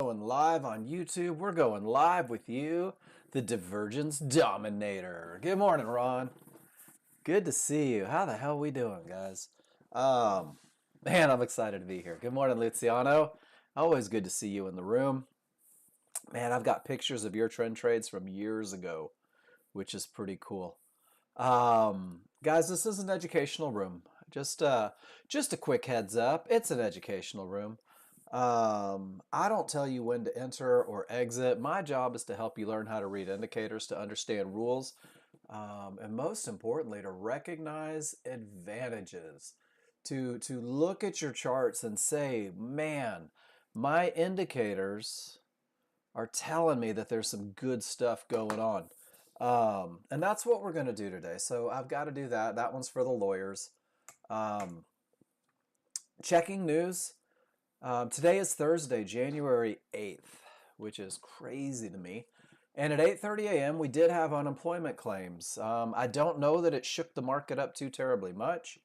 Going live on YouTube. We're going live with you, the Divergence Dominator. Good morning, Ron. Good to see you. How the hell we doing, guys? Um, Man, I'm excited to be here. Good morning, Luciano. Always good to see you in the room. Man, I've got pictures of your trend trades from years ago, which is pretty cool. Guys, this is an educational room. Just a quick heads up. It's an educational room. I don't tell you when to enter or exit. My job is to help you learn how to read indicators, to understand rules, and most importantly, to recognize advantages. To look at your charts and say, man, my indicators are telling me that there's some good stuff going on. And that's what we're going to do today. So I've got to do that. That one's for the lawyers. Um, Checking news. Today is Thursday, January 8th, which is crazy to me. And at 8:30 a.m., we did have unemployment claims. I don't know that it shook the market up too terribly much,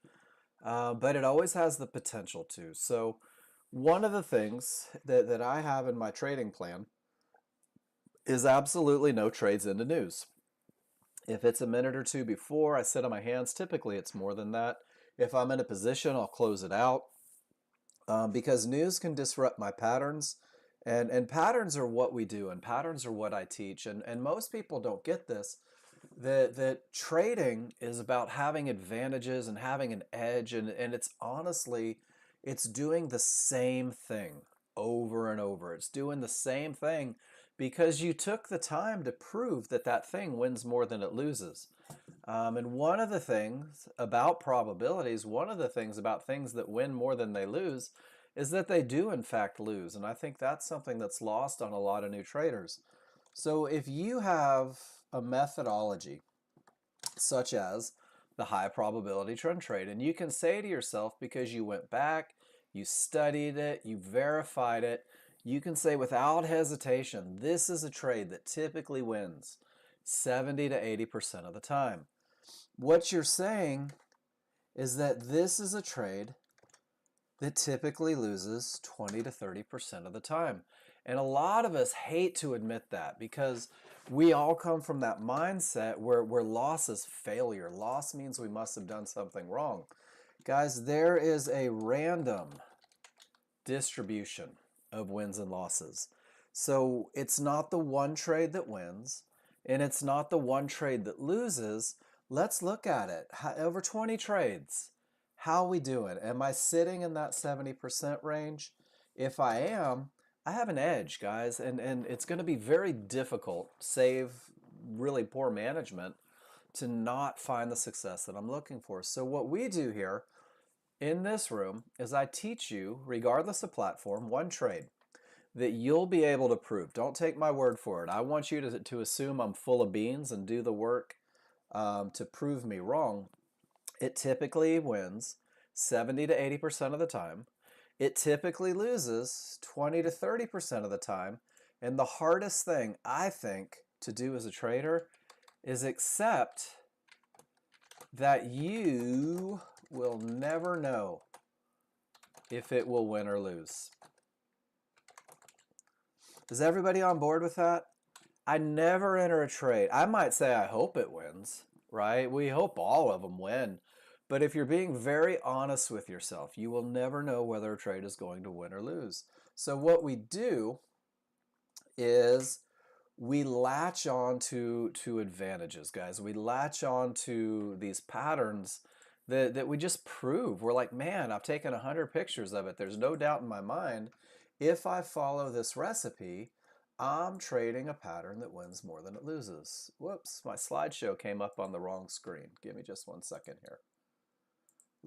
but it always has the potential to. So one of the things that I have in my trading plan is absolutely no trades into news. If it's a minute or two before I sit on my hands, typically it's more than that. If I'm in a position, I'll close it out because news can disrupt my patterns. And patterns are what we do, and patterns are what I teach. And most people don't get this, that trading is about having advantages and having an edge. And it's honestly, it's doing the same thing over and over. It's doing the same thing because you took the time to prove that that thing wins more than it loses. And one of the things about probabilities, one of the things about things that win more than they lose, is that they do in fact lose. And I think that's something that's lost on a lot of new traders. So if you have a methodology such as the high probability trend trade, and you can say to yourself, because you went back, you studied it, you verified it, you can say without hesitation, this is a trade that typically wins 70 to 80% of the time. What you're saying is that this is a trade that typically loses 20 to 30% of the time. And a lot of us hate to admit that because we all come from that mindset where loss is failure. Loss means we must have done something wrong. Guys, there is a random distribution of wins and losses. So it's not the one trade that wins, and it's not the one trade that loses. Let's look at it. Over 20 trades. How we doing? Am I sitting in that 70% range? If I am, I have an edge, guys, and it's going to be very difficult, save really poor management, to not find the success that I'm looking for. So what we do here in this room is I teach you, regardless of platform, one trade that you'll be able to prove. Don't take my word for it. I want you to assume I'm full of beans and do the work to prove me wrong. It typically wins 70 to 80% of the time. It typically loses 20 to 30% of the time. And the hardest thing, I think, to do as a trader is accept that you will never know if it will win or lose. Is everybody on board with that? I never enter a trade. I might say I hope it wins, right? We hope all of them win. But if you're being very honest with yourself, you will never know whether a trade is going to win or lose. So what we do is we latch on to advantages, guys. We latch on to these patterns that we just prove. We're like, man, I've taken 100 pictures of it. There's no doubt in my mind, if I follow this recipe, I'm trading a pattern that wins more than it loses. Whoops, my slideshow came up on the wrong screen. Give me just 1 second here.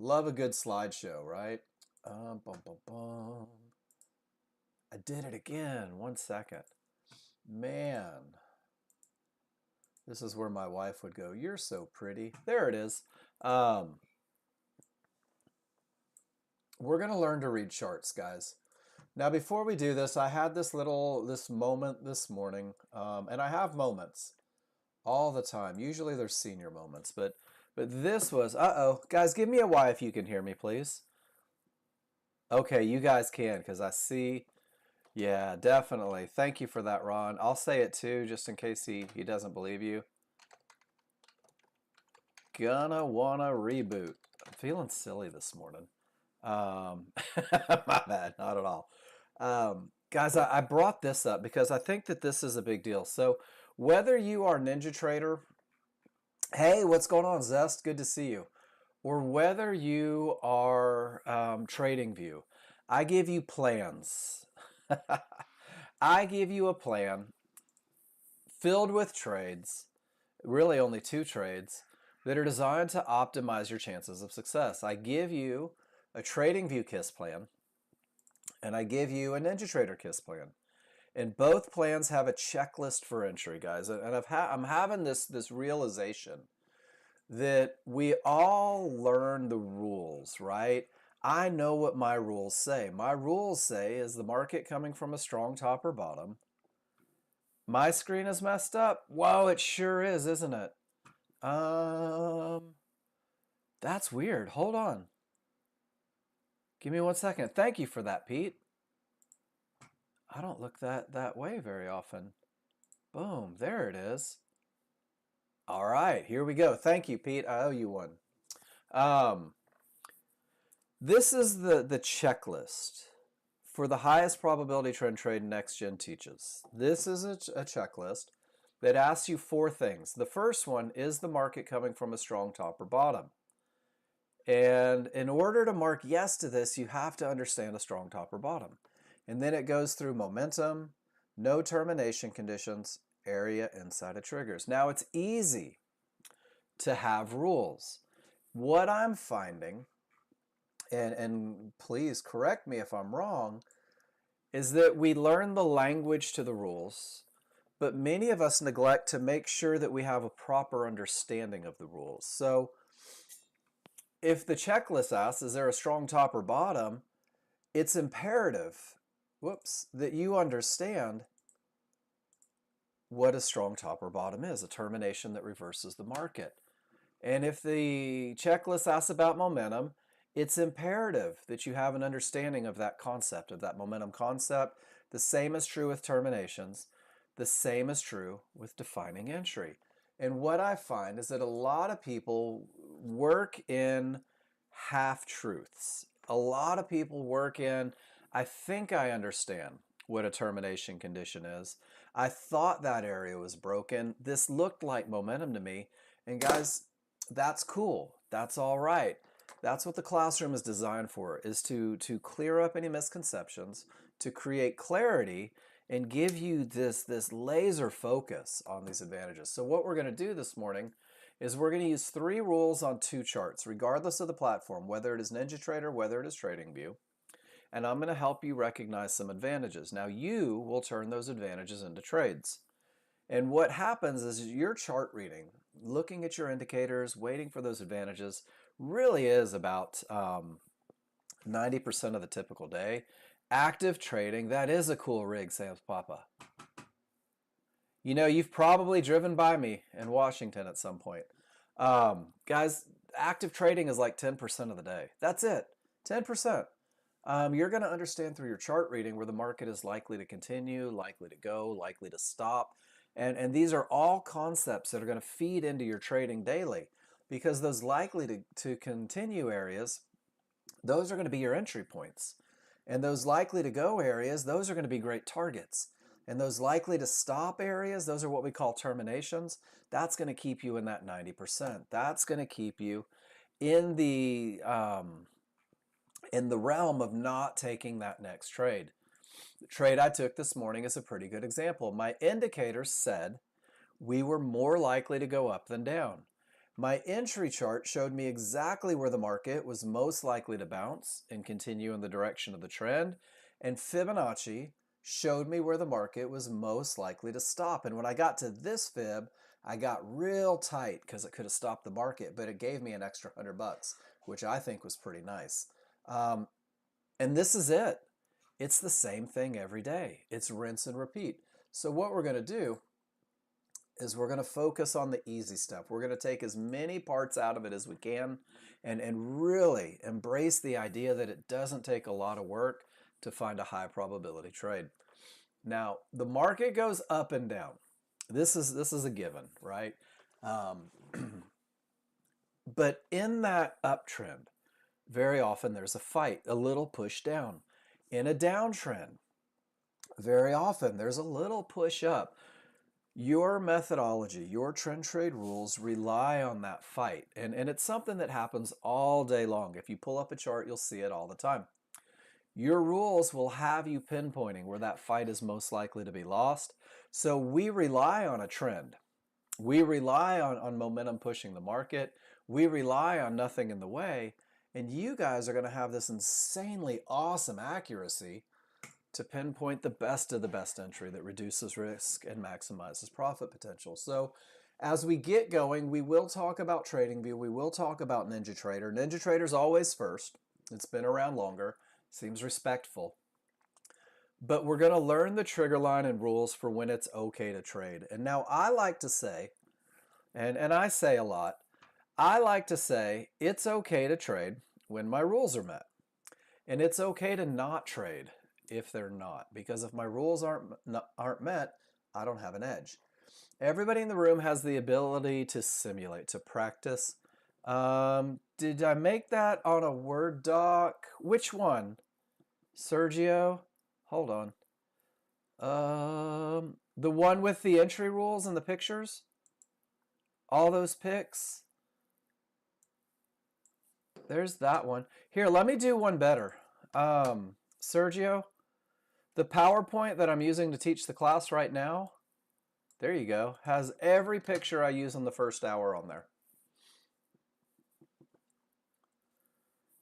Love a good slideshow, right? Bum, bum, bum. I did it again. 1 second. Man, this is where my wife would go, you're so pretty. There it is. We're going to learn to read charts, guys. Now, before we do this, I had this moment this morning, and I have moments all the time. Usually they're senior moments, but this was, guys, give me a Y if you can hear me, please. Okay, you guys can, because I see Yeah, definitely. Thank you for that, Ron. I'll say it too, just in case he doesn't believe you. Gonna wanna reboot. I'm feeling silly this morning. My bad, not at all. Guys, I brought this up because I think that this is a big deal. So, whether you are Ninja Trader, hey, what's going on, Zest? Good to see you. Or whether you are TradingView, I give you plans. I give you a plan filled with trades, really only two trades, that are designed to optimize your chances of success. I give you a TradingView KISS plan, and I give you a NinjaTrader KISS plan. And both plans have a checklist for entry, guys. And I'm having this realization that we all learn the rules, right? I know what my rules say. My rules say is the market coming from a strong top or bottom. My screen is messed up. Whoa, it sure is, isn't it? Um, that's weird. Hold on. Give me 1 second. Thank you for that, Pete. I don't look that way very often. Boom, there it is. All right, here we go. Thank you, Pete. I owe you one. Um, this is the checklist for the highest probability trend trade Nexgen teaches. This is a checklist that asks you four things. The first one is the market coming from a strong top or bottom. And in order to mark yes to this, you have to understand a strong top or bottom. And then it goes through momentum, no termination conditions, area inside of triggers. Now it's easy to have rules. What I'm finding, and please correct me if I'm wrong, is that we learn the language to the rules, but many of us neglect to make sure that we have a proper understanding of the rules. So if the checklist asks, is there a strong top or bottom? It's imperative, that you understand what a strong top or bottom is, a termination that reverses the market. And if the checklist asks about momentum, it's imperative that you have an understanding of that concept, of that momentum concept. The same is true with terminations. The same is true with defining entry. And what I find is that a lot of people work in half-truths. A lot of people work in, I think I understand what a termination condition is. I thought that area was broken. This looked like momentum to me. And guys, that's cool. That's all right. That's what the classroom is designed for, is to clear up any misconceptions, to create clarity, and give you this laser focus on these advantages. So what we're going to do this morning is we're going to use three rules on two charts, regardless of the platform, whether it is NinjaTrader, whether it is TradingView. And I'm going to help you recognize some advantages. Now you will turn those advantages into trades. And what happens is your chart reading, looking at your indicators, waiting for those advantages, really is about 90% of the typical day. Active trading, that is a cool rig, Sam's Papa. You know, you've probably driven by me in Washington at some point. Guys, active trading is like 10% of the day. That's it, 10%. You're going to understand through your chart reading where the market is likely to continue, likely to go, likely to stop. And these are all concepts that are going to feed into your trading daily, because those likely to continue areas, those are going to be your entry points. And those likely to go areas, those are going to be great targets. And those likely to stop areas, those are what we call terminations. That's going to keep you in that 90%. That's going to keep you in the realm of not taking that next trade. The trade I took this morning is a pretty good example. My indicator said we were more likely to go up than down. My entry chart showed me exactly where the market was most likely to bounce and continue in the direction of the trend. And Fibonacci showed me where the market was most likely to stop. And when I got to this fib, I got real tight because it could have stopped the market, but it gave me an extra $100, which I think was pretty nice. And this is it. It's the same thing every day. It's rinse and repeat. So what we're going to do is we're going to focus on the easy stuff. We're going to take as many parts out of it as we can and really embrace the idea that it doesn't take a lot of work to find a high probability trade. Now, the market goes up and down. This is a given, right? Um, but in that uptrend, very often there's a fight, a little push down. In a downtrend, very often there's a little push up. Your methodology, your trend trade rules rely on that fight. And it's something that happens all day long. If you pull up a chart, you'll see it all the time. Your rules will have you pinpointing where that fight is most likely to be lost. So we rely on a trend. We rely on momentum pushing the market. We rely on nothing in the way. And you guys are going to have this insanely awesome accuracy to pinpoint the best of the best entry that reduces risk and maximizes profit potential. So as we get going, we will talk about TradingView. We will talk about NinjaTrader. NinjaTrader's always first. It's been around longer. Seems respectful. But we're going to learn the trigger line and rules for when it's okay to trade. And now I like to say, and I say a lot, I like to say it's okay to trade when my rules are met. And it's okay to not trade if they're not. Because if my rules aren't met, I don't have an edge. Everybody in the room has the ability to simulate, to practice. Did I make that on a Word doc? Which one? Sergio? Hold on. The one with the entry rules and the pictures? All those pics? There's that one. Here, let me do one better. Sergio, the PowerPoint that I'm using to teach the class right now, there you go, has every picture I use in the first hour on there.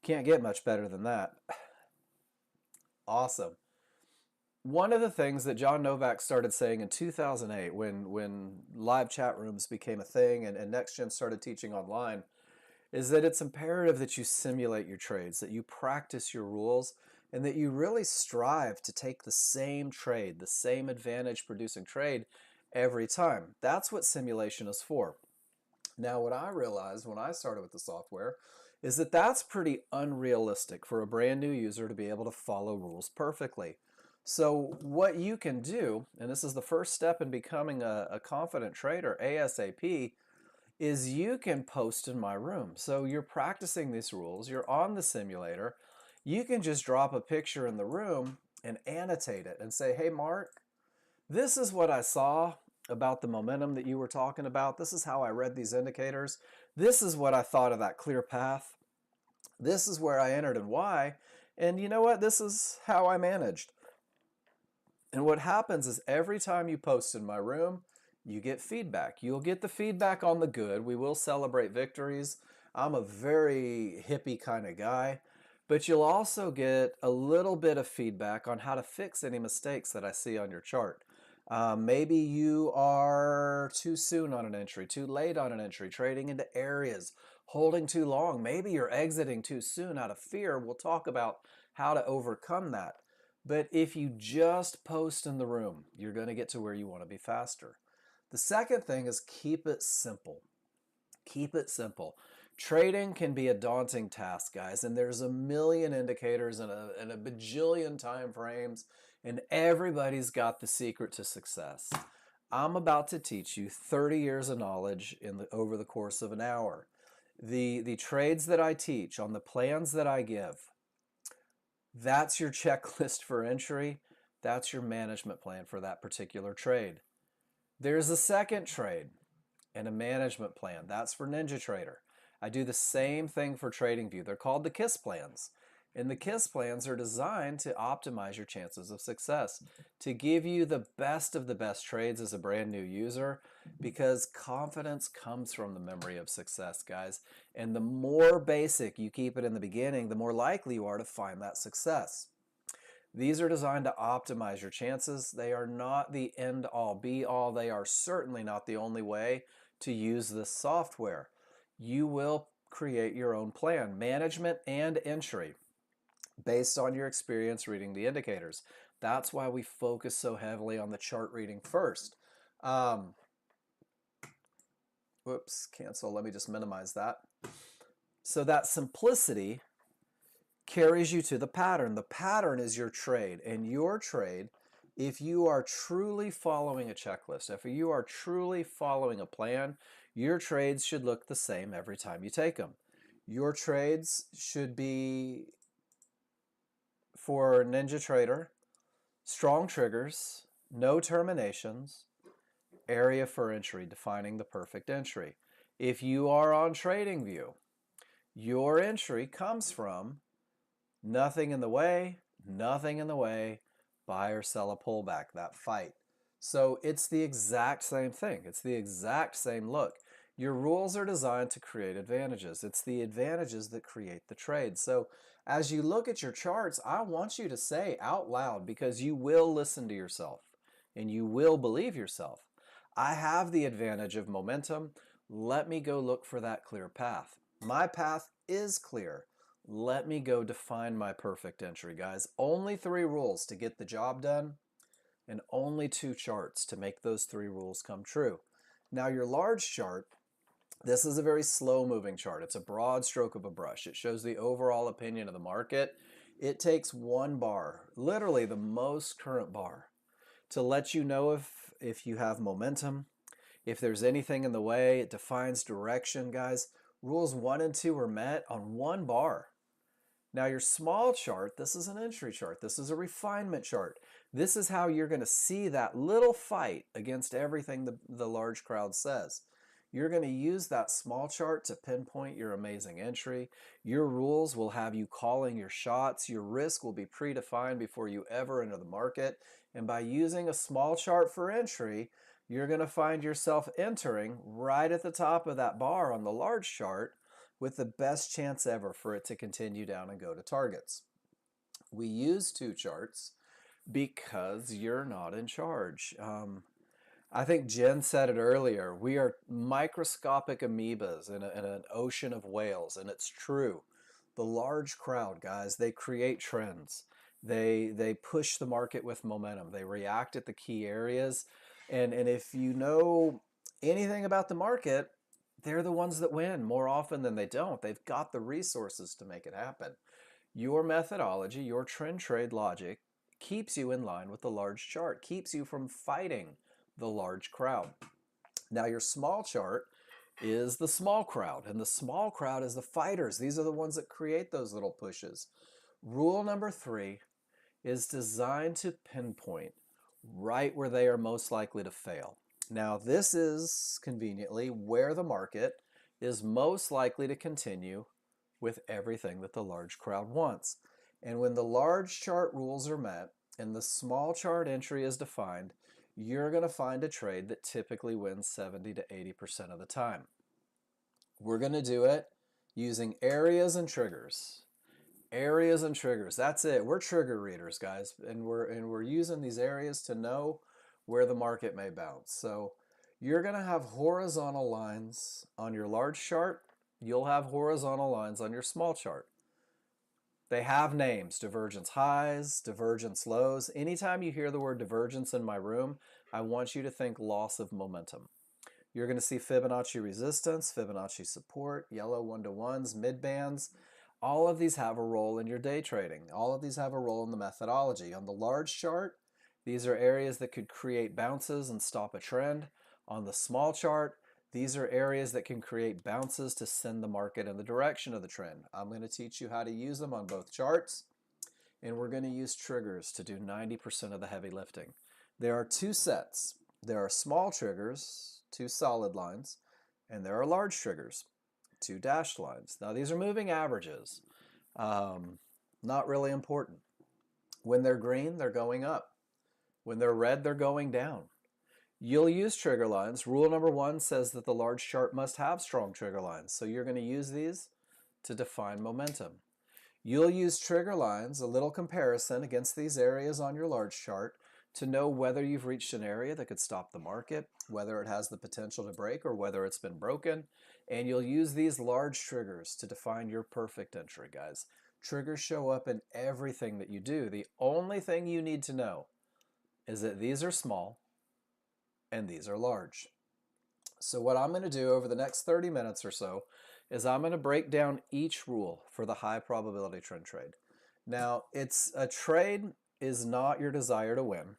Can't get much better than that. Awesome. One of the things that John Novak started saying in 2008 when live chat rooms became a thing and Nexgen started teaching online is that it's imperative that you simulate your trades, that you practice your rules, and that you really strive to take the same trade, the same advantage producing trade every time. That's what simulation is for. Now, what I realized when I started with the software is that that's pretty unrealistic for a brand new user to be able to follow rules perfectly. So what you can do, and this is the first step in becoming a confident trader ASAP, is you can post in my room. So you're practicing these rules, you're on the simulator, you can just drop a picture in the room and annotate it and say, hey Mark, this is what I saw about the momentum that you were talking about. This is how I read these indicators. This is what I thought of that clear path. This is where I entered and why. And you know what? This is how I managed. And what happens is every time you post in my room, you get feedback. You'll get the feedback on the good. We will celebrate victories. I'm a very hippie kind of guy. But you'll also get a little bit of feedback on how to fix any mistakes that I see on your chart. Maybe you are too soon on an entry, too late on an entry, trading into areas, holding too long. Maybe you're exiting too soon out of fear. We'll talk about how to overcome that. But if you just post in the room, you're going to get to where you want to be faster. The second thing is keep it simple. Keep it simple. Trading can be a daunting task, guys, and there's a million indicators and a bajillion time frames, and everybody's got the secret to success. I'm about to teach you 30 years of knowledge over the course of an hour. The trades that I teach, on the plans that I give, that's your checklist for entry. That's your management plan for that particular trade. There's a second trade and a management plan. That's for NinjaTrader. I do the same thing for TradingView. They're called the KISS plans. And the KISS plans are designed to optimize your chances of success, to give you the best of the best trades as a brand new user, because confidence comes from the memory of success, guys. And the more basic you keep it in the beginning, the more likely you are to find that success. These are designed to optimize your chances. They are not the end-all, be-all. They are certainly not the only way to use this software. You will create your own plan, management and entry, based on your experience reading the indicators. That's why we focus so heavily on the chart reading first. Whoops, cancel. Let me just minimize that. So that simplicity carries you to the pattern. The pattern is your trade, and your trade, if you are truly following a checklist, if you are truly following a plan, your trades should look the same every time you take them. Your trades should be, for Ninja Trader, strong triggers, no terminations, area for entry, defining the perfect entry. If you are on TradingView, your entry comes from nothing in the way, nothing in the way, buy or sell a pullback, that fight. So it's the exact same thing. It's the exact same look. Your rules are designed to create advantages. It's the advantages that create the trade. So as you look at your charts, I want you to say out loud, because you will listen to yourself and you will believe yourself, I have the advantage of momentum. Let me go look for that clear path. My path is clear. Let me go define my perfect entry, guys. Only 3 rules to get the job done, and only 2 charts to make those 3 rules come true. Now, your large chart, this is a very slow moving chart. It's a broad stroke of a brush. It shows the overall opinion of the market. It takes 1 bar, literally the most current bar, to let you know if you have momentum, if there's anything in the way. It defines direction, guys. Rules 1 and 2 are met on 1 bar. Now your small chart, this is an entry chart. This is a refinement chart. This is how you're going to see that little fight against everything the large crowd says. You're going to use that small chart to pinpoint your amazing entry. Your rules will have you calling your shots. Your risk will be predefined before you ever enter the market. And by using a small chart for entry, you're going to find yourself entering right at the top of that bar on the large chart, with the best chance ever for it to continue down and go to targets. We use 2 charts because you're not in charge. I think Jen said it earlier. We are microscopic amoebas in an ocean of whales, and it's true. The large crowd, guys, they create trends. They push the market with momentum. They react at the key areas. And if you know anything about the market, they're the ones that win more often than they don't. They've got the resources to make it happen. Your methodology, your trend trade logic, keeps you in line with the large chart, keeps you from fighting the large crowd. Now your small chart is the small crowd, and the small crowd is the fighters. These are the ones that create those little pushes. Rule number 3 is designed to pinpoint right where they are most likely to fail. Now, this is conveniently where the market is most likely to continue with everything that the large crowd wants. And when the large chart rules are met and the small chart entry is defined, you're going to find a trade that typically wins 70 to 80% of the time. We're going to do it using areas and triggers. Areas and triggers. That's it. We're trigger readers, guys, and we're using these areas to know where the market may bounce. So you're going to have horizontal lines on your large chart. You'll have horizontal lines on your small chart. They have names: divergence highs, divergence lows. Anytime you hear the word divergence in my room, I want you to think loss of momentum. You're going to see Fibonacci resistance, Fibonacci support, yellow 1-to-1s, mid bands. All of these have a role in your day trading. All of these have a role in the methodology. On the large chart, these are areas that could create bounces and stop a trend. On the small chart, these are areas that can create bounces to send the market in the direction of the trend. I'm going to teach you how to use them on both charts, and we're going to use triggers to do 90% of the heavy lifting. There are 2 sets. There are small triggers, 2 solid lines, and there are large triggers, 2 dashed lines. Now these are moving averages. Not really important. When they're green, they're going up. When they're red, they're going down. You'll use trigger lines. Rule number 1 says that the large chart must have strong trigger lines. So you're going to use these to define momentum. You'll use trigger lines, a little comparison against these areas on your large chart, to know whether you've reached an area that could stop the market, whether it has the potential to break, or whether it's been broken. And you'll use these large triggers to define your perfect entry, guys. Triggers show up in everything that you do. The only thing you need to know is that these are small and these are large. So what I'm going to do over the next 30 minutes or so is I'm going to break down each rule for the high probability trend trade. Now, a trade is not your desire to win.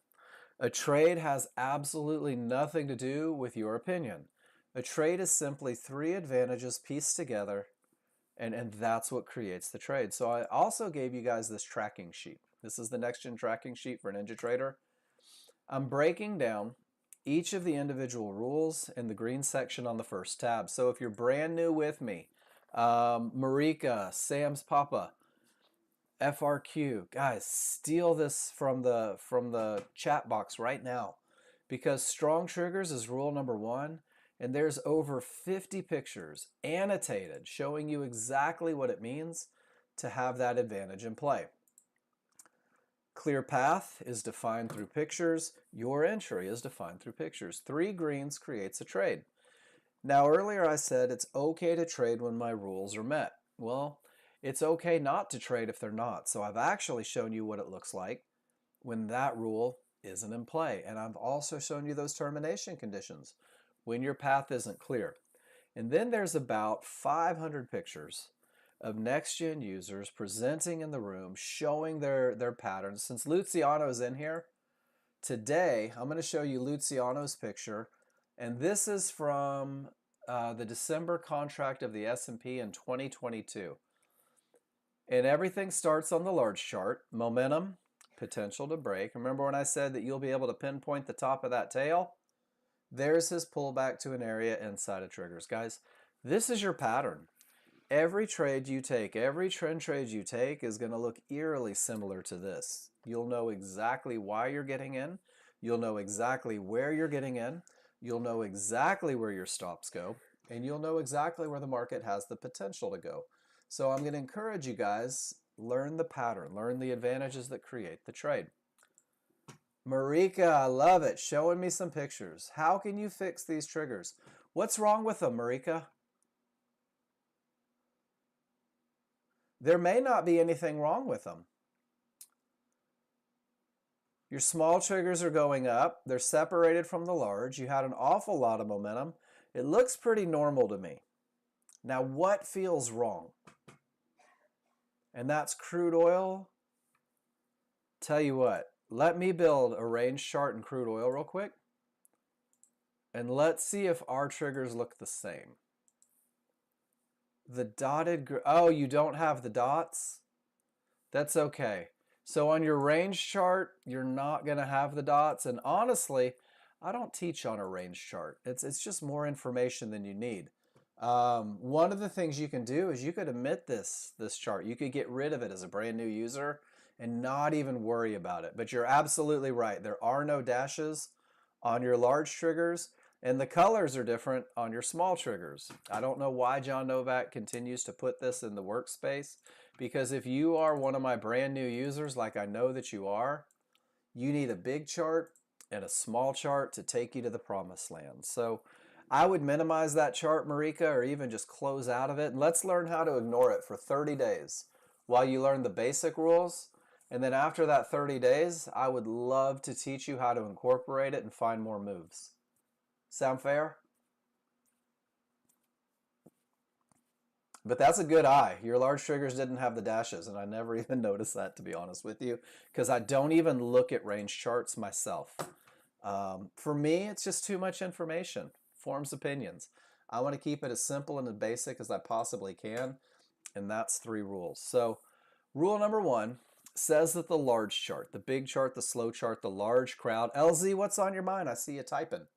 A trade has absolutely nothing to do with your opinion. A trade is simply three advantages pieced together, and that's what creates the trade. So I also gave you guys this tracking sheet. This is the Nexgen tracking sheet for Ninja Trader. I'm breaking down each of the individual rules in the green section on the first tab. So if you're brand new with me, Marika, Sam's Papa, FRQ, guys, steal this from the chat box right now, because strong triggers is rule number 1, and there's over 50 pictures annotated showing you exactly what it means to have that advantage in play. Clear path is defined through pictures. Your entry is defined through pictures. 3 greens creates a trade. Now, earlier I said it's okay to trade when my rules are met. Well, it's okay not to trade if they're not. So I've actually shown you what it looks like when that rule isn't in play. And I've also shown you those termination conditions when your path isn't clear. And then there's about 500 pictures of Nexgen users presenting in the room, showing their patterns. Since Luciano's in here, today I'm going to show you Luciano's picture, and this is from the December contract of the S&P in 2022. And everything starts on the large chart, momentum, potential to break. Remember when I said that you'll be able to pinpoint the top of that tail? There's his pullback to an area inside of triggers. Guys, this is your pattern. Every trade you take, every trend trade you take is going to look eerily similar to this. You'll know exactly why you're getting in. You'll know exactly where you're getting in. You'll know exactly where your stops go. And you'll know exactly where the market has the potential to go. So I'm going to encourage you guys, learn the pattern. Learn the advantages that create the trade. Marika, I love it. Showing me some pictures. How can you fix these triggers? What's wrong with them, Marika? There may not be anything wrong with them. Your small triggers are going up. They're separated from the large. You had an awful lot of momentum. It looks pretty normal to me. Now, what feels wrong? And that's crude oil. Tell you what, let me build a range chart in crude oil real quick. And let's see if our triggers look the same. The dotted, oh, you don't have the dots? That's okay. So on your range chart, you're not going to have the dots. And honestly, I don't teach on a range chart. It's just more information than you need. One of the things you can do is you could omit this chart. You could get rid of it as a brand new user and not even worry about it. But you're absolutely right. There are no dashes on your large triggers. And the colors are different on your small triggers. I don't know why John Novak continues to put this in the workspace, because if you are one of my brand new users, like I know that you are, you need a big chart and a small chart to take you to the promised land. So I would minimize that chart, Marika, or even just close out of it. And let's learn how to ignore it for 30 days while you learn the basic rules. And then after that 30 days, I would love to teach you how to incorporate it and find more moves. Sound fair? But that's a good eye. Your large triggers didn't have the dashes, and I never even noticed that, to be honest with you, because I don't even look at range charts myself. For me, it's just too much information. Forms opinions. I want to keep it as simple and as basic as I possibly can, and that's 3 rules. So rule number 1 says that the large chart, the big chart, the slow chart, the large crowd. LZ, what's on your mind? I see you typing.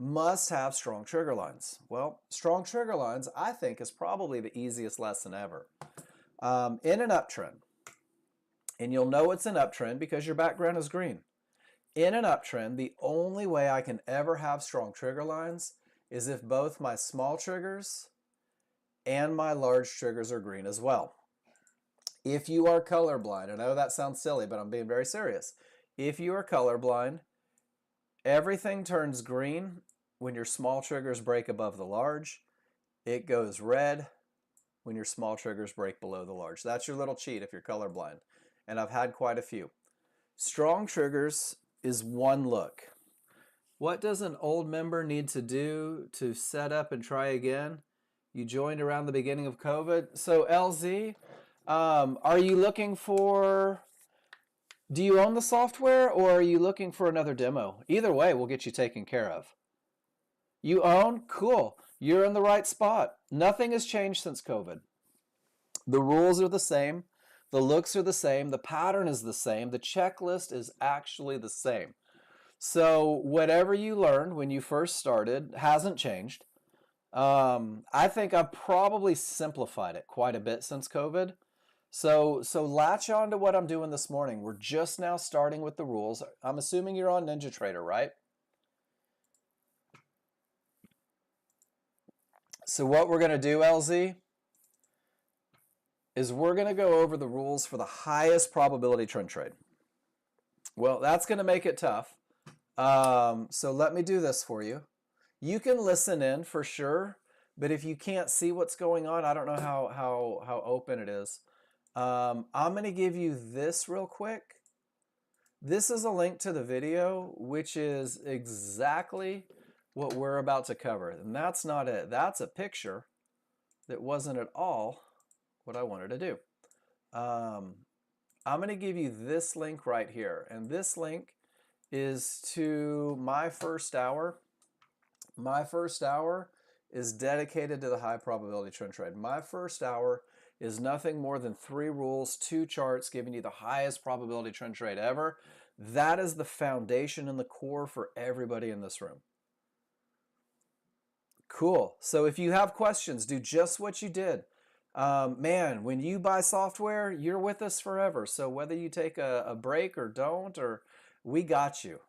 Must have strong trigger lines. Well, strong trigger lines, I think, is probably the easiest lesson ever. In an uptrend, and you'll know it's an uptrend because your background is green. In an uptrend, the only way I can ever have strong trigger lines is if both my small triggers and my large triggers are green as well. If you are colorblind, I know that sounds silly, but I'm being very serious. If you are colorblind, everything turns green when your small triggers break above the large. It goes red when your small triggers break below the large. That's your little cheat if you're colorblind. And I've had quite a few. Strong triggers is one look. What does an old member need to do to set up and try again? You joined around the beginning of COVID. So LZ, are you looking for, do you own the software or are you looking for another demo? Either way, we'll get you taken care of. You own? Cool. You're in the right spot. Nothing has changed since COVID. The rules are the same. The looks are the same. The pattern is the same. The checklist is actually the same. So whatever you learned when you first started hasn't changed. I think I've probably simplified it quite a bit since COVID. So latch on to what I'm doing this morning. We're just now starting with the rules. I'm assuming you're on NinjaTrader, right? So what we're going to do, LZ, is we're going to go over the rules for the highest probability trend trade. Well, that's going to make it tough. So let me do this for you. You can listen in for sure, but if you can't see what's going on, I don't know how open it is. I'm going to give you this real quick. This is a link to the video, which is exactly what we're about to cover. And that's not it. That's a picture that wasn't at all what I wanted to do. I'm going to give you this link right here. And this link is to my first hour. My first hour is dedicated to the high probability trend trade. My first hour is nothing more than 3 rules, 2 charts, giving you the highest probability trend trade ever. That is the foundation and the core for everybody in this room. Cool. So if you have questions, do just what you did. Man, when you buy software, you're with us forever. So whether you take a break or don't, or we got you.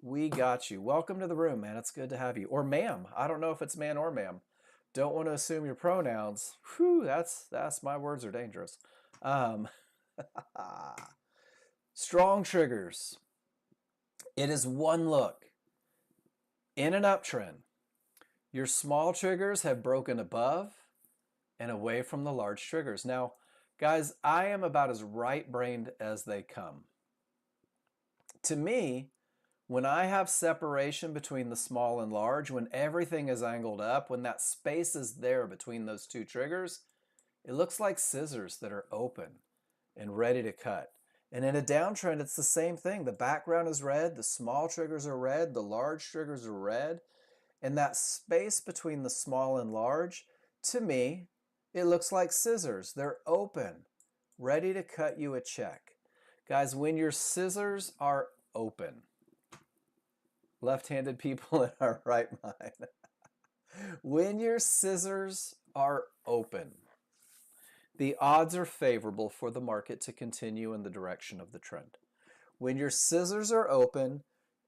We got you. Welcome to the room, man. It's good to have you. Or ma'am. I don't know if it's man or ma'am. Don't want to assume your pronouns. Whew, that's my words are dangerous. Strong triggers. It is one look. In an uptrend, your small triggers have broken above and away from the large triggers. Now, guys, I am about as right-brained as they come. To me, when I have separation between the small and large, when everything is angled up, when that space is there between those 2 triggers, it looks like scissors that are open and ready to cut. And in a downtrend, it's the same thing. The background is red, the small triggers are red, the large triggers are red. And that space between the small and large, to me, it looks like scissors. They're open, ready to cut you a check. Guys, when your scissors are open, left-handed people in our right mind. When your scissors are open, the odds are favorable for the market to continue in the direction of the trend. When your scissors are open,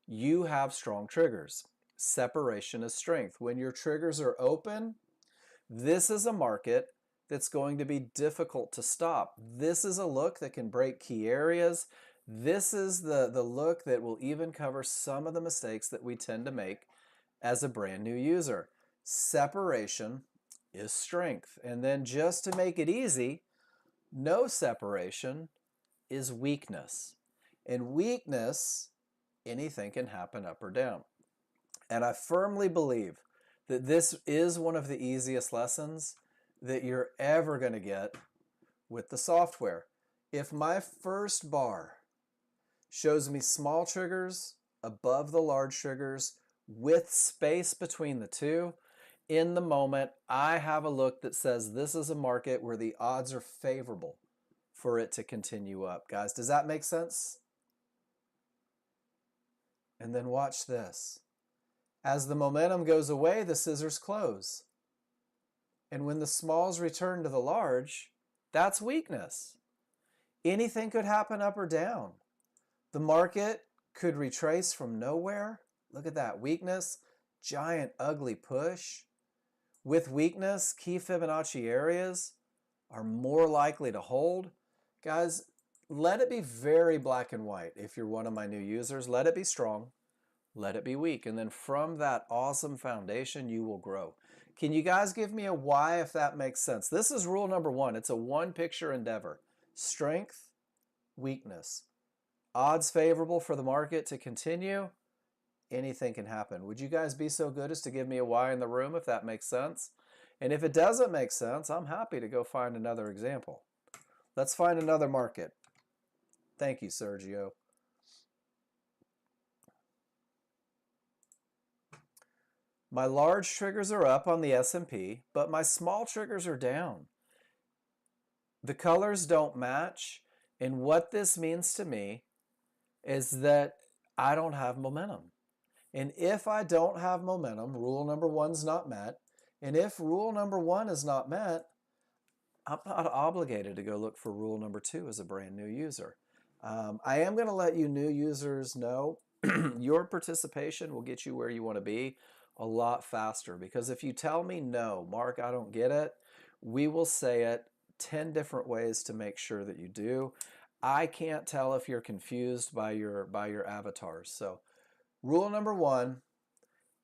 you have strong triggers. Separation is strength. When your triggers are open, this is a market that's going to be difficult to stop. This is a look that can break key areas. This is the look that will even cover some of the mistakes that we tend to make as a brand new user. Separation is strength. And then just to make it easy, no separation is weakness. And weakness, anything can happen up or down. And I firmly believe that this is one of the easiest lessons that you're ever going to get with the software. If my first bar shows me small triggers above the large triggers with space between the 2, in the moment, I have a look that says this is a market where the odds are favorable for it to continue up. Guys, does that make sense? And then watch this. As the momentum goes away, the scissors close. And when the smalls return to the large, that's weakness. Anything could happen up or down. The market could retrace from nowhere. Look at that. Weakness, giant ugly push. With weakness, key Fibonacci areas are more likely to hold. Guys, let it be very black and white. If you're one of my new users, let it be strong, let it be weak. And then from that awesome foundation, you will grow. Can you guys give me a why if that makes sense? This is rule number 1. It's a one-picture endeavor. Strength, weakness. Odds favorable for the market to continue. Anything can happen. Would you guys be so good as to give me a why in the room if that makes sense? And if it doesn't make sense, I'm happy to go find another example. Let's find another market. Thank you, Sergio. My large triggers are up on the S&P, but my small triggers are down. The colors don't match, and what this means to me is that I don't have momentum. And if I don't have momentum, rule number one's not met. And if rule number one is not met, I'm not obligated to go look for rule number two as a brand new user. I am going to let you new users know your participation will get you where you want to be a lot faster. Because if you tell me, no, Mark, I don't get it, we will say it 10 different ways to make sure that you do. I can't tell if you're confused by your avatars. So rule number one,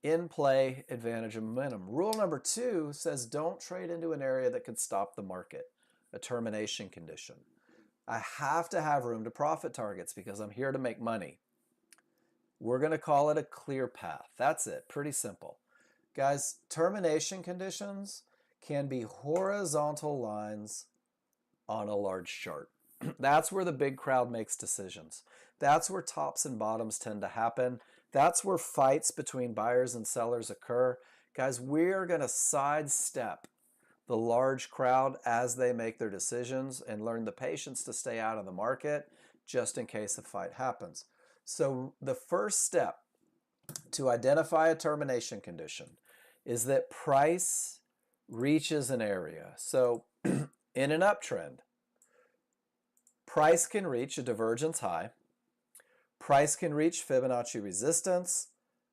in play, advantage of momentum. Rule number two says don't trade into an area that could stop the market, a termination condition. I have to have room to profit targets because I'm here to make money. We're going to call it a clear path. That's it. Pretty simple. Guys, termination conditions can be horizontal lines on a large chart. That's where the big crowd makes decisions. That's where tops and bottoms tend to happen. That's where fights between buyers and sellers occur. Guys, we're going to sidestep the large crowd as they make their decisions and learn the patience to stay out of the market just in case a fight happens. So the first step to identify a termination condition is that price reaches an area. So in an uptrend, price can reach a divergence high. Price can reach Fibonacci resistance.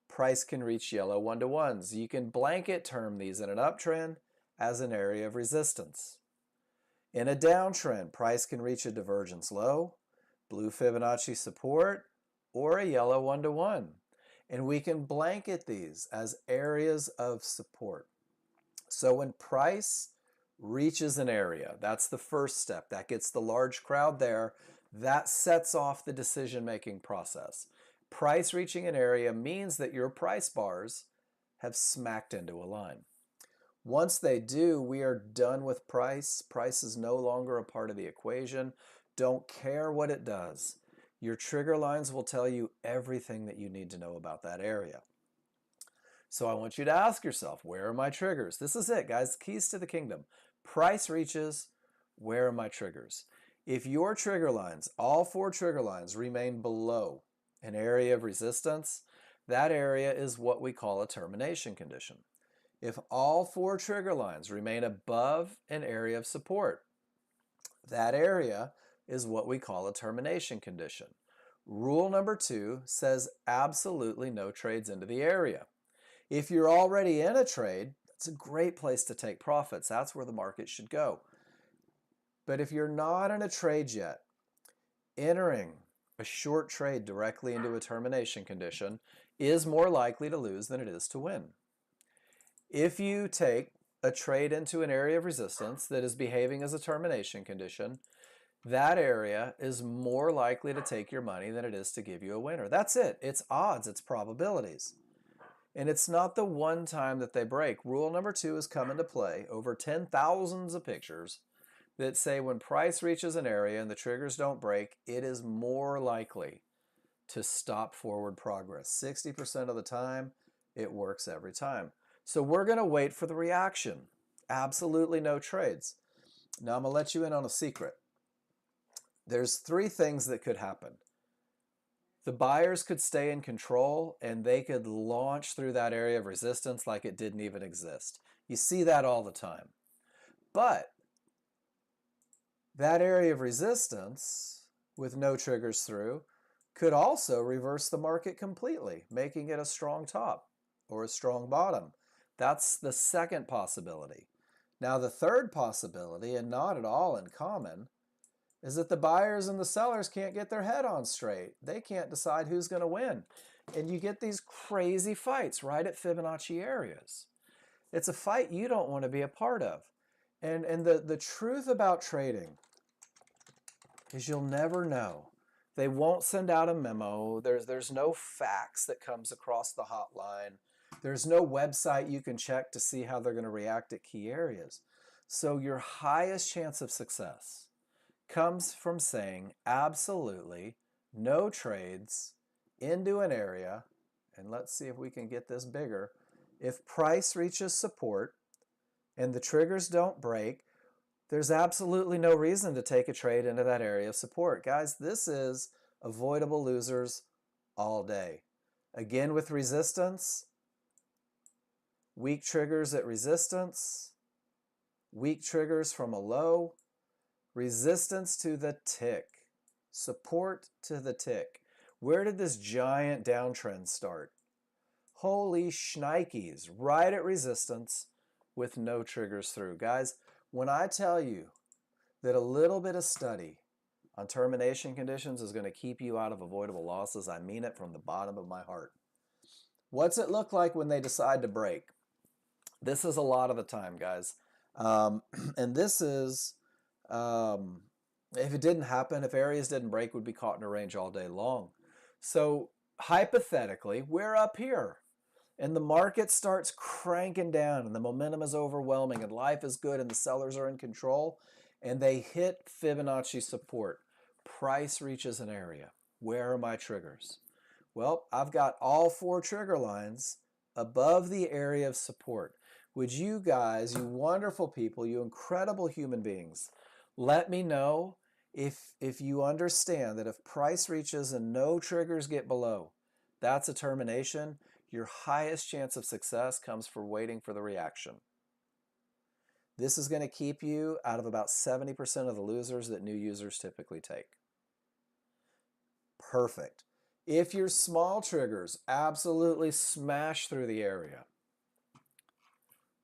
Price can reach yellow 1-to-1s. You can blanket term these in an uptrend as an area of resistance. In a downtrend, price can reach a divergence low, blue Fibonacci support, or a yellow 1-to-1. And we can blanket these as areas of support. So when price reaches an area, that's the first step. That gets the large crowd there. That sets off the decision-making process. Price reaching an area means that your price bars have smacked into a line. Once they do, we are done with price. Price is no longer a part of the equation. Don't care what it does. Your trigger lines will tell you everything that you need to know about that area. So I want you to ask yourself, where are my triggers? This is it, guys. Keys to the kingdom. Price reaches, where are my triggers? If your trigger lines, all four trigger lines, remain below an area of resistance, that area is what we call a termination condition. If all four trigger lines remain above an area of support, that area is what we call a termination condition. Rule number two says absolutely no trades into the area. If you're already in a trade, that's a great place to take profits. That's where the market should go. But if you're not in a trade yet, entering a short trade directly into a termination condition is more likely to lose than it is to win. If you take a trade into an area of resistance that is behaving as a termination condition, that area is more likely to take your money than it is to give you a winner. That's it. It's odds. It's probabilities. And it's not the one time that they break. Rule number two has come into play over 10,000s of pictures that say when price reaches an area and the triggers don't break, it is more likely to stop forward progress. 60% of the time, it works every time. So we're going to wait for the reaction. Absolutely no trades. Now I'm going to let you in on a secret. There's three things that could happen. The buyers could stay in control and they could launch through that area of resistance like it didn't even exist. You see that all the time. But that area of resistance with no triggers through could also reverse the market completely, making it a strong top or a strong bottom. That's the second possibility. Now the third possibility, and not at all uncommon, is that the buyers and the sellers can't get their head on straight. They can't decide who's going to win. And you get these crazy fights right at Fibonacci areas. It's a fight you don't want to be a part of. And the truth about trading is you'll never know. They won't send out a memo. There's no fax that comes across the hotline. There's no website you can check to see how they're going to react at key areas. So your highest chance of success comes from saying absolutely no trades into an area, and let's see if we can get this bigger. If price reaches support and the triggers don't break, there's absolutely no reason to take a trade into that area of support. Guys, this is avoidable losers all day. Again, with resistance, weak triggers at resistance, weak triggers from a low, resistance to the tick, support to the tick. Where did this giant downtrend start? Holy shnikes, right at resistance with no triggers through. Guys, when I tell you that a little bit of study on termination conditions is going to keep you out of avoidable losses, I mean it from the bottom of my heart. What's it look like when they decide to break? This is a lot of the time, guys. And this is, if it didn't happen, if areas didn't break, we'd be caught in a range all day long. So hypothetically, we're up here and the market starts cranking down and the momentum is overwhelming and life is good and the sellers are in control and they hit Fibonacci support. Price reaches an area. Where are my triggers? Well, I've got all 4 trigger lines above the area of support. Would you guys, you wonderful people, you incredible human beings, let me know if you understand that if price reaches and no triggers get below, that's a termination. Your highest chance of success comes from waiting for the reaction. This is going to keep you out of about 70% of the losers that new users typically take. Perfect. If your small triggers absolutely smash through the area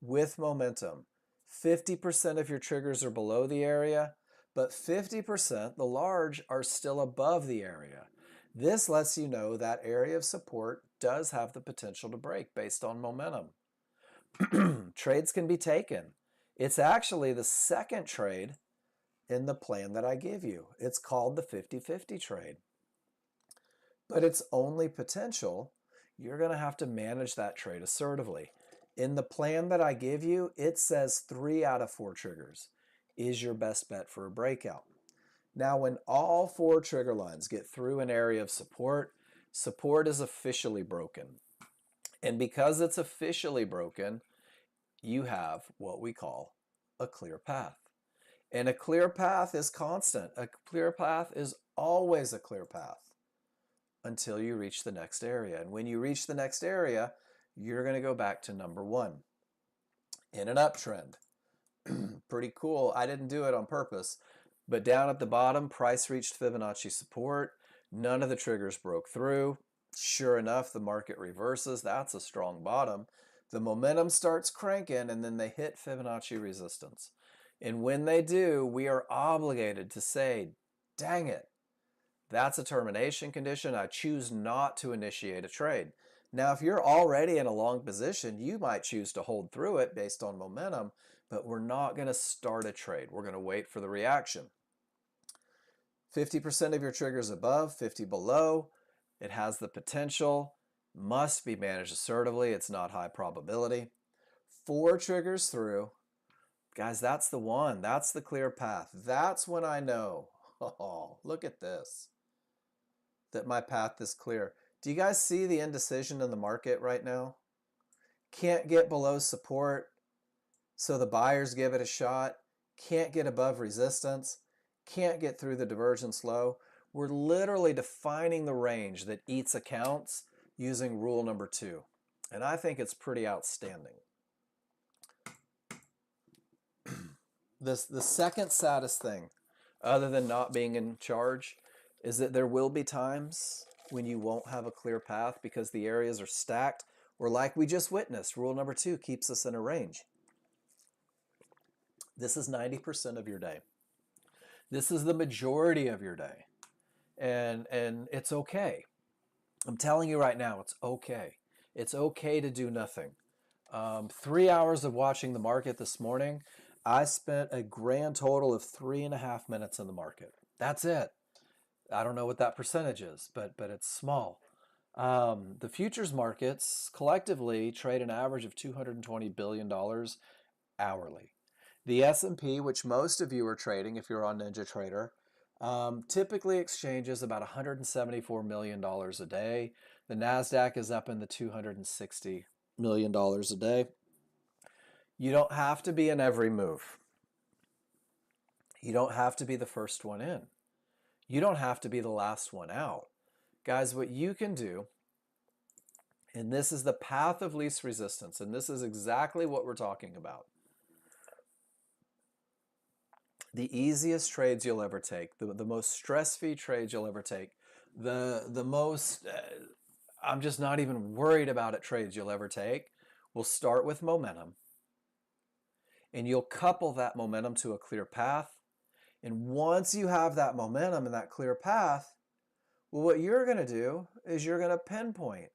with momentum, 50% of your triggers are below the area, but 50%, the large, are still above the area. This lets you know that area of support does have the potential to break based on momentum. Trades can be taken. It's actually the second trade in the plan that I give you. It's called the 50-50 trade. But it's only potential. You're going to have to manage that trade assertively. In the plan that I give you, it says 3 out of 4 triggers is your best bet for a breakout. Now, when all 4 trigger lines get through an area of support, support is officially broken. And because it's officially broken, you have what we call a clear path. And a clear path is constant. A clear path is always a clear path until you reach the next area. And when you reach the next area, you're going to go back to number 1 in an uptrend. Pretty cool. I didn't do it on purpose. But down at the bottom, price reached Fibonacci support. None of the triggers broke through. Sure enough, the market reverses. That's a strong bottom. The momentum starts cranking, and then they hit Fibonacci resistance. And when they do, we are obligated to say, dang it, that's a termination condition. I choose not to initiate a trade. Now, if you're already in a long position, you might choose to hold through it based on momentum, but we're not going to start a trade. We're going to wait for the reaction. 50% of your triggers above, 50 below. It has the potential, must be managed assertively. It's not high probability. 4 triggers through. Guys, that's the one. That's the clear path. That's when I know, oh, look at this, that my path is clear. Do you guys see the indecision in the market right now? Can't get below support, so the buyers give it a shot. Can't get above resistance. Can't get through the divergence low. We're literally defining the range that eats accounts using rule number 2. And I think it's pretty outstanding. The second saddest thing, other than not being in charge, is that there will be times when you won't have a clear path because the areas are stacked, or like we just witnessed, rule number 2 keeps us in a range. This is 90% of your day. This is the majority of your day. And it's okay. I'm telling you right now, it's okay. It's okay to do nothing. 3 hours of watching the market this morning, I spent a grand total of 3.5 minutes in the market. That's it. I don't know what that percentage is, but it's small. The futures markets collectively trade an average of $220 billion hourly. The S&P, which most of you are trading if you're on NinjaTrader, typically exchanges about $174 million a day. The NASDAQ is up in the $260 million a day. You don't have to be in every move. You don't have to be the first one in. You don't have to be the last one out. Guys, what you can do, and this is the path of least resistance, and this is exactly what we're talking about. The easiest trades you'll ever take, the most stress-free trades you'll ever take, the most, I'm just not even worried about it trades you'll ever take, will start with momentum. And you'll couple that momentum to a clear path. And once you have that momentum and that clear path, well, what you're going to do is you're going to pinpoint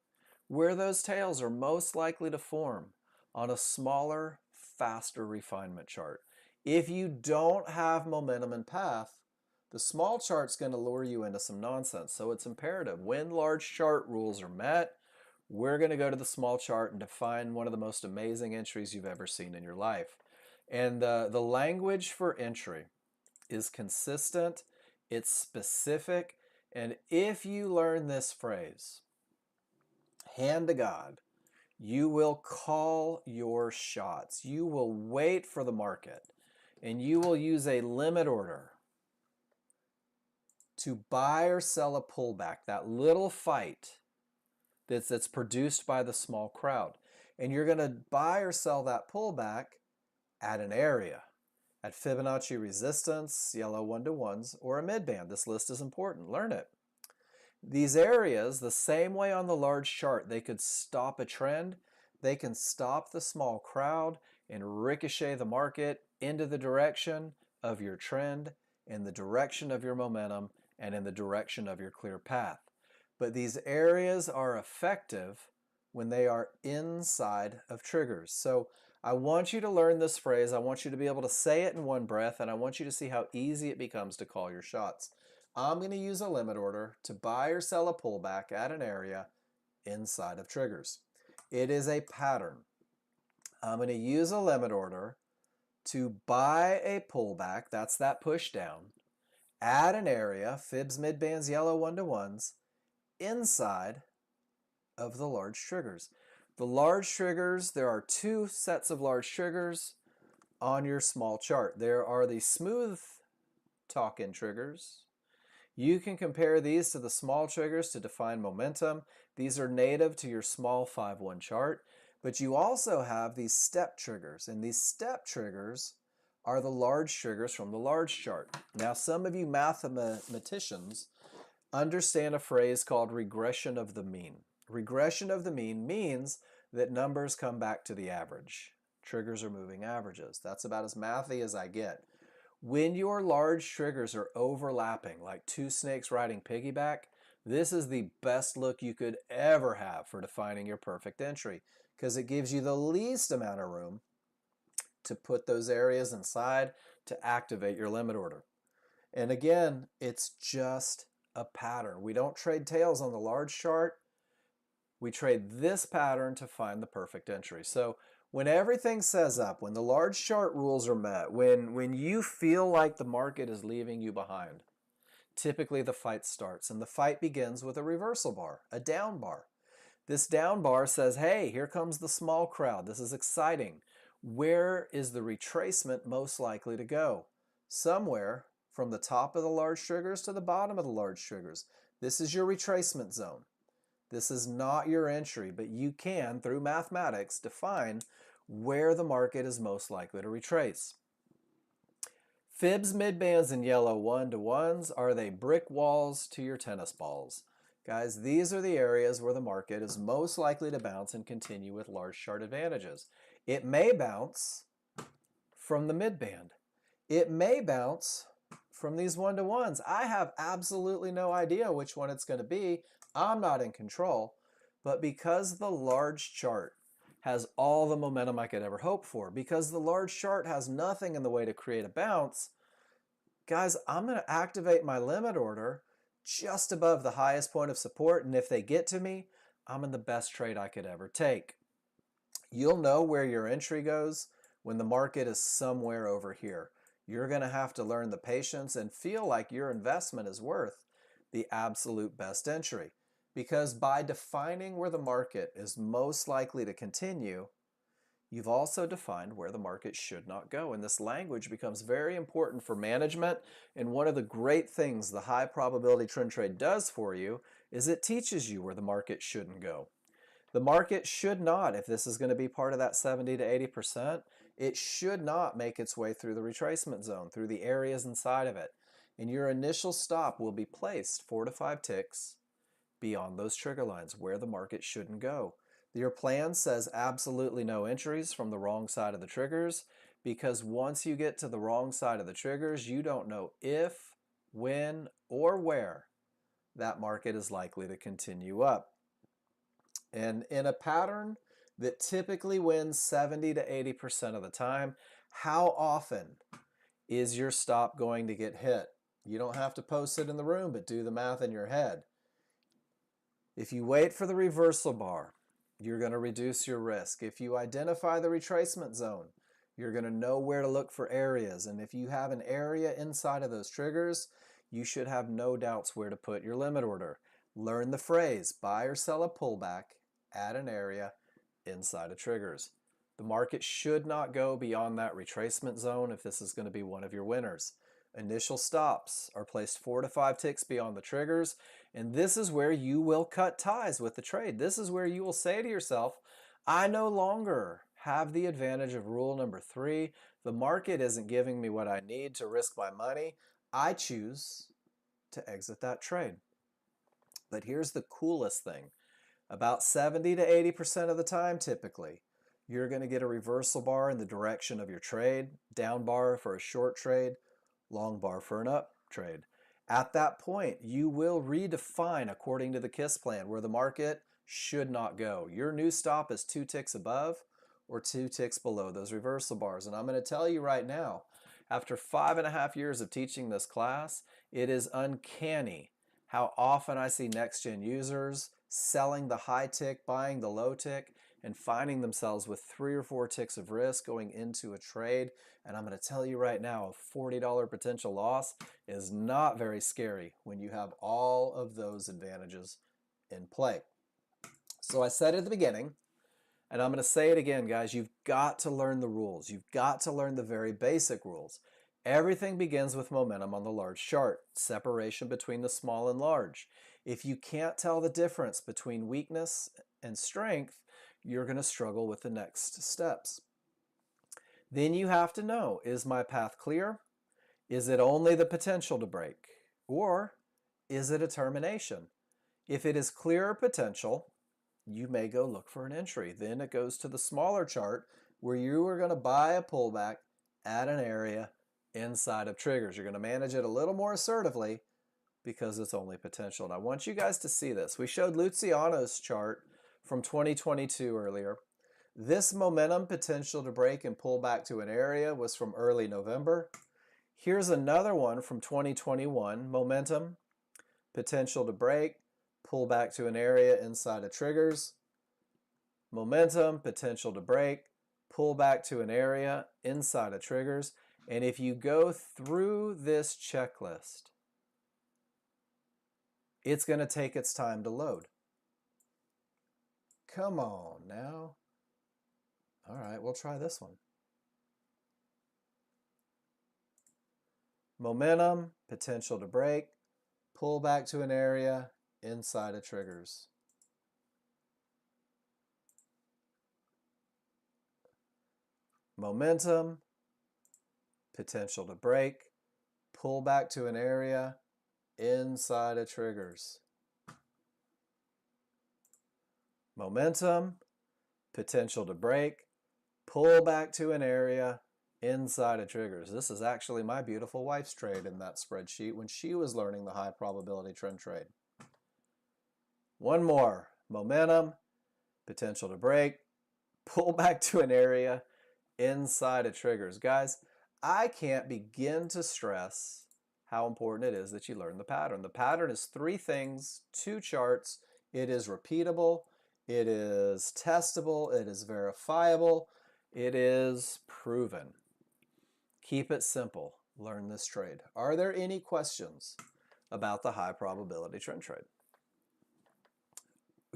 where those tails are most likely to form on a smaller, faster refinement chart. If you don't have momentum and path, the small chart's going to lure you into some nonsense. So it's imperative. When large chart rules are met, we're going to go to the small chart and define one of the most amazing entries you've ever seen in your life. And the language for entry is consistent, it's specific, and if you learn this phrase, hand to God, you will call your shots. You will wait for the market, and you will use a limit order to buy or sell a pullback, that little fight that's produced by the small crowd. And you're going to buy or sell that pullback at an area, at Fibonacci resistance, yellow 1-to-1s, or a midband. This list is important. Learn it. These areas, the same way on the large chart, they could stop a trend. They can stop the small crowd and ricochet the market into the direction of your trend, in the direction of your momentum, and in the direction of your clear path. But these areas are effective when they are inside of triggers. So I want you to learn this phrase. I want you to be able to say it in one breath, and I want you to see how easy it becomes to call your shots. I'm going to use a limit order to buy or sell a pullback at an area inside of triggers. It is a pattern. I'm going to use a limit order to buy a pullback, that's that push down, at an area, fibs, midbands, yellow 1-to-1s, inside of the large triggers. The large triggers, there are two sets of large triggers on your small chart. There are the smooth talk-in triggers. You can compare these to the small triggers to define momentum. These are native to your small 5-1 chart. But you also have these step triggers, and these step triggers are the large triggers from the large chart. Now, some of you mathematicians understand a phrase called regression of the mean. Regression of the mean means that numbers come back to the average. Triggers are moving averages. That's about as mathy as I get. When your large triggers are overlapping like two snakes riding piggyback, this is the best look you could ever have for defining your perfect entry, because it gives you the least amount of room to put those areas inside to activate your limit order. And again, it's just a pattern. We don't trade tails on the large chart. We trade this pattern to find the perfect entry. So when everything says up, when the large chart rules are met, when you feel like the market is leaving you behind, typically the fight starts. And the fight begins with a reversal bar, a down bar. This down bar says, hey, here comes the small crowd. This is exciting. Where is the retracement most likely to go? Somewhere from the top of the large triggers to the bottom of the large triggers. This is your retracement zone. This is not your entry, but you can, through mathematics, define where the market is most likely to retrace. Fibs, midbands, and yellow 1-to-1s, are they brick walls to your tennis balls? Guys, these are the areas where the market is most likely to bounce and continue with large chart advantages. It may bounce from the midband. It may bounce from these 1-to-1s. I have absolutely no idea which one it's going to be. I'm not in control. But because the large chart has all the momentum I could ever hope for, because the large chart has nothing in the way to create a bounce, guys, I'm going to activate my limit order just above the highest point of support, and if they get to me, I'm in the best trade I could ever take. You'll know where your entry goes when the market is somewhere over here. You're going to have to learn the patience and feel like your investment is worth the absolute best entry. Because by defining where the market is most likely to continue, you've also defined where the market should not go. And this language becomes very important for management. And one of the great things the high probability trend trade does for you is it teaches you where the market shouldn't go. The market should not, if this is going to be part of that 70 to 80%, it should not make its way through the retracement zone, through the areas inside of it. And your initial stop will be placed 4 to 5 ticks beyond those trigger lines where the market shouldn't go. Your plan says absolutely no entries from the wrong side of the triggers, because once you get to the wrong side of the triggers, you don't know if, when, or where that market is likely to continue up. And in a pattern that typically wins 70 to 80% of the time, how often is your stop going to get hit? You don't have to post it in the room, but do the math in your head. If you wait for the reversal bar, you're going to reduce your risk. If you identify the retracement zone, you're going to know where to look for areas. And if you have an area inside of those triggers, you should have no doubts where to put your limit order. Learn the phrase, buy or sell a pullback at an area inside of triggers. The market should not go beyond that retracement zone if this is going to be one of your winners. Initial stops are placed 4 to 5 ticks beyond the triggers, and this is where you will cut ties with the trade. This is where you will say to yourself, I no longer have the advantage of rule number 3. The market isn't giving me what I need to risk my money. I choose to exit that trade. But here's the coolest thing. About 70 to 80% of the time, typically, you're going to get a reversal bar in the direction of your trade, down bar for a short trade, long bar for an up trade. At that point, you will redefine according to the KISS plan where the market should not go. Your new stop is 2 ticks above or 2 ticks below those reversal bars. And I'm going to tell you right now, after 5.5 years of teaching this class, it is uncanny how often I see Nexgen users selling the high tick, buying the low tick, and finding themselves with 3 or 4 ticks of risk going into a trade. And I'm going to tell you right now, a $40 potential loss is not very scary when you have all of those advantages in play. So I said at the beginning, and I'm going to say it again, guys, you've got to learn the rules. You've got to learn the very basic rules. Everything begins with momentum on the large chart, separation between the small and large. If you can't tell the difference between weakness and strength, you're going to struggle with the next steps. Then you have to know, is my path clear? Is it only the potential to break? Or is it a termination? If it is clear potential, you may go look for an entry. Then it goes to the smaller chart where you are going to buy a pullback at an area inside of triggers. You're going to manage it a little more assertively because it's only potential. And I want you guys to see this. We showed Luciano's chart from 2022 earlier. This momentum potential to break and pull back to an area was from early November. Here's another one from 2021. Momentum, potential to break, pull back to an area inside of triggers. Momentum, potential to break, pull back to an area inside of triggers. And if you go through this checklist, it's going to take its time to load. Come on now. All right, we'll try this one. Momentum, potential to break, pull back to an area inside of triggers. Momentum, potential to break, pull back to an area inside of triggers. Momentum, potential to break, pull back to an area inside of triggers. This is actually my beautiful wife's trade in that spreadsheet when she was learning the high probability trend trade. One more. Momentum, potential to break, pull back to an area inside of triggers. Guys, I can't begin to stress how important it is that you learn the pattern. The pattern is 3 things, 2 charts. It is repeatable, it is testable, it is verifiable, it is proven. Keep it simple. Learn this trade. Are there any questions about the high probability trend trade?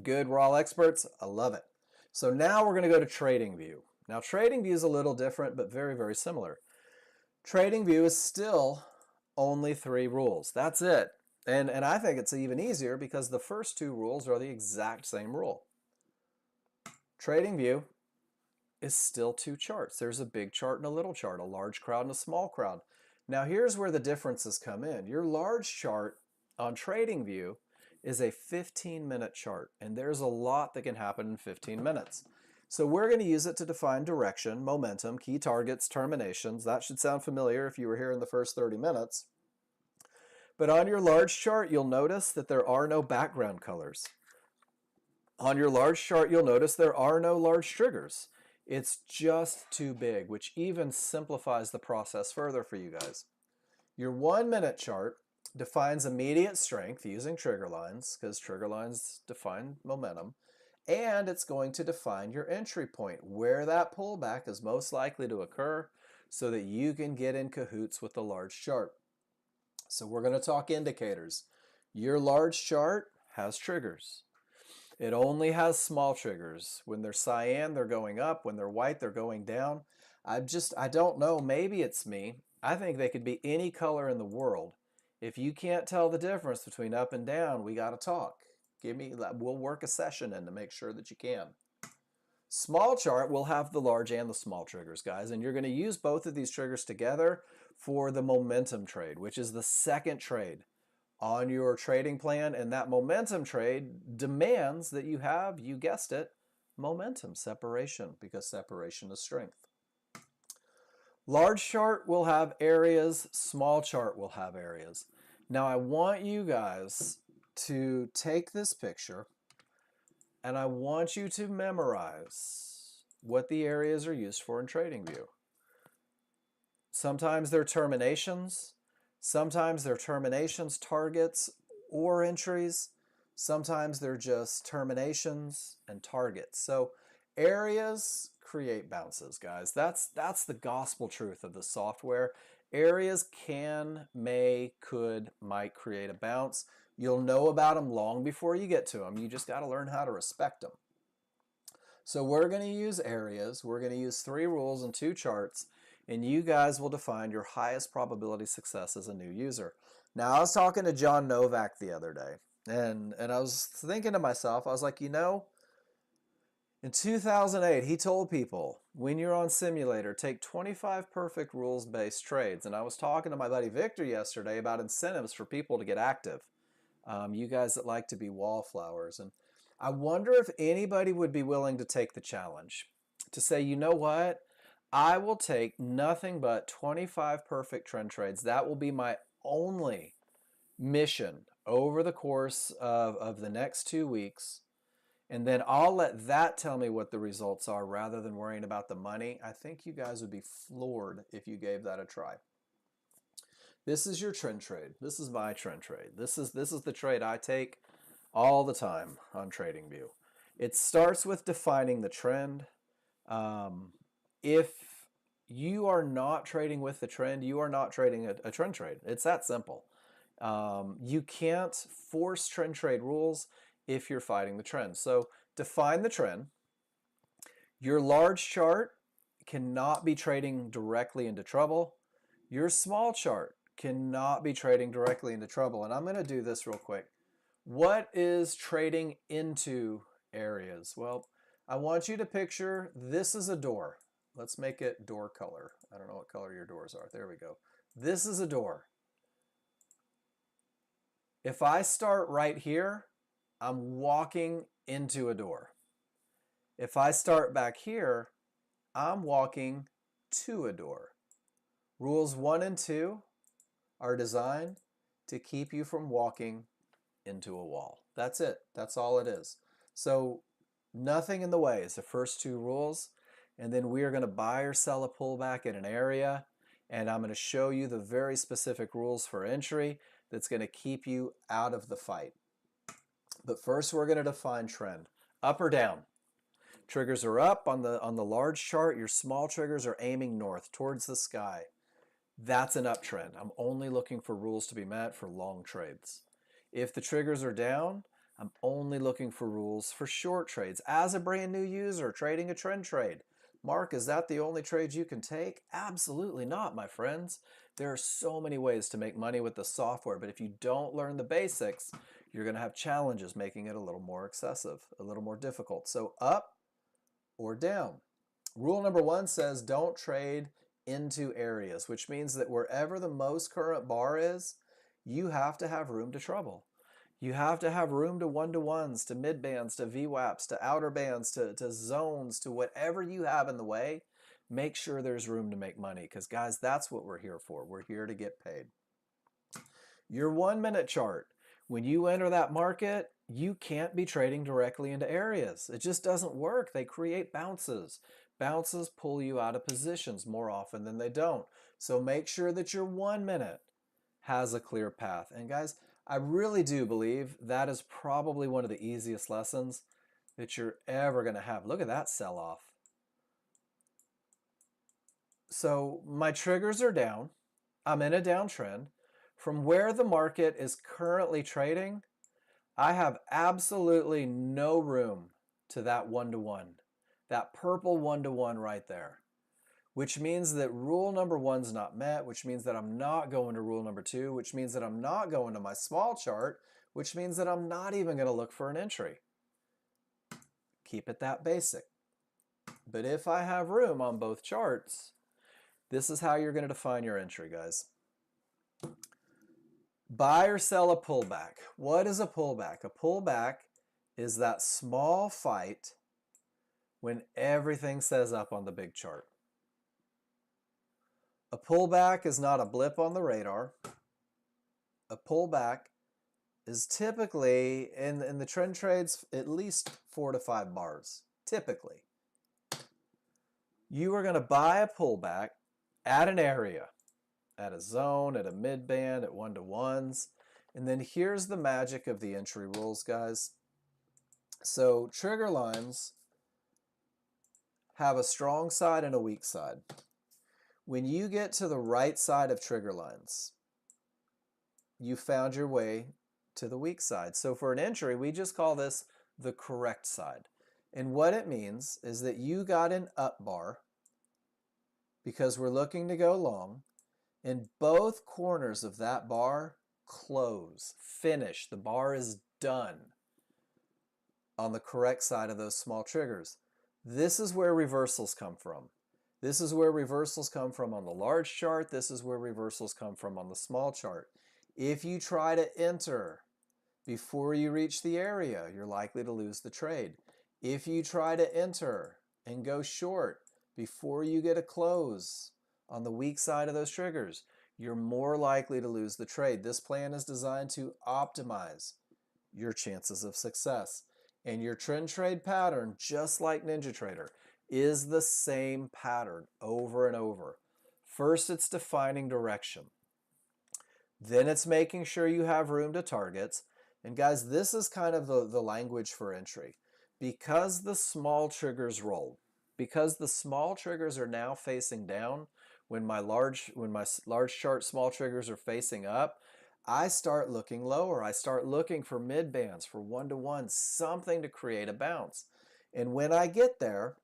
Good, we're all experts. I love it. So now we're going to go to TradingView. Now TradingView is a little different, but very, very similar. TradingView is still only 3 rules. That's it. And I think it's even easier because the first 2 rules are the exact same rule. TradingView is still 2 charts. There's a big chart and a little chart, a large crowd and a small crowd. Now here's where the differences come in. Your large chart on TradingView is a 15-minute chart, and there's a lot that can happen in 15 minutes. So we're going to use it to define direction, momentum, key targets, terminations. That should sound familiar if you were here in the first 30 minutes. But on your large chart, you'll notice that there are no background colors. On your large chart, you'll notice there are no large triggers. It's just too big, which even simplifies the process further for you guys. Your 1-minute chart defines immediate strength using trigger lines, because trigger lines define momentum, and it's going to define your entry point, where that pullback is most likely to occur so that you can get in cahoots with the large chart. So we're going to talk indicators. Your large chart has triggers. It only has small triggers. When they're cyan, they're going up. When they're white, they're going down. I don't know. Maybe it's me. I think they could be any color in the world. If you can't tell the difference between up and down, we got to talk. We'll work a session in to make sure that you can. Small chart will have the large and the small triggers, guys, and you're going to use both of these triggers together for the momentum trade, which is the second trade on your trading plan, and that momentum trade demands that you have, you guessed it, momentum separation, because separation is strength. Large chart will have areas, small chart will have areas. Now I want you guys to take this picture and I want you to memorize what the areas are used for in TradingView. Sometimes they're terminations, sometimes they're terminations, targets, or entries. Sometimes they're just terminations and targets. So areas create bounces, guys. That's the gospel truth of the software. Areas can, may, could, might create a bounce. You'll know about them long before you get to them. You just got to learn how to respect them. So we're going to use areas. We're going to use 3 rules and 2 charts, and you guys will define your highest probability success as a new user. Now, I was talking to John Novak the other day, and I was thinking to myself, I was like, you know, in 2008, he told people, when you're on simulator, take 25 perfect rules-based trades. And I was talking to my buddy Victor yesterday about incentives for people to get active. You guys that like to be wallflowers. And I wonder if anybody would be willing to take the challenge to say, you know what? I will take nothing but 25 perfect trend trades. That will be my only mission over the course of the next 2 weeks. And then I'll let that tell me what the results are rather than worrying about the money. I think you guys would be floored if you gave that a try. This is your trend trade. This is my trend trade. This is the trade I take all the time on TradingView. It starts with defining the trend. If you are not trading with the trend, you are not trading a trend trade. It's that simple. You can't force trend trade rules if you're fighting the trend. So define the trend. Your large chart cannot be trading directly into trouble. Your small chart cannot be trading directly into trouble. And I'm going to do this real quick. What is trading into areas? Well, I want you to picture this is a door. Let's make it door color. I don't know what color your doors are. There we go. This is a door. If I start right here, I'm walking into a door. If I start back here, I'm walking to a door. Rules 1 and 2 are designed to keep you from walking into a wall. That's it. That's all it is. So nothing in the way is the first 2 rules. And then we are going to buy or sell a pullback in an area. and I'm going to show you the very specific rules for entry that's going to keep you out of the fight. But first we're going to define trend. Up or down? Triggers are up on the large chart. Your small triggers are aiming north towards the sky. That's an uptrend. I'm only looking for rules to be met for long trades. If the triggers are down, I'm only looking for rules for short trades. As a brand new user trading a trend trade, Mark, is that the only trade you can take? Absolutely not, my friends. There are so many ways to make money with the software, but if you don't learn the basics, you're going to have challenges making it a little more excessive, a little more difficult. So up or down. Rule number 1 says don't trade into areas, which means that wherever the most current bar is, you have to have room to trouble. You have to have room to one-to-ones, to mid-bands, to VWAPs, to outer bands, to zones, to whatever you have in the way. Make sure there's room to make money because, guys, that's what we're here for. We're here to get paid. Your 1-minute chart. When you enter that market, you can't be trading directly into areas. It just doesn't work. They create bounces. Bounces pull you out of positions more often than they don't. So make sure that your 1 minute has a clear path. And guys, I really do believe that is probably one of the easiest lessons that you're ever going to have. Look at that sell-off. So my triggers are down. I'm in a downtrend. From where the market is currently trading, I have absolutely no room to that one-to-one. That purple one-to-one right there. Which means that rule number 1's not met, which means that I'm not going to rule number 2, which means that I'm not going to my small chart, which means that I'm not even going to look for an entry. Keep it that basic. But if I have room on both charts, this is how you're going to define your entry, guys. Buy or sell a pullback. What is a pullback? A pullback is that small fight when everything says up on the big chart. A pullback is not a blip on the radar. A pullback is typically, in the trend trades, at least 4 to 5 bars, typically. You are going to buy a pullback at an area, at a zone, at a mid-band, at one-to-ones. And then here's the magic of the entry rules, guys. So trigger lines have a strong side and a weak side. When you get to the right side of trigger lines, you found your way to the weak side. So for an entry, we just call this the correct side. And what it means is that you got an up bar because we're looking to go long, and both corners of that bar close, finish. The bar is done on the correct side of those small triggers. This is where reversals come from. This is where reversals come from on the large chart. This is where reversals come from on the small chart. If you try to enter before you reach the area, you're likely to lose the trade. If you try to enter and go short before you get a close on the weak side of those triggers, you're more likely to lose the trade. This plan is designed to optimize your chances of success. And your trend trade pattern, just like NinjaTrader, is the same pattern over and over. First, it's defining direction. Then it's making sure you have room to targets. And guys, this is kind of the language for entry. Because the small triggers roll, because the small triggers are now facing down, when my large chart small triggers are facing up, I start looking lower. I start looking for mid bands, for one-to-one, something to create a bounce. And when I get there,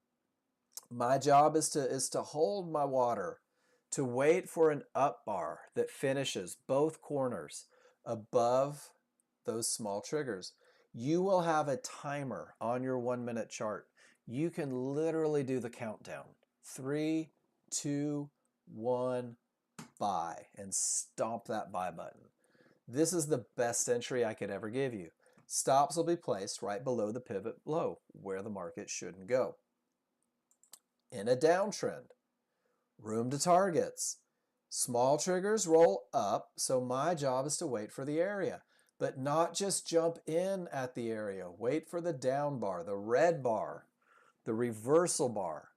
my job is to hold my water, to wait for an up bar that finishes both corners above those small triggers. You will have a timer on your 1 minute chart. You can literally do the countdown. 3, 2, 1, buy, and stomp that buy button. This is the best entry I could ever give you. Stops will be placed right below the pivot low, where the market shouldn't go. In a downtrend, room to targets. Small triggers roll up, so my job is to wait for the area, but not just jump in at the area. Wait for the down bar, the red bar, the reversal bar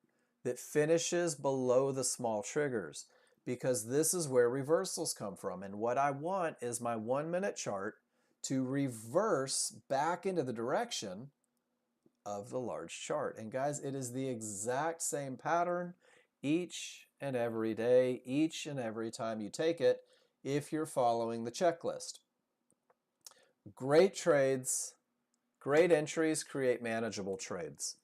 that finishes below the small triggers. because this is where reversals come from. And what I want is my 1 minute chart to reverse back into the direction of the large chart. And guys, it is the exact same pattern each and every day, each and every time you take it, if you're following the checklist. Great trades, great entries create manageable trades.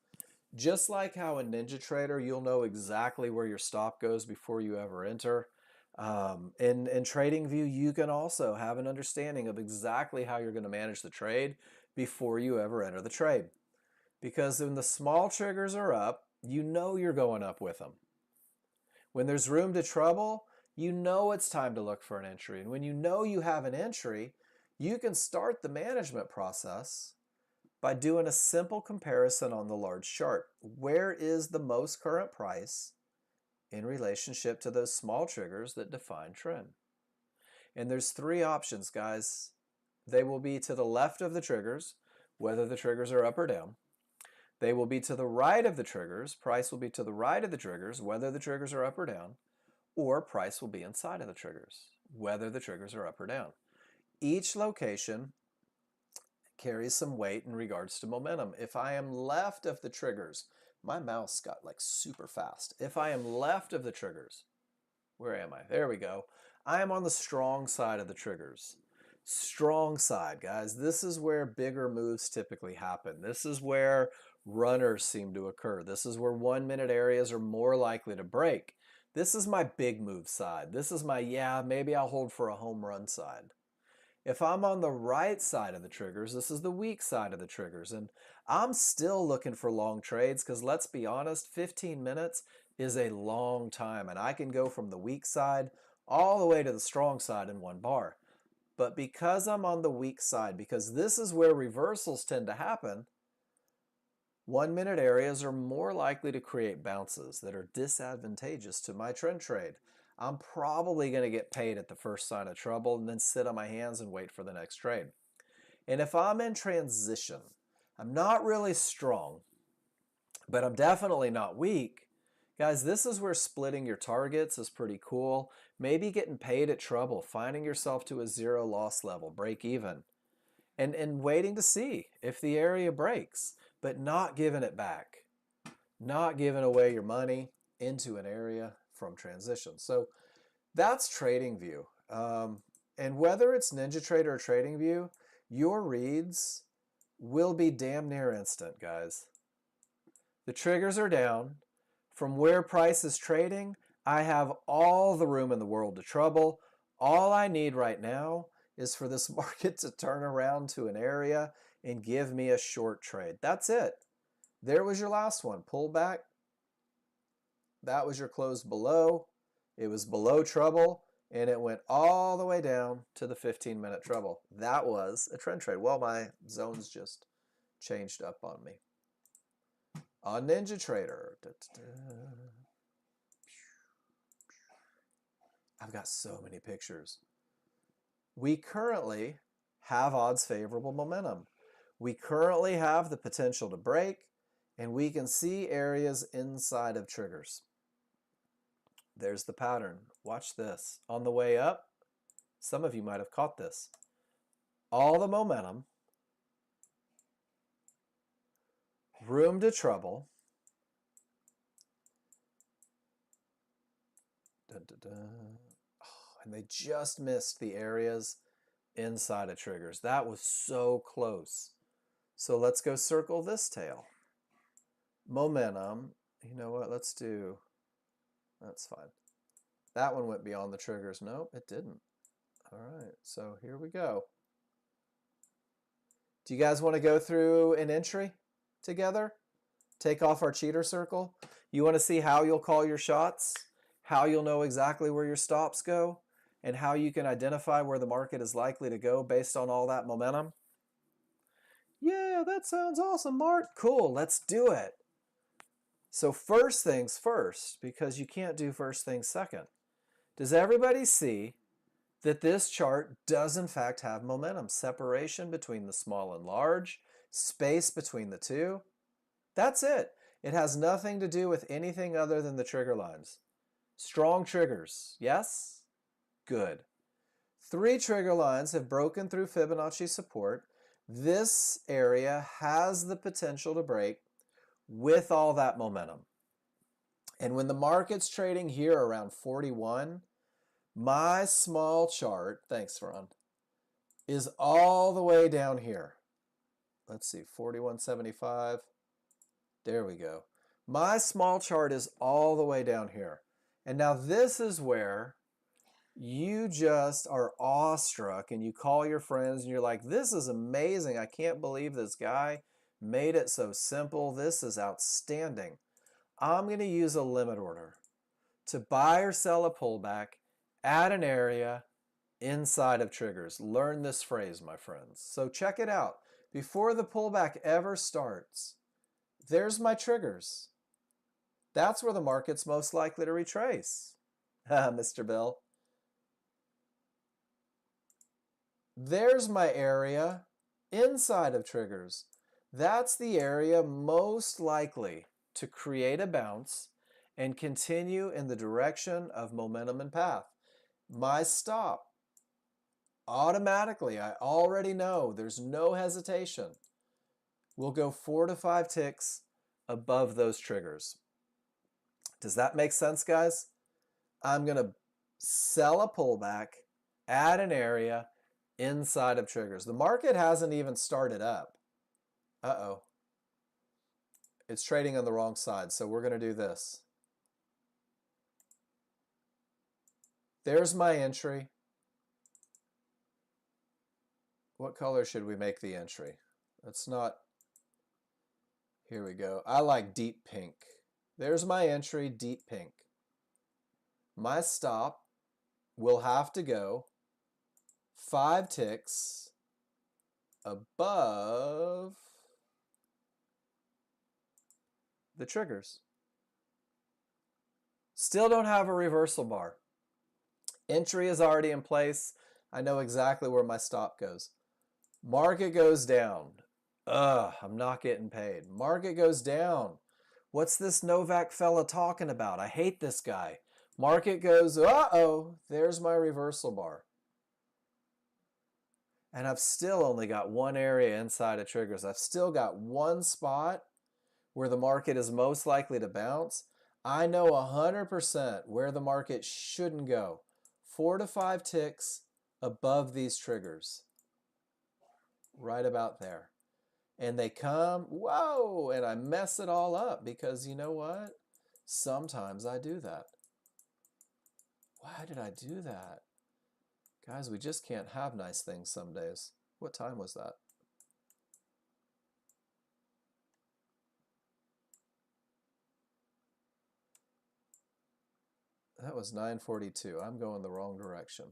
Just like how in Ninja Trader, you'll know exactly where your stop goes before you ever enter. In TradingView, you can also have an understanding of exactly how you're going to manage the trade before you ever enter the trade. Because when the small triggers are up, you know you're going up with them. When there's room to trouble, you know it's time to look for an entry. And when you know you have an entry, you can start the management process by doing a simple comparison on the large chart. Where is the most current price in relationship to those small triggers that define trend? And there's three options, guys. They will be to the left of the triggers, whether the triggers are up or down. They will be to the right of the triggers. Price will be to the right of the triggers, whether the triggers are up or down. Or price will be inside of the triggers, whether the triggers are up or down. Each location carries some weight in regards to momentum. If I am left of the triggers, my mouse got like super fast. If I am left of the triggers, where am I? There we go. I am on the strong side of the triggers. Strong side, guys. This is where bigger moves typically happen. This is where runners seem to occur. This is where 1 minute areas are more likely to break. This is my big move side. This is my, yeah, maybe I'll hold for a home run side. If I'm on the right side of the triggers, this is the weak side of the triggers. And I'm still looking for long trades because let's be honest, 15 minutes is a long time. And I can go from the weak side all the way to the strong side in one bar. But because I'm on the weak side, because this is where reversals tend to happen, 1 minute areas are more likely to create bounces that are disadvantageous to my trend trade. I'm probably going to get paid at the first sign of trouble and then sit on my hands and wait for the next trade. And if I'm in transition, I'm not really strong, but I'm definitely not weak. Guys, this is where splitting your targets is pretty cool. Maybe getting paid at trouble, finding yourself to a zero loss level, break even, and waiting to see if the area breaks, but not giving it back, not giving away your money into an area from transition. So that's TradingView. And whether it's NinjaTrader or TradingView, your reads will be damn near instant, guys. The triggers are down. From where price is trading, I have all the room in the world to trouble. All I need right now is for this market to turn around to an area and give me a short trade. That's it. There was your last one. Pull back. That was your close below. It was below trouble, and it went all the way down to the 15-minute trouble. That was a trend trade. Well, my zones just changed up on me. On NinjaTrader, I've got so many pictures. We currently have odds favorable momentum. We currently have the potential to break, and we can see areas inside of triggers. There's the pattern. Watch this. On the way up, some of you might have caught this. All the momentum, room to trouble. Dun, dun, dun. Oh, and they just missed the areas inside of triggers. That was so close. So let's go circle this tail. Momentum. You know what? Let's do, that's fine. That one went beyond the triggers. Nope, it didn't. All right, so here we go. Do you guys want to go through an entry together? Take off our cheater circle. You want to see how you'll call your shots, how you'll know exactly where your stops go, and how you can identify where the market is likely to go based on all that momentum? Yeah, that sounds awesome, Mart. Cool, let's do it. So first things first, because you can't do first things second. Does everybody see that this chart does in fact have momentum? Separation between the small and large, space between the two. That's it. It has nothing to do with anything other than the trigger lines. Strong triggers. Yes? Good. 3 trigger lines have broken through Fibonacci support. This area has the potential to break with all that momentum. And when the market's trading here around 41, my small chart, thanks Ron, is all the way down here. Let's see, 41.75. There we go. My small chart is all the way down here. And now this is where you just are awestruck and you call your friends and you're like, this is amazing. I can't believe this guy made it so simple. This is outstanding. I'm going to use a limit order to buy or sell a pullback at an area inside of triggers. Learn this phrase, my friends. So check it out. Before the pullback ever starts, there's my triggers. That's where the market's most likely to retrace. Mr. Bill. There's my area inside of triggers. That's the area most likely to create a bounce and continue in the direction of momentum and path. My stop, automatically, I already know, there's no hesitation, will go 4 to 5 ticks above those triggers. Does that make sense, guys? I'm going to sell a pullback at an area inside of triggers. The market hasn't even started up. Uh-oh. It's trading on the wrong side, so we're going to do this. There's my entry. What color should we make the entry? Let's not... Here we go. I like deep pink. There's my entry, deep pink. My stop will have to go 5 ticks above the triggers. Still don't have a reversal bar. Entry is already in place. I know exactly where my stop goes. Market goes down. I'm not getting paid. Market goes down. What's this Novak fella talking about? I hate this guy. Market goes, uh-oh, there's my reversal bar. And I've still only got one area inside of triggers. I've still got one spot where the market is most likely to bounce. I know 100% where the market shouldn't go. 4 to 5 ticks above these triggers. Right about there. And they come, whoa, and I mess it all up because you know what? Sometimes I do that. Why did I do that? Guys, we just can't have nice things some days. What time was that? That was 9:42. I'm going the wrong direction.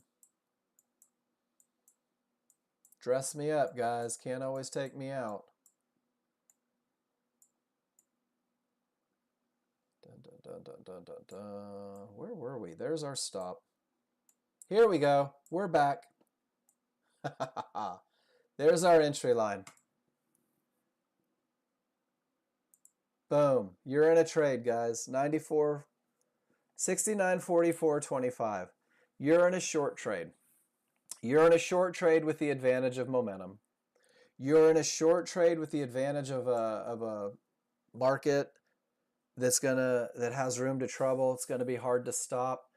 Dress me up, guys. Can't always take me out. Dun, dun, dun, dun, dun. Where were we? There's our stop. Here we go. We're back. There's our entry line. Boom. You're in a trade, guys. 69.44.25. You're in a short trade. You're in a short trade with the advantage of momentum. You're in a short trade with the advantage of a market that has room to trouble. It's going to be hard to stop.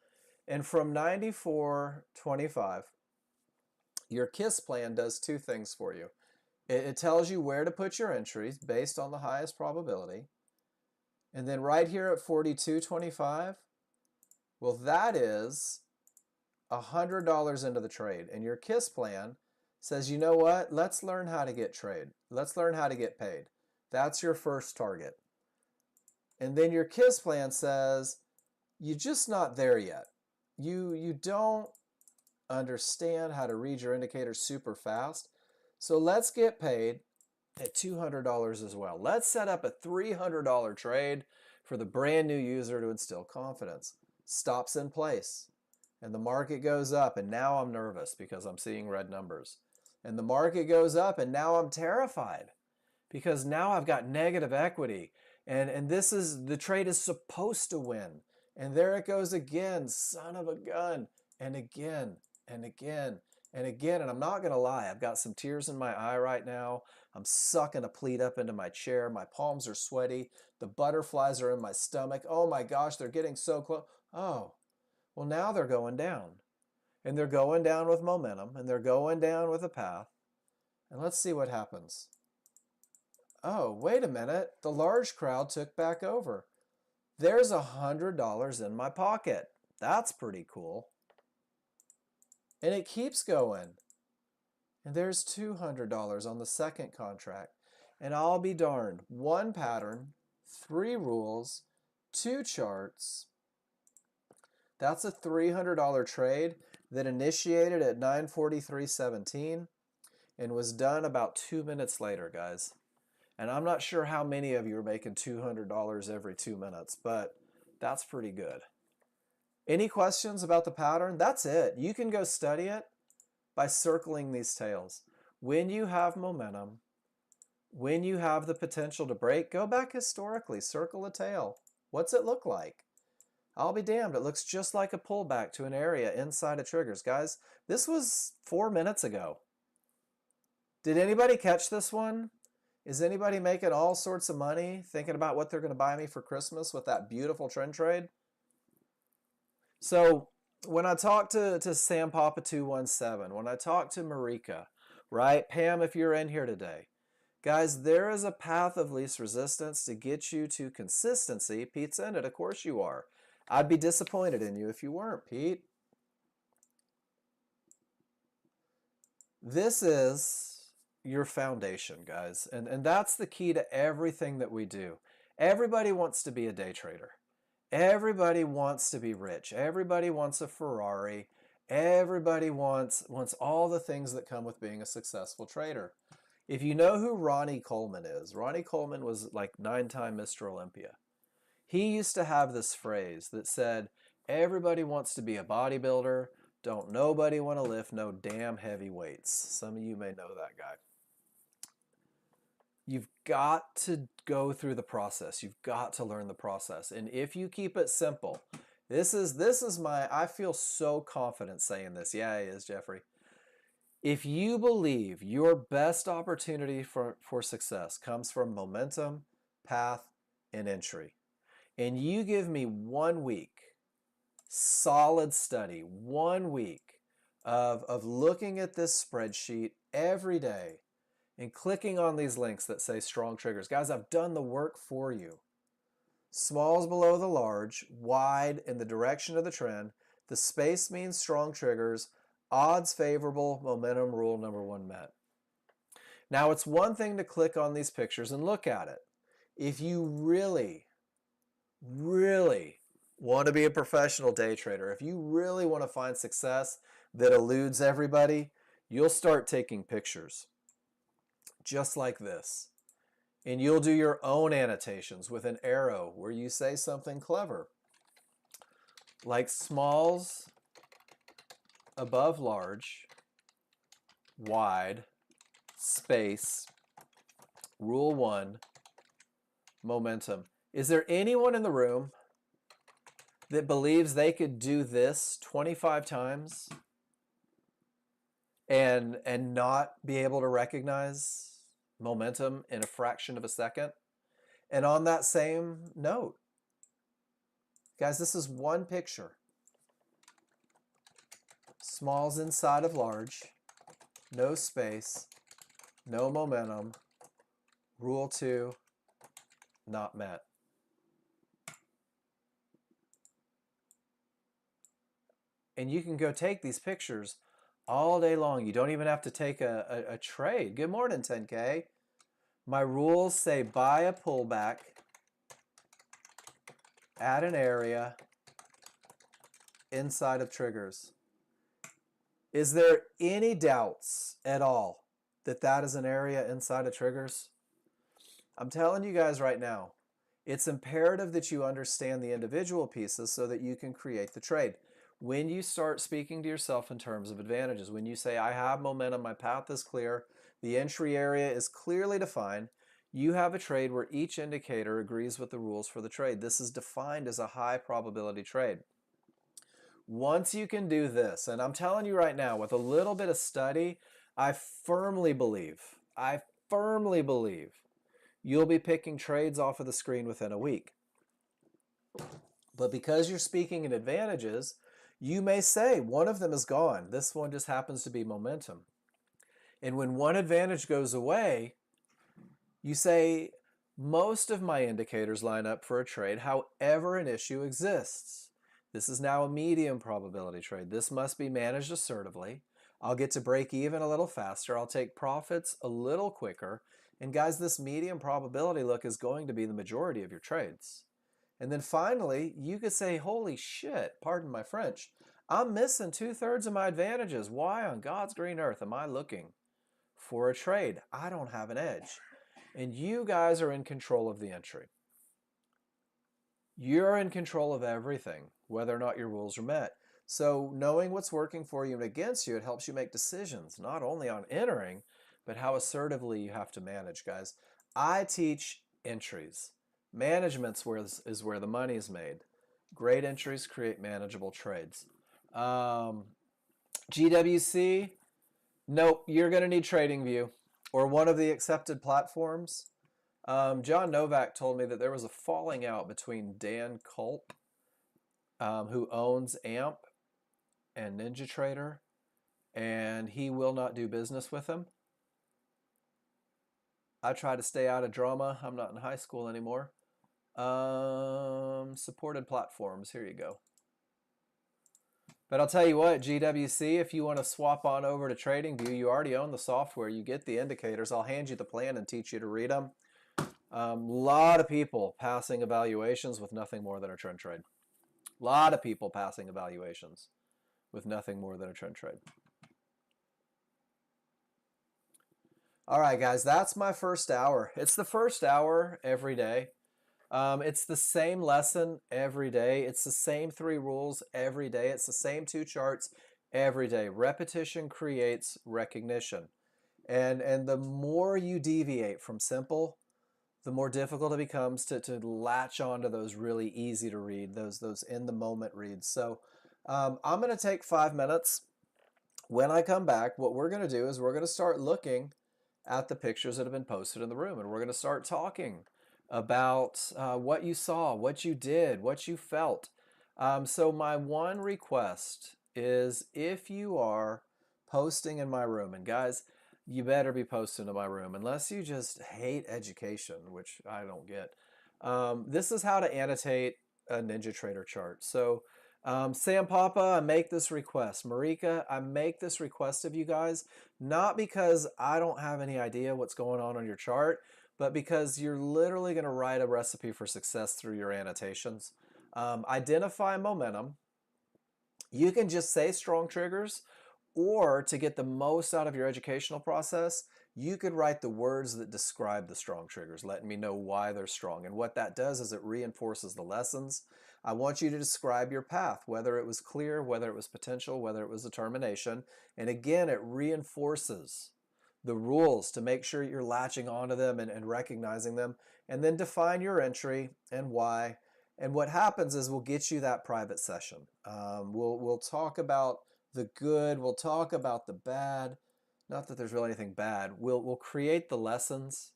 And from 94.25, your KISS plan does 2 things for you. It tells you where to put your entries based on the highest probability. And then right here at 42.25, well, that is $100 into the trade. And your KISS plan says, you know what? Let's learn how to get trade. Let's learn how to get paid. That's your first target. And then your KISS plan says, you're just not there yet. You don't understand how to read your indicators super fast. So let's get paid at $200 as well. Let's set up a $300 trade for the brand new user to instill confidence. Stops in place. And the market goes up, and now I'm nervous because I'm seeing red numbers. And the market goes up, and now I'm terrified because now I've got negative equity. And the trade is supposed to win. And there it goes again, son of a gun. And again, and again, and again. And I'm not going to lie, I've got some tears in my eye right now. I'm sucking a pleat up into my chair. My palms are sweaty. The butterflies are in my stomach. Oh my gosh, they're getting so close. Oh, well, now they're going down. And they're going down with momentum, and they're going down with a path. And let's see what happens. Oh, wait a minute. The large crowd took back over. There's $100 in my pocket. That's pretty cool. And it keeps going. And there's $200 on the second contract. And I'll be darned. One pattern, 3 rules, 2 charts. That's a $300 trade that initiated at 9:43:17 and was done about 2 minutes later, guys. And I'm not sure how many of you are making $200 every 2 minutes, but that's pretty good. Any questions about the pattern? That's it. You can go study it by circling these tails. When you have momentum, when you have the potential to break, go back historically, circle a tail. What's it look like? I'll be damned, it looks just like a pullback to an area inside of triggers. Guys, this was 4 minutes ago. Did anybody catch this one? Is anybody making all sorts of money thinking about what they're going to buy me for Christmas with that beautiful trend trade? So when I talk to Sam Papa 217, when I talk to Marika, right? Pam, if you're in here today, guys, there is a path of least resistance to get you to consistency. Pete's in it. Of course you are. I'd be disappointed in you if you weren't, Pete. This is your foundation, guys. And that's the key to everything that we do. Everybody wants to be a day trader. Everybody wants to be rich. Everybody wants a Ferrari. Everybody wants all the things that come with being a successful trader. If you know who Ronnie Coleman is, Ronnie Coleman was like 9-time Mr. Olympia. He used to have this phrase that said, everybody wants to be a bodybuilder. Don't nobody want to lift no damn heavy weights. Some of you may know that guy. You've got to go through the process. You've got to learn the process. And if you keep it simple, this is my, I feel so confident saying this. Yeah, he is, Jeffrey. If you believe your best opportunity for success comes from momentum, path, and entry, and you give me 1 week, solid study, 1 week of looking at this spreadsheet every day and clicking on these links that say strong triggers. Guys, I've done the work for you. Smalls below the large, wide in the direction of the trend. The space means strong triggers. Odds favorable, momentum rule number 1 met. Now, it's one thing to click on these pictures and look at it. If you really want to be a professional day trader, if you really want to find success that eludes everybody, you'll start taking pictures just like this. And you'll do your own annotations with an arrow where you say something clever. Like smalls above large, wide, space, rule 1, momentum. Is there anyone in the room that believes they could do this 25 times and not be able to recognize momentum in a fraction of a second? And on that same note, guys, this is one picture. Smalls inside of large, no space, no momentum, rule 2, not met. And you can go take these pictures all day long. You don't even have to take a trade. Good morning, 10K. My rules say buy a pullback at an area inside of triggers. Is there any doubts at all that that is an area inside of triggers? I'm telling you guys right now, it's imperative that you understand the individual pieces so that you can create the trade. When you start speaking to yourself in terms of advantages, when you say, I have momentum, my path is clear, the entry area is clearly defined, You have a trade where each indicator agrees with the rules for the trade. This is defined as a high probability trade. Once you can do this, and I'm telling you right now, with a little bit of study, I firmly believe, I firmly believe you'll be picking trades off of the screen within a week. But because you're speaking in advantages, you may say one of them is gone. This one just happens to be momentum. And when one advantage goes away, you say, most of my indicators line up for a trade, however an issue exists. This is now a medium probability trade. This must be managed assertively. I'll get to break even a little faster. I'll take profits a little quicker. And guys, this medium probability look is going to be the majority of your trades. And then finally, you could say, holy shit, pardon my French, I'm missing 2/3 of my advantages. Why on God's green earth am I looking for a trade? I don't have an edge. And you guys are in control of the entry. You're in control of everything, whether or not your rules are met. So knowing what's working for you and against you, it helps you make decisions, not only on entering, but how assertively you have to manage, guys. I teach entries. Management's is where the money is made. Great entries create manageable trades. GWC, nope, you're going to need TradingView or one of the accepted platforms. John Novak told me that there was a falling out between Dan Culp, who owns AMP, and NinjaTrader, and he will not do business with him. I try to stay out of drama. I'm not in high school anymore. Supported platforms. Here you go. But I'll tell you what, GWC, if you want to swap on over to TradingView, you already own the software. You get the indicators. I'll hand you the plan and teach you to read them. A lot of people passing evaluations with nothing more than a trend trade. A lot of people passing evaluations with nothing more than a trend trade. All right, guys, that's my first hour. It's the first hour every day. It's the same lesson every day. It's the same 3 rules every day. It's the same 2 charts every day. Repetition creates recognition. And the more you deviate from simple, the more difficult it becomes to latch onto those really easy to read, those in-the-moment reads. So I'm going to take 5 minutes. When I come back, what we're going to do is we're going to start looking at the pictures that have been posted in the room, and we're going to start talking about what you saw, what you did, what you felt. So my one request is if you are posting in my room, and guys, you better be posting to my room unless you just hate education, which I don't get. This is how to annotate a NinjaTrader chart. So Sam Papa, I make this request. Marika, I make this request of you guys, not because I don't have any idea what's going on your chart, but because you're literally going to write a recipe for success through your annotations. Identify momentum. You can just say strong triggers, or to get the most out of your educational process, you could write the words that describe the strong triggers, letting me know why they're strong. And what that does is it reinforces the lessons. I want you to describe your path, whether it was clear, whether it was potential, whether it was determination. And again, it reinforces the rules to make sure you're latching onto them and recognizing them. And then define your entry and why. And what happens is we'll get you that private session. We'll talk about the good, we'll talk about the bad. Not that there's really anything bad. We'll create the lessons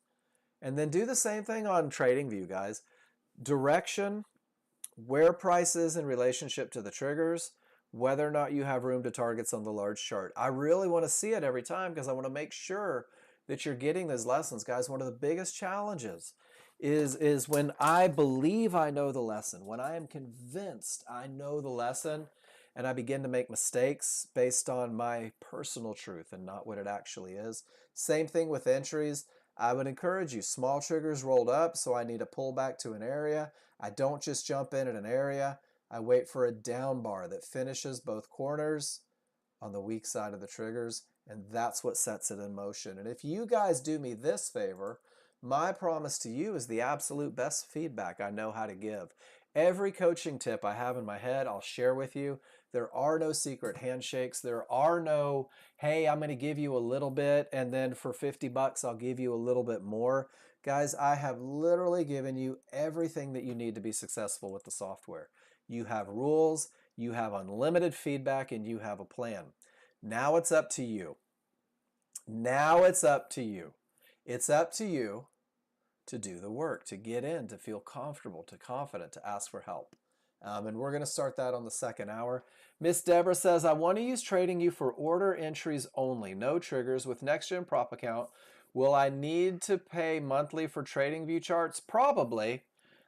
and then do the same thing on TradingView, guys. Direction, where price is in relationship to the triggers, whether or not you have room to targets on the large chart. I really want to see it every time because I want to make sure that you're getting those lessons, guys. One of the biggest challenges is when I believe I know the lesson, when I am convinced I know the lesson, and I begin to make mistakes based on my personal truth and not what it actually is. Same thing with entries. I would encourage you, small triggers rolled up, so I need to pull back to an area. I don't just jump in at an area. I wait for a down bar that finishes both corners on the weak side of the triggers, and that's what sets it in motion. And if you guys do me this favor, my promise to you is the absolute best feedback I know how to give. Every coaching tip I have in my head, I'll share with you. There are no secret handshakes. There are no, hey, I'm going to give you a little bit and then for 50 bucks, I'll give you a little bit more. Guys, I have literally given you everything that you need to be successful with the software. You have rules, you have unlimited feedback, and you have a plan. Now it's up to you. Now it's up to you. It's up to you to do the work, to get in, to feel comfortable, to confident, to ask for help. And we're going to start that on the second hour. Miss Deborah says, I want to use TradingView for order entries only, no triggers with Nexgen prop account. Will I need to pay monthly for TradingView charts? Probably.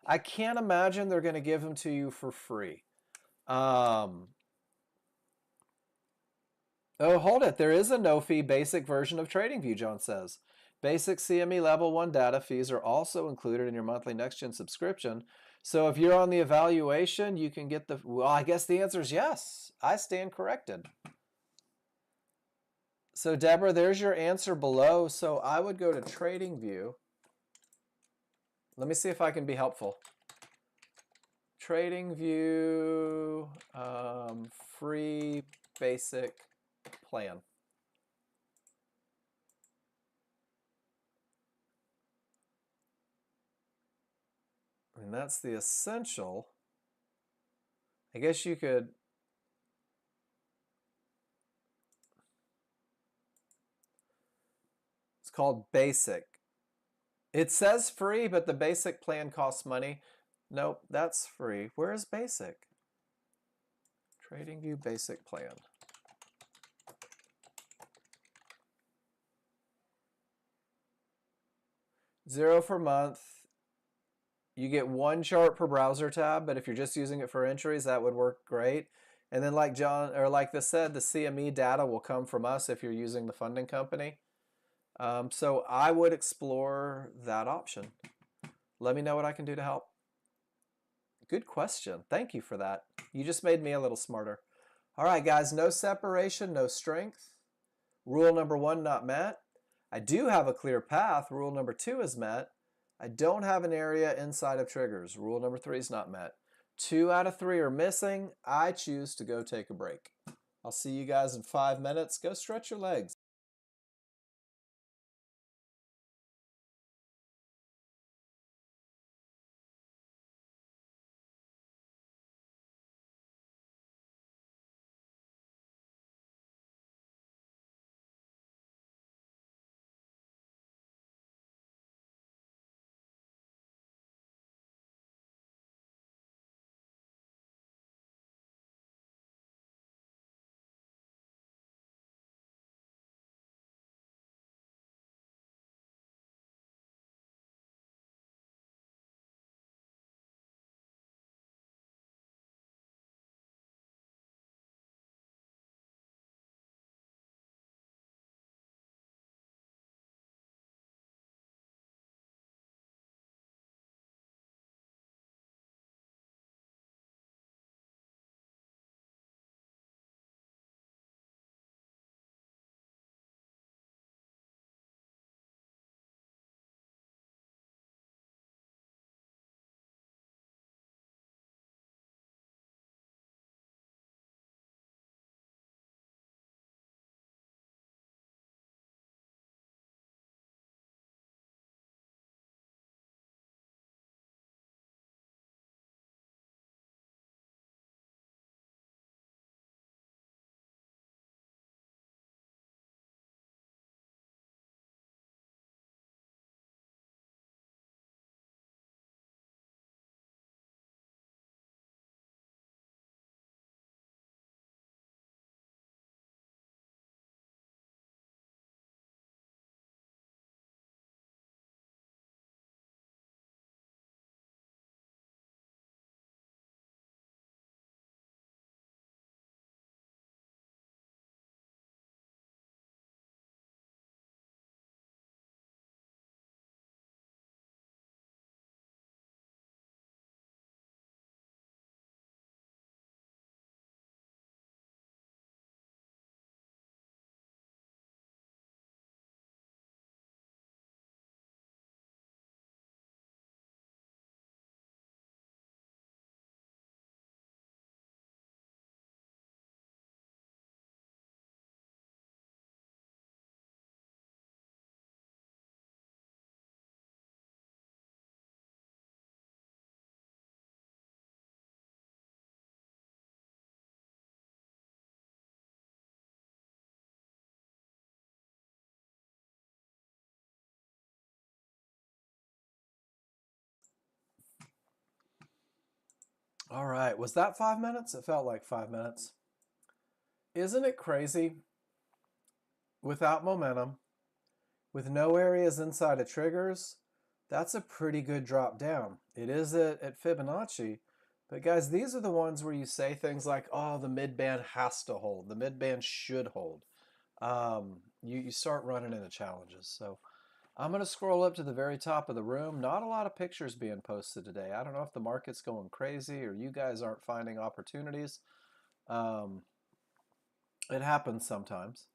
I can't imagine they're going to give them to you for free. Oh, hold it. There is a no-fee basic version of TradingView, John says. Basic CME Level 1 data fees are also included in your monthly NextGen subscription. So if you're on the evaluation, you can get the... Well, I guess the answer is yes. I stand corrected. So, Deborah, there's your answer below. So I would go to TradingView. Let me see if I can be helpful. TradingView free basic plan. And that's the essential. I guess you could... It's called basic. It says free, but the basic plan costs money. Nope, that's free. Where is basic? TradingView basic plan. $0 per month. You get one chart per browser tab, but if you're just using it for entries, that would work great. And then like John, or like this said, the CME data will come from us if you're using the funding company. So I would explore that option. Let me know what I can do to help. Good question. Thank you for that. You just made me a little smarter. All right, guys, no separation, no strength. Rule number 1 not met. I do have a clear path. Rule number 2 is met. I don't have an area inside of triggers. Rule number 3 is not met. 2 out of 3 are missing. I choose to go take a break. I'll see you guys in 5 minutes. Go stretch your legs. All right, was that 5 minutes? It felt like 5 minutes. Isn't it crazy? Without momentum, with no areas inside of triggers, that's a pretty good drop down. It is at Fibonacci, but guys, these are the ones where you say things like, oh, the midband has to hold, the midband should hold. You start running into challenges. So I'm going to scroll up to the very top of the room. Not a lot of pictures being posted today. I don't know if the market's going crazy or you guys aren't finding opportunities. It happens sometimes.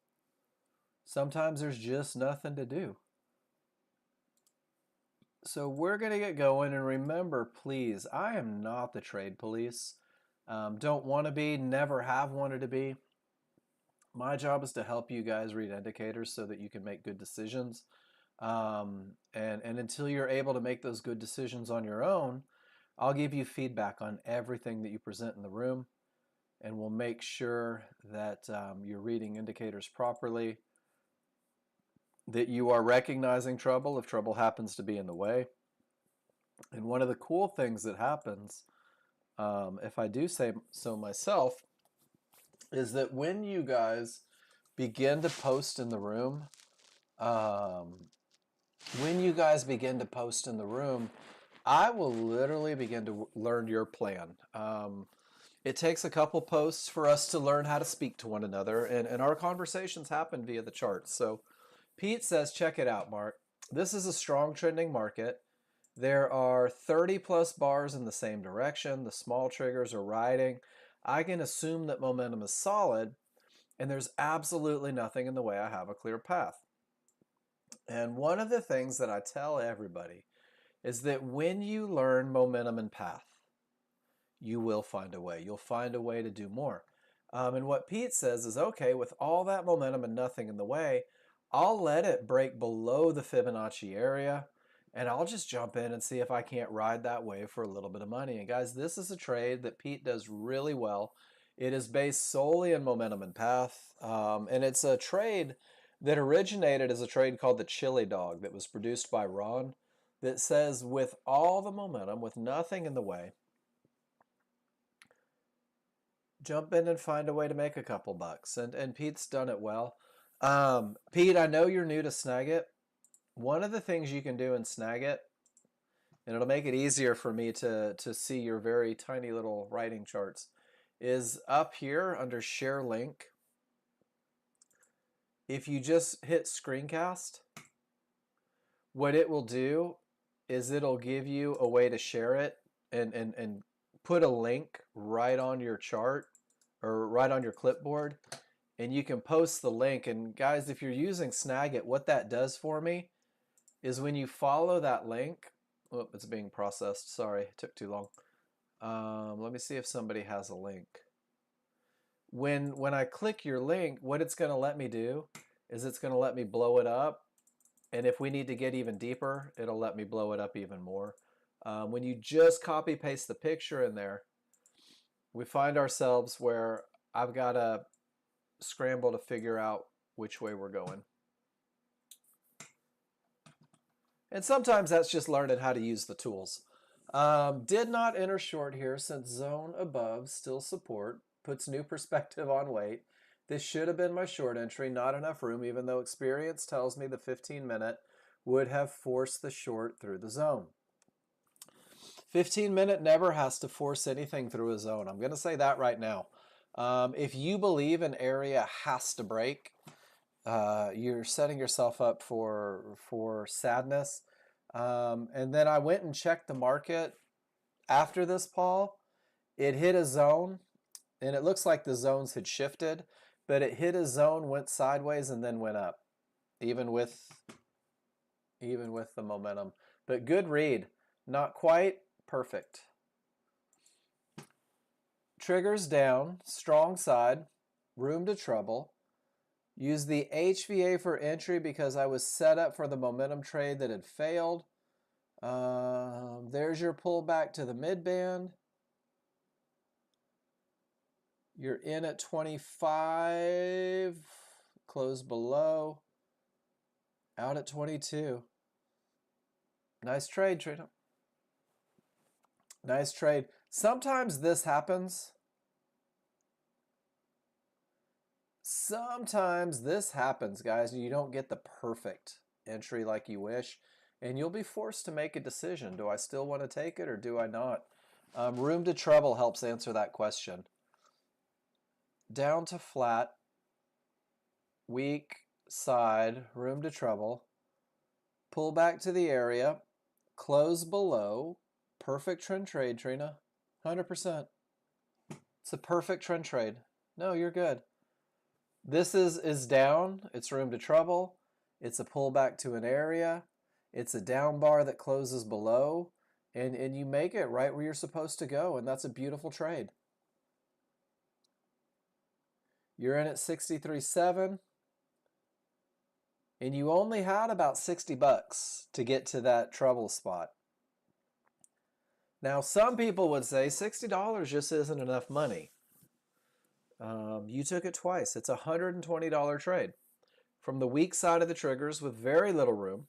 Sometimes there's just nothing to do. So we're going to get going. And remember, please, I am not the trade police. Don't want to be, never have wanted to be. My job is to help you guys read indicators so that you can make good decisions. And until you're able to make those good decisions on your own, I'll give you feedback on everything that you present in the room, and we'll make sure that you're reading indicators properly, that you are recognizing trouble if trouble happens to be in the way. And one of the cool things that happens, if I do say so myself, is that when you guys begin to post in the room, I will literally begin to learn your plan. It takes a couple posts for us to learn how to speak to one another, and our conversations happen via the charts. So Pete says, check it out, Mark. This is a strong trending market. There are 30 plus bars in the same direction. The small triggers are riding. I can assume that momentum is solid, and there's absolutely nothing in the way I have a clear path. And one of the things that I tell everybody is that when you learn momentum and path, you will find a way. You'll find a way to do more. And what Pete says is, okay, with all that momentum and nothing in the way, I'll let it break below the Fibonacci area, and I'll just jump in and see if I can't ride that wave for a little bit of money. And guys, this is a trade that Pete does really well. It is based solely in momentum and path, and it's a trade that originated as a trade called the Chili Dog that was produced by Ron, that says with all the momentum, with nothing in the way, jump in and find a way to make a couple bucks. And Pete's done it well. Pete, I know you're new to Snagit. One of the things you can do in Snagit, and it'll make it easier for me to see your very tiny little writing charts, is up here under Share Link. If you just hit Screencast, what it will do is it'll give you a way to share it and put a link right on your chart or right on your clipboard, and you can post the link. And guys, if you're using Snagit, what that does for me is when you follow that link, oh, it's being processed. Sorry, it took too long. Let me see if somebody has a link. When I click your link, what it's going to let me do is it's going to let me blow it up. And if we need to get even deeper, it'll let me blow it up even more. When you just copy paste the picture in there, we find ourselves where I've got to scramble to figure out which way we're going. And sometimes that's just learning how to use the tools. Did not enter short here since zone above still support, puts new perspective on weight. This should have been my short entry, not enough room, even though experience tells me the 15-minute would have forced the short through the zone. 15-minute never has to force anything through a zone. I'm going to say that right now. If you believe an area has to break, you're setting yourself up for sadness. And then I went and checked the market after this, Paul. It hit a zone, and it looks like the zones had shifted, but it hit a zone, went sideways, and then went up, even with the momentum. But good read. Not quite perfect. Triggers down, strong side, room to trouble. Use the HVA for entry because I was set up for the momentum trade that had failed. There's your pullback to the mid-band. You're in at 25, close below, out at 22. Nice trade, Trina. Nice trade. Sometimes this happens. Sometimes this happens, guys, and you don't get the perfect entry like you wish, and you'll be forced to make a decision. Do I still want to take it or do I not? Room to treble helps answer that question. Down to flat, weak side, room to treble, pull back to the area, close below, perfect trend trade, Trina, 100%. It's a perfect trend trade. No, you're good. This is down, it's room to treble, it's a pullback to an area, it's a down bar that closes below, and you make it right where you're supposed to go, and that's a beautiful trade. You're in at 63.7, and you only had about 60 bucks to get to that treble spot. Now, some people would say $60 just isn't enough money. You took it twice. It's a $120 trade from the weak side of the triggers with very little room,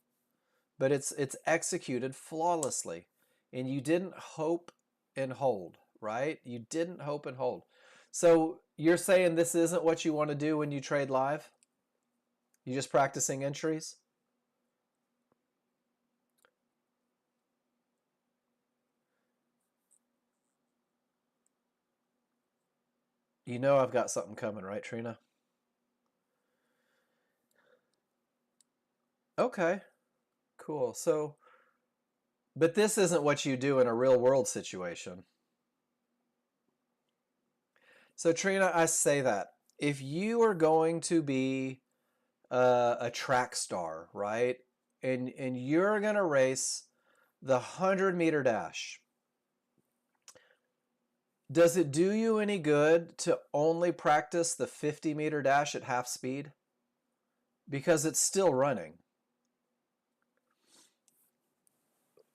but it's executed flawlessly. And you didn't hope and hold, right? You didn't hope and hold. So you're saying this isn't what you want to do when you trade live? You just practicing entries? You know I've got something coming, right, Trina? Okay, cool. So, but this isn't what you do in a real world situation. So, Trina, I say that if you are going to be a track star, right, and you're going to race the 100-meter dash, does it do you any good to only practice the 50-meter dash at half speed? Because it's still running.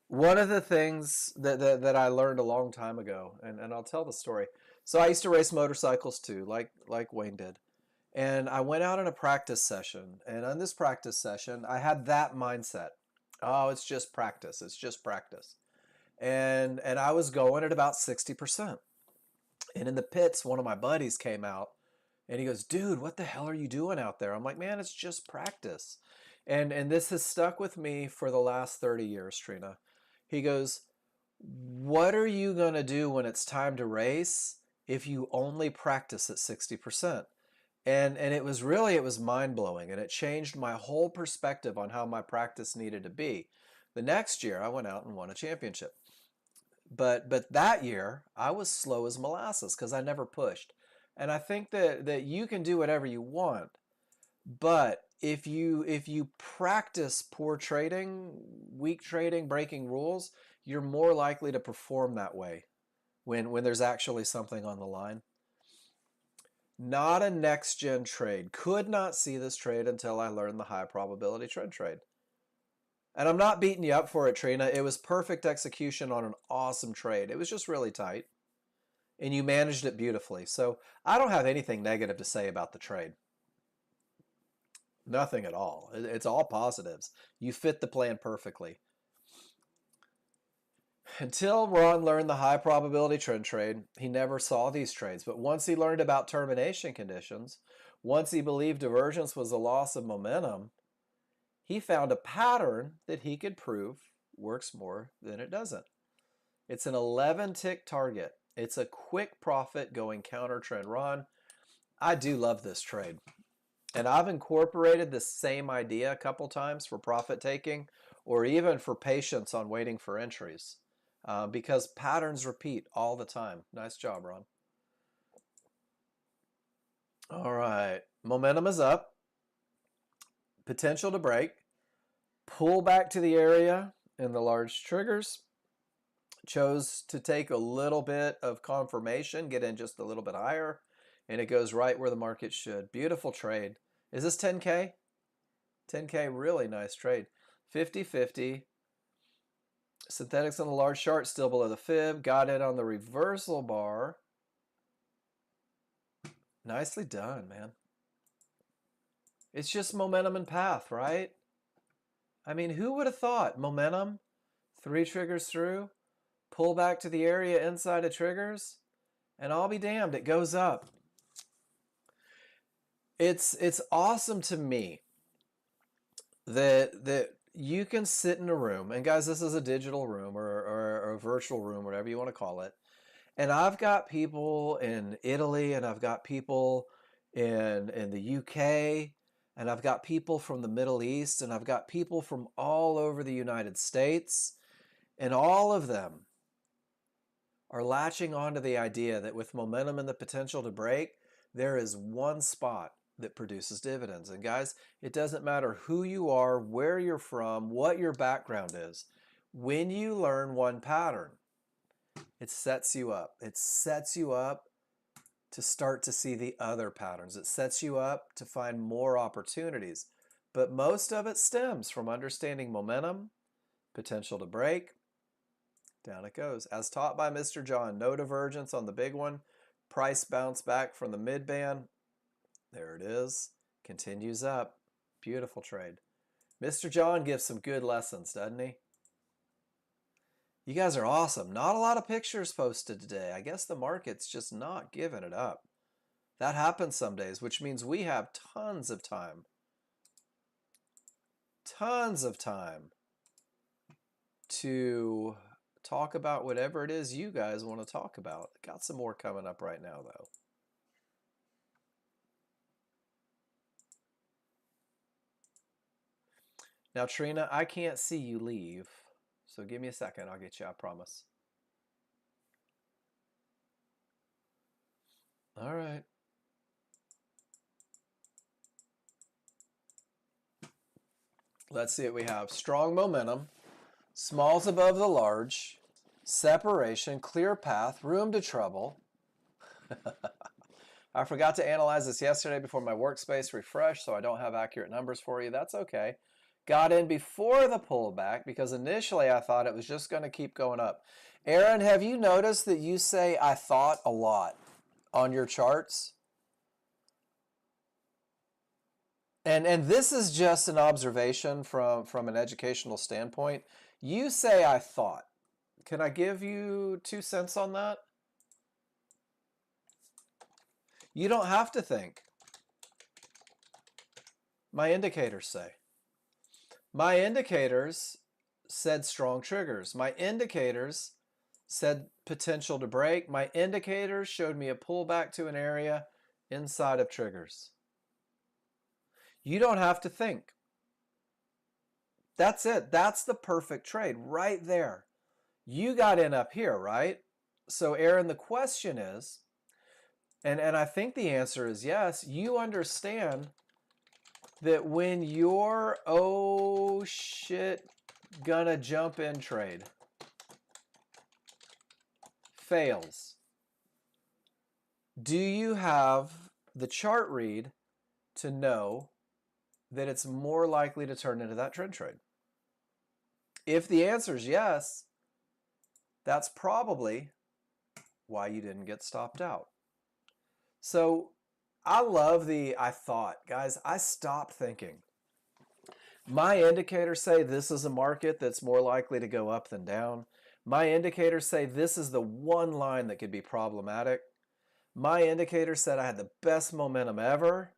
One of the things that I learned a long time ago, and I'll tell the story. So I used to race motorcycles too, like Wayne did. And I went out on a practice session. And on this practice session, I had that mindset. Oh, it's just practice. It's just practice. And I was going at about 60%. And in the pits, one of my buddies came out and he goes, "Dude, what the hell are you doing out there?" I'm like, "Man, it's just practice." And this has stuck with me for the last 30 years, Trina. He goes, "What are you going to do when it's time to race if you only practice at 60%?" And it was mind-blowing, and it changed my whole perspective on how my practice needed to be. The next year, I went out and won a championship. But that year, I was slow as molasses because I never pushed. And I think that you can do whatever you want, but if you practice poor trading, weak trading, breaking rules, you're more likely to perform that way when there's actually something on the line. Not a next gen trade. Could not see this trade until I learned the high probability trend trade. And I'm not beating you up for it, Trina. It was perfect execution on an awesome trade. It was just really tight. And you managed it beautifully. So I don't have anything negative to say about the trade. Nothing at all. It's all positives. You fit the plan perfectly. Until Ron learned the high probability trend trade, he never saw these trades. But once he learned about termination conditions, once he believed divergence was a loss of momentum, he found a pattern that he could prove works more than it doesn't. It's an 11 tick target. It's a quick profit going counter trend. Ron, I do love this trade. And I've incorporated this same idea a couple times for profit taking or even for patience on waiting for entries because patterns repeat all the time. Nice job, Ron. All right. Momentum is up. Potential to break. Pull back to the area in the large triggers. Chose to take a little bit of confirmation, get in just a little bit higher, and it goes right where the market should. Beautiful trade. Is this 10K? 10K, really nice trade. 50-50. Synthetics on the large chart, still below the fib. Got it on the reversal bar. Nicely done, man. It's just momentum and path, right? I mean, who would have thought? Momentum, 3 triggers through, pull back to the area inside of triggers, and I'll be damned, it goes up. It's awesome to me that you can sit in a room, and guys, this is a digital room or a virtual room, whatever you want to call it. And I've got people in Italy, and I've got people in the UK, and I've got people from the Middle East, and I've got people from all over the United States, and all of them are latching onto the idea that with momentum and the potential to break, there is one spot that produces dividends. And guys, it doesn't matter who you are, where you're from, what your background is. When you learn one pattern, it sets you up. It sets you up to start to see the other patterns. It sets you up to find more opportunities. But most of it stems from understanding momentum, potential to break. Down it goes. As taught by Mr. John, no divergence on the big one. Price bounce back from the mid band. There it is. Continues up. Beautiful trade. Mr. John gives some good lessons, doesn't he? You guys are awesome. Not a lot of pictures posted today. I guess the market's just not giving it up. That happens some days, which means we have tons of time. Tons of time to talk about whatever it is you guys want to talk about. Got some more coming up right now, though. Now, Trina, I can't see you leave, so give me a second. I'll get you, I promise. All right. Let's see what we have. Strong momentum, smalls above the large, separation, clear path, room to trouble. I forgot to analyze this yesterday before my workspace refreshed, so I don't have accurate numbers for you. That's okay. Got in before the pullback because initially I thought it was just going to keep going up. Aaron, have you noticed that you say "I thought" a lot on your charts? And this is just an observation from an educational standpoint. You say "I thought." Can I give you 2 cents on that? You don't have to think. My indicators say. My indicators said strong triggers. My indicators said potential to break. My indicators showed me a pullback to an area inside of triggers. You don't have to think. That's it. That's the perfect trade right there. You got in up here, right? So Aaron, the question is, and I think the answer is yes, you understand that when your oh shit gonna jump in trade fails, do you have the chart read to know that it's more likely to turn into that trend trade? If the answer is yes, that's probably why you didn't get stopped out. So I love the "I thought." Guys, I stopped thinking. My indicators say this is a market that's more likely to go up than down. My indicators say this is the one line that could be problematic. My indicators said I had the best momentum ever,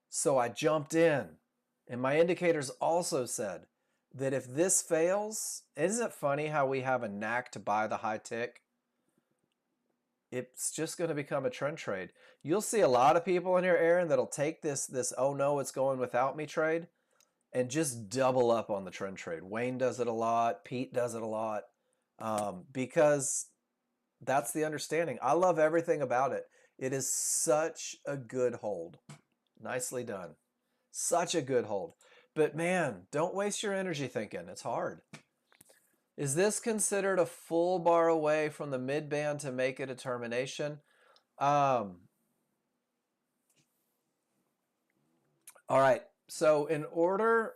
so I jumped in. And my indicators also said that if this fails, isn't it funny how we have a knack to buy the high tick? It's just going to become a trend trade. You'll see a lot of people in here, Aaron, that'll take this "oh no, it's going without me" trade and just double up on the trend trade. Wayne does it a lot. Pete does it a lot because that's the understanding. I love everything about it. It is such a good hold. Nicely done. Such a good hold. But man, don't waste your energy thinking. It's hard. Is this considered a full bar away from the mid band to make a determination? All right. So in order...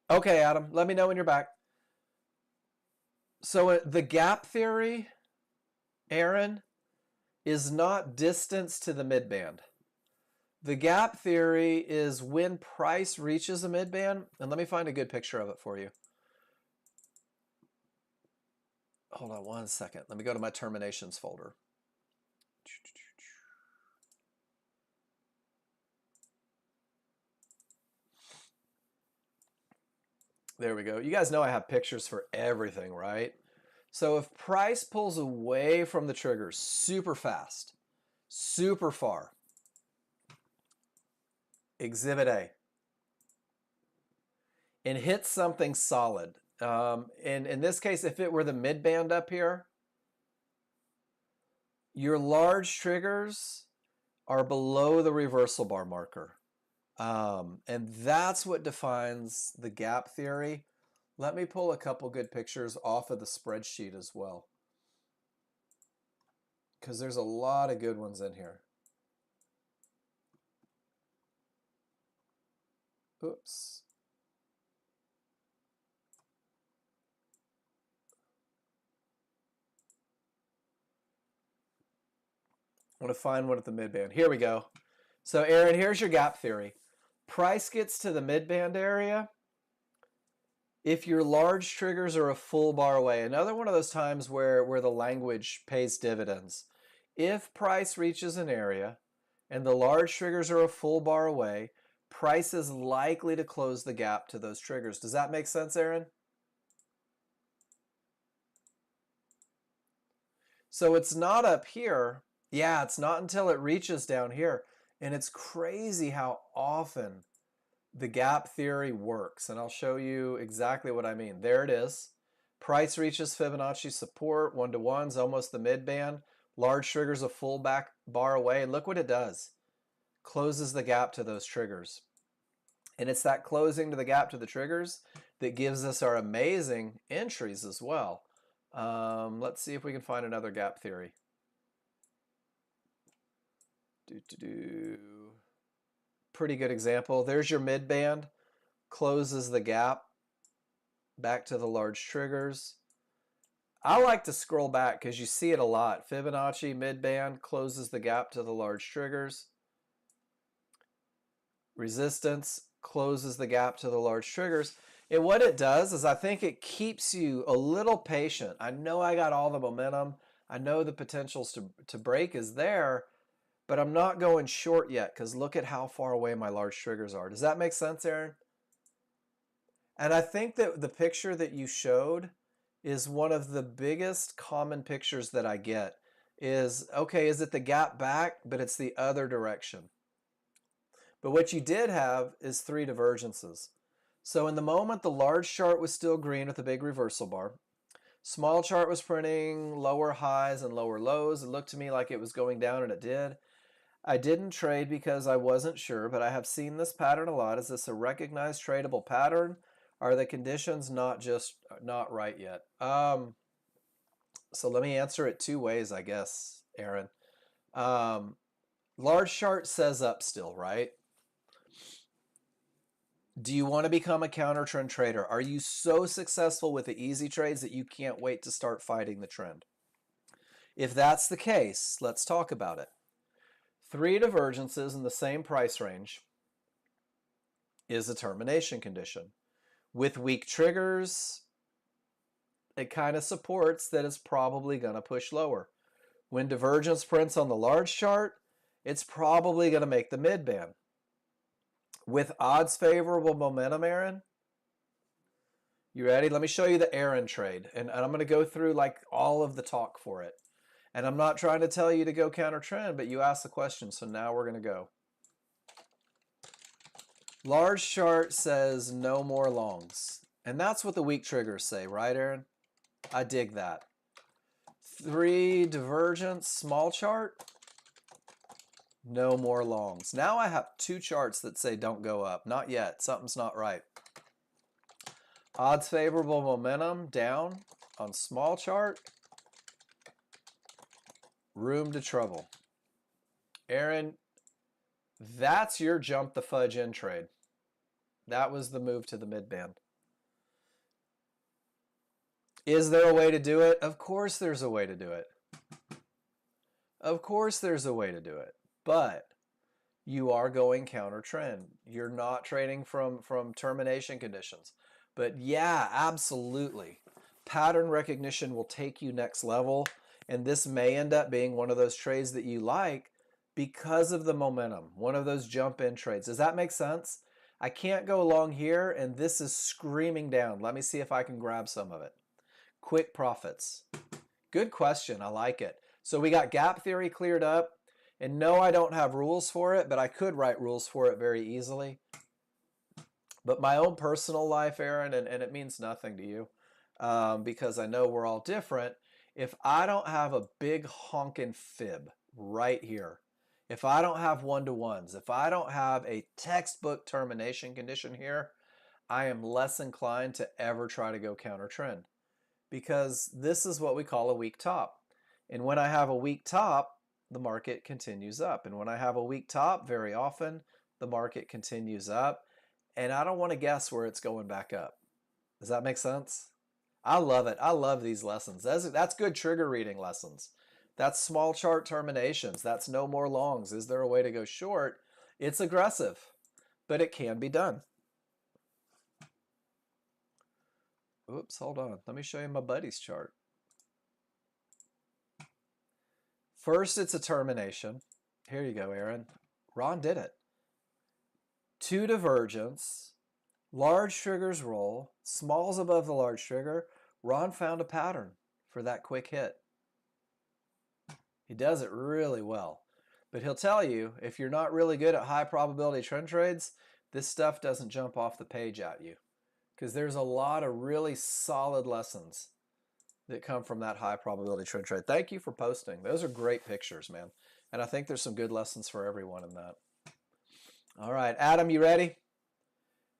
Okay, Adam, let me know when you're back. So the gap theory, Aaron, is not distance to the mid band. The gap theory is when price reaches a mid band, and let me find a good picture of it for you. hold on one second. Let me go to my terminations folder. There we go. You guys know I have pictures for everything, right? So if price pulls away from the trigger super fast, super far, exhibit A, and hits something solid. And in this case, if it were the mid band up here, your large triggers are below the reversal bar marker. And that's what defines the gap theory. Let me pull a couple good pictures off of the spreadsheet as well, because there's a lot of good ones in here. Oops. I want to find one at the midband. Here we go. So Aaron, here's your gap theory. Price gets to the midband area if your large triggers are a full bar away. Another one of those times where the language pays dividends. If price reaches an area and the large triggers are a full bar away, price is likely to close the gap to those triggers. Does that make sense, Aaron? So it's not up here. Yeah, it's not until it reaches down here. And it's crazy how often the gap theory works. And I'll show you exactly what I mean. There it is. Price reaches Fibonacci support, 1-to-1's almost the mid band. Large triggers a full back bar away. And look what it does. Closes the gap to those triggers. And it's that closing to the gap to the triggers that gives us our amazing entries as well. Let's see if we can find another gap theory. Pretty good example. There's your mid band, closes the gap back to the large triggers. I like to scroll back because you see it a lot. Fibonacci mid band closes the gap to the large triggers. Resistance closes the gap to the large triggers. And what it does is I think it keeps you a little patient. I know I got all the momentum. I know the potentials to break is there, but I'm not going short yet because look at how far away my large triggers are. Does that make sense, Aaron? And I think that the picture that you showed is one of the biggest common pictures that I get is, okay, is it the gap back, but it's the other direction. But what you did have is 3 divergences. So in the moment, the large chart was still green with a big reversal bar. Small chart was printing lower highs and lower lows. It looked to me like it was going down, and it did. I didn't trade because I wasn't sure, but I have seen this pattern a lot. Is this a recognized tradable pattern? Are the conditions not right yet? So let me answer it 2 ways, I guess, Aaron. Large chart says up still, right? Do you want to become a counter trend trader? Are you so successful with the easy trades that you can't wait to start fighting the trend? If that's the case, let's talk about it. 3 divergences in the same price range is a termination condition. With weak triggers, it kind of supports that it's probably going to push lower. When divergence prints on the large chart, it's probably going to make the mid band. With odds favorable momentum, Aaron, you ready? Let me show you the Aaron trade. And I'm going to go through like all of the talk for it. And I'm not trying to tell you to go counter trend, but you asked the question, so now we're going to go. Large chart says no more longs. And that's what the weak triggers say, right, Aaron? I dig that. 3 divergence, small chart, no more longs. Now I have 2 charts that say don't go up. Not yet. Something's not right. Odds favorable momentum down on small chart. Room to trouble. Aaron, that's your jump the fudge in trade. That was the move to the mid band. Is there a way to do it? Of course there's a way to do it. Of course there's a way to do it. But you are going counter trend. You're not trading from termination conditions. But yeah, absolutely. Pattern recognition will take you next level, and this may end up being one of those trades that you like because of the momentum, one of those jump in trades. Does that make sense? I can't go along here, and this is screaming down. Let me see if I can grab some of it. Quick profits. Good question. I like it. So we got gap theory cleared up. And no, I don't have rules for it, but I could write rules for it very easily. But my own personal life, Aaron, and it means nothing to you because I know we're all different. If I don't have a big honking fib right here, if I don't have one-to-ones, if I don't have a textbook termination condition here, I am less inclined to ever try to go counter trend because this is what we call a weak top. And when I have a weak top, the market continues up. And when I have a weak top, very often the market continues up. And I don't want to guess where it's going back up. Does that make sense? I love it. I love these lessons. That's good trigger reading lessons. That's small chart terminations. That's no more longs. Is there a way to go short? It's aggressive, but it can be done. Oops, hold on. Let me show you my buddy's chart. First, it's a termination. Here you go, Aaron. Ron did it. Two divergence, large triggers roll, smalls above the large trigger. Ron found a pattern for that quick hit. He does it really well. But he'll tell you, if you're not really good at high probability trend trades, this stuff doesn't jump off the page at you. Because there's a lot of really solid lessons that come from that high probability trend trade. Thank you for posting. Those are great pictures, man. And I think there's some good lessons for everyone in that. All right, Adam, you ready?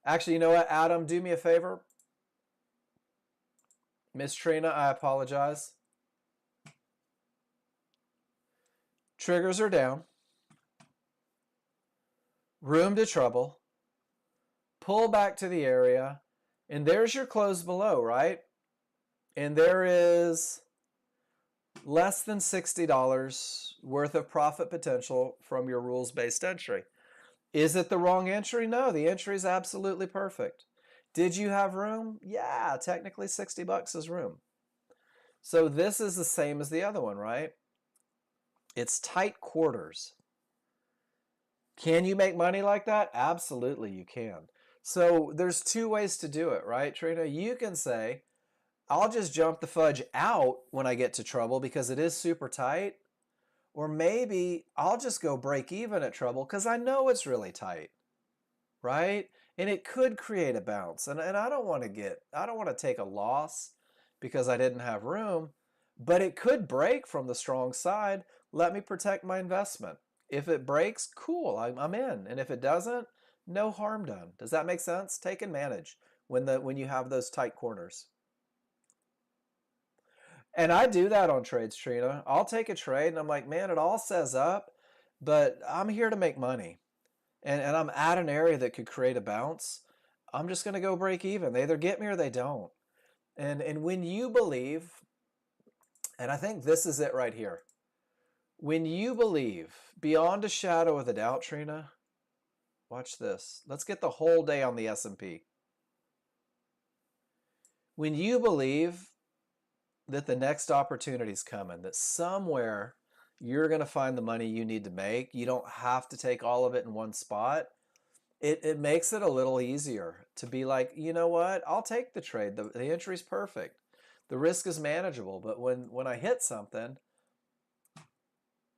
Actually, you know what, Adam, do me a favor. Miss Trina, I apologize. Triggers are down. Room to trouble. Pull back to the area. And there's your close below, right? And there is less than $60 worth of profit potential from your rules-based entry. Is it the wrong entry? No, the entry is absolutely perfect. Did you have room? Yeah, technically $60 is room. So this is the same as the other one, right? It's tight quarters. Can you make money like that? Absolutely, you can. So there's two ways to do it, right, Trina? You can say, I'll just jump the fudge out when I get to trouble because it is super tight. Or maybe I'll just go break even at trouble because I know it's really tight, right? And it could create a bounce. And I don't want to take a loss because I didn't have room, but it could break from the strong side. Let me protect my investment. If it breaks, cool, I'm in. And if it doesn't, no harm done. Does that make sense? Take and manage when you have those tight corners. And I do that on trades, Trina. I'll take a trade and I'm like, man, it all says up, but I'm here to make money. And I'm at an area that could create a bounce. I'm just going to go break even. They either get me or they don't. And when you believe, and I think this is it right here. When you believe beyond a shadow of a doubt, Trina, watch this. Let's get the whole day on the S&P. When you believe that the next opportunity is coming, that somewhere you're going to find the money you need to make, you don't have to take all of it in one spot, it makes it a little easier to be like, you know what, I'll take the trade. The entry's perfect. The risk is manageable, but when I hit something,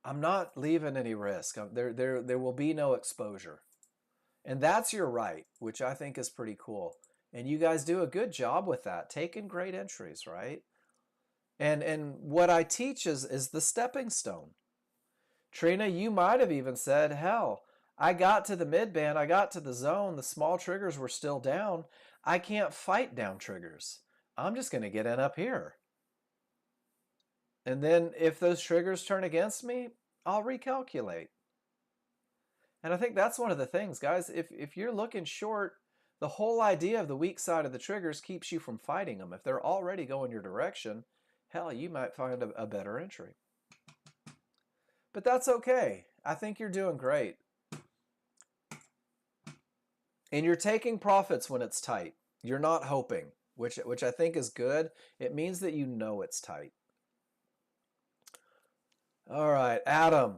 I'm not leaving any risk. There will be no exposure. And that's your right, which I think is pretty cool. And you guys do a good job with that, taking great entries, right? And what I teach is the stepping stone. Trina, you might have even said, hell, I got to the mid-band, I got to the zone, the small triggers were still down. I can't fight down triggers. I'm just going to get in up here. And then if those triggers turn against me, I'll recalculate. And I think that's one of the things, guys. If you're looking short, the whole idea of the weak side of the triggers keeps you from fighting them. If they're already going your direction, hell, you might find a better entry. But that's okay. I think you're doing great. And you're taking profits when it's tight. You're not hoping. which I think is good. It means that you know it's tight. All right, Adam.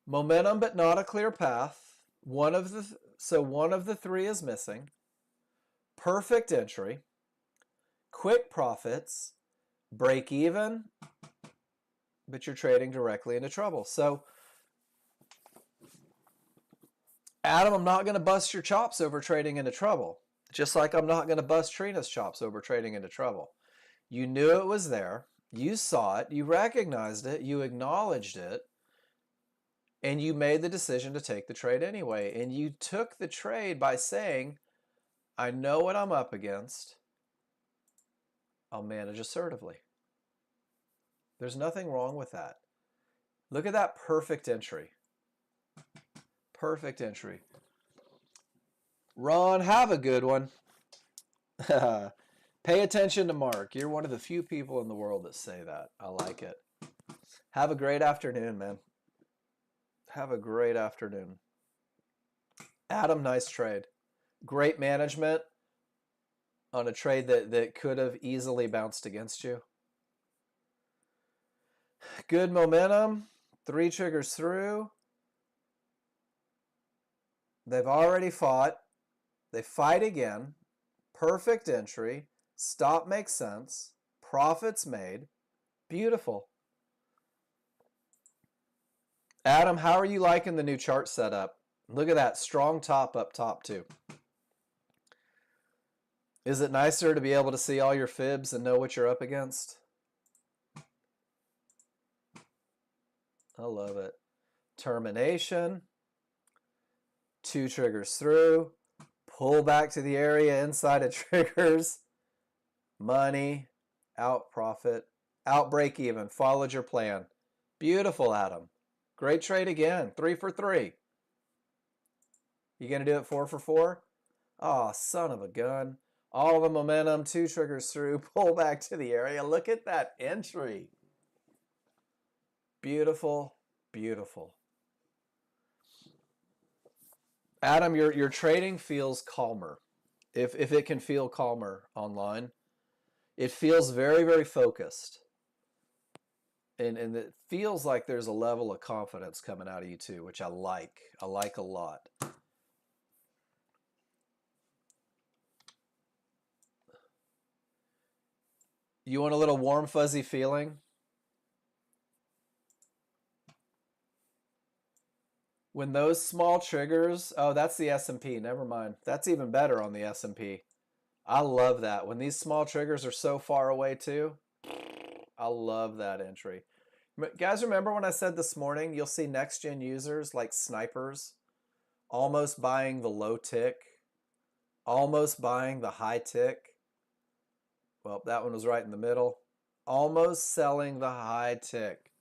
Momentum, but not a clear path. One of the three is missing. Perfect entry. Quick profits. Break even, but you're trading directly into trouble. So, Adam, I'm not going to bust your chops over trading into trouble. Just like I'm not going to bust Trina's chops over trading into trouble. You knew it was there. You saw it. You recognized it. You acknowledged it. And you made the decision to take the trade anyway. And you took the trade by saying, I know what I'm up against. I'll manage assertively. There's nothing wrong with that. Look at that perfect entry. Perfect entry. Ron, have a good one. Pay attention to Mark. You're one of the few people in the world that say that. I like it. Have a great afternoon, man. Have a great afternoon. Adam, nice trade. Great management on a trade that could have easily bounced against you. Good momentum. 3 triggers through. They've already fought. They fight again. Perfect entry. Stop makes sense. Profits made. Beautiful. Adam, how are you liking the new chart setup? Look at that. Strong top up top too. Is it nicer to be able to see all your fibs and know what you're up against? I love it. Termination. 2 triggers through. Pull back to the area inside of triggers. Money. Out profit. Out break even. Followed your plan. Beautiful, Adam. Great trade again. 3 for 3. You going to do it 4 for 4? Oh, son of a gun. All the momentum. 2 triggers through. Pull back to the area. Look at that entry. Beautiful. Beautiful. Adam, your trading feels calmer. If it can feel calmer online. It feels very, very focused. And it feels like there's a level of confidence coming out of you too, which I like. I like a lot. You want a little warm, fuzzy feeling? When those small triggers, oh, that's the S&P. Never mind. That's even better on the S&P. I love that. When these small triggers are so far away too, I love that entry. Guys, remember when I said this morning, you'll see Nexgen users like snipers almost buying the low tick, almost buying the high tick. Well, that one was right in the middle. Almost selling the high tick.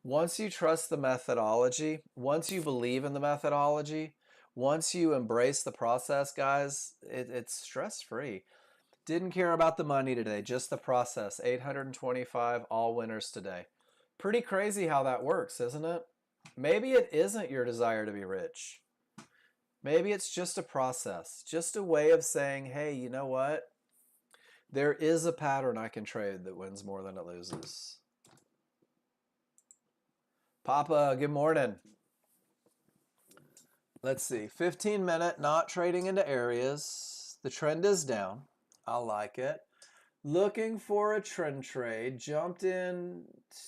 Once you trust the methodology, once you believe in the methodology, once you embrace the process, guys, it's stress-free. Didn't care about the money today, just the process. 825 all winners today. Pretty crazy how that works, isn't it? Maybe it isn't your desire to be rich. Maybe it's just a process, just a way of saying, hey, you know what? There is a pattern I can trade that wins more than it loses. Papa, good morning. Let's see. 15-minute, not trading into areas. The trend is down. I like it. Looking for a trend trade. Jumped in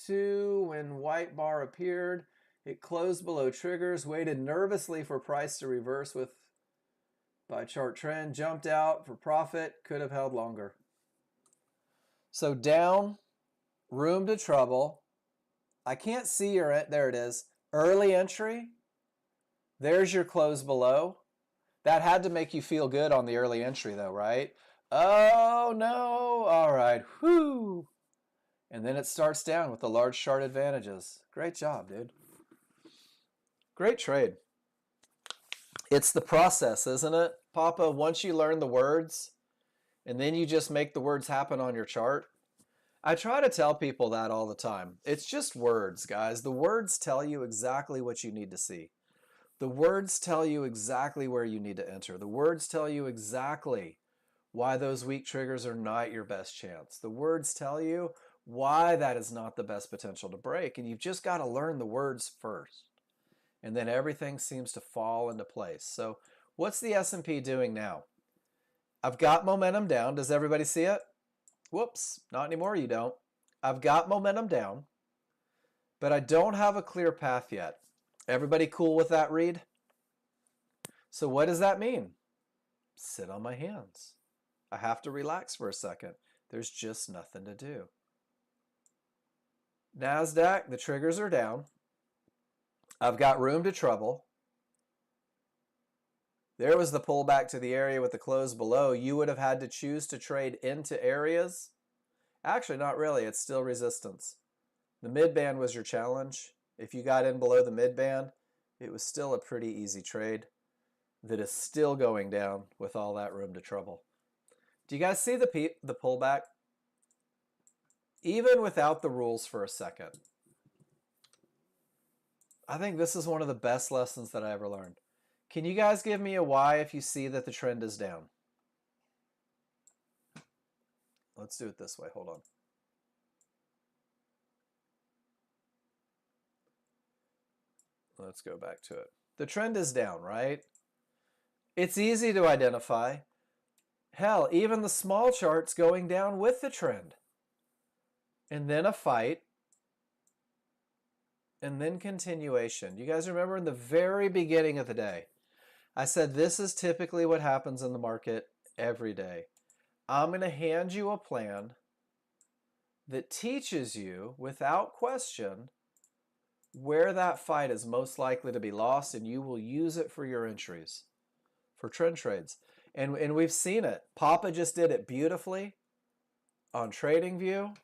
when white bar appeared. It closed below triggers. Waited nervously for price to reverse with by chart trend. Jumped out for profit. Could have held longer. So down. Room to trouble. I can't see your, there it is. Early entry. There's your close below. That had to make you feel good on the early entry though, right? Oh no, all right, whoo. And then it starts down with the large chart advantages. Great job, dude. Great trade. It's the process, isn't it? Papa, once you learn the words, and then you just make the words happen on your chart. I try to tell people that all the time. It's just words, guys. The words tell you exactly what you need to see. The words tell you exactly where you need to enter. The words tell you exactly why those weak triggers are not your best chance. The words tell you why that is not the best potential to break. And you've just got to learn the words first. And then everything seems to fall into place. So what's the S&P doing now? I've got momentum down. Does everybody see it? Whoops, not anymore, you don't. I've got momentum down, but I don't have a clear path yet. Everybody cool with that read? So what does that mean? Sit on my hands. I have to relax for a second. There's just nothing to do. NASDAQ, the triggers are down. I've got room to trouble. There was the pullback to the area with the close below. You would have had to choose to trade into areas. Actually, not really. It's still resistance. The mid-band was your challenge. If you got in below the mid-band, it was still a pretty easy trade that is still going down with all that room to trouble. Do you guys see the pullback? Even without the rules for a second. I think this is one of the best lessons that I ever learned. Can you guys give me a why if you see that the trend is down? Let's do it this way. Hold on. Let's go back to it. The trend is down, right? It's easy to identify. Hell, even the small chart's going down with the trend. And then a fight. And then continuation. You guys remember in the very beginning of the day, I said this is typically what happens in the market every day. I'm going to hand you a plan that teaches you without question where that fight is most likely to be lost, and you will use it for your entries, for trend trades. And we've seen it. Papa just did it beautifully on TradingView.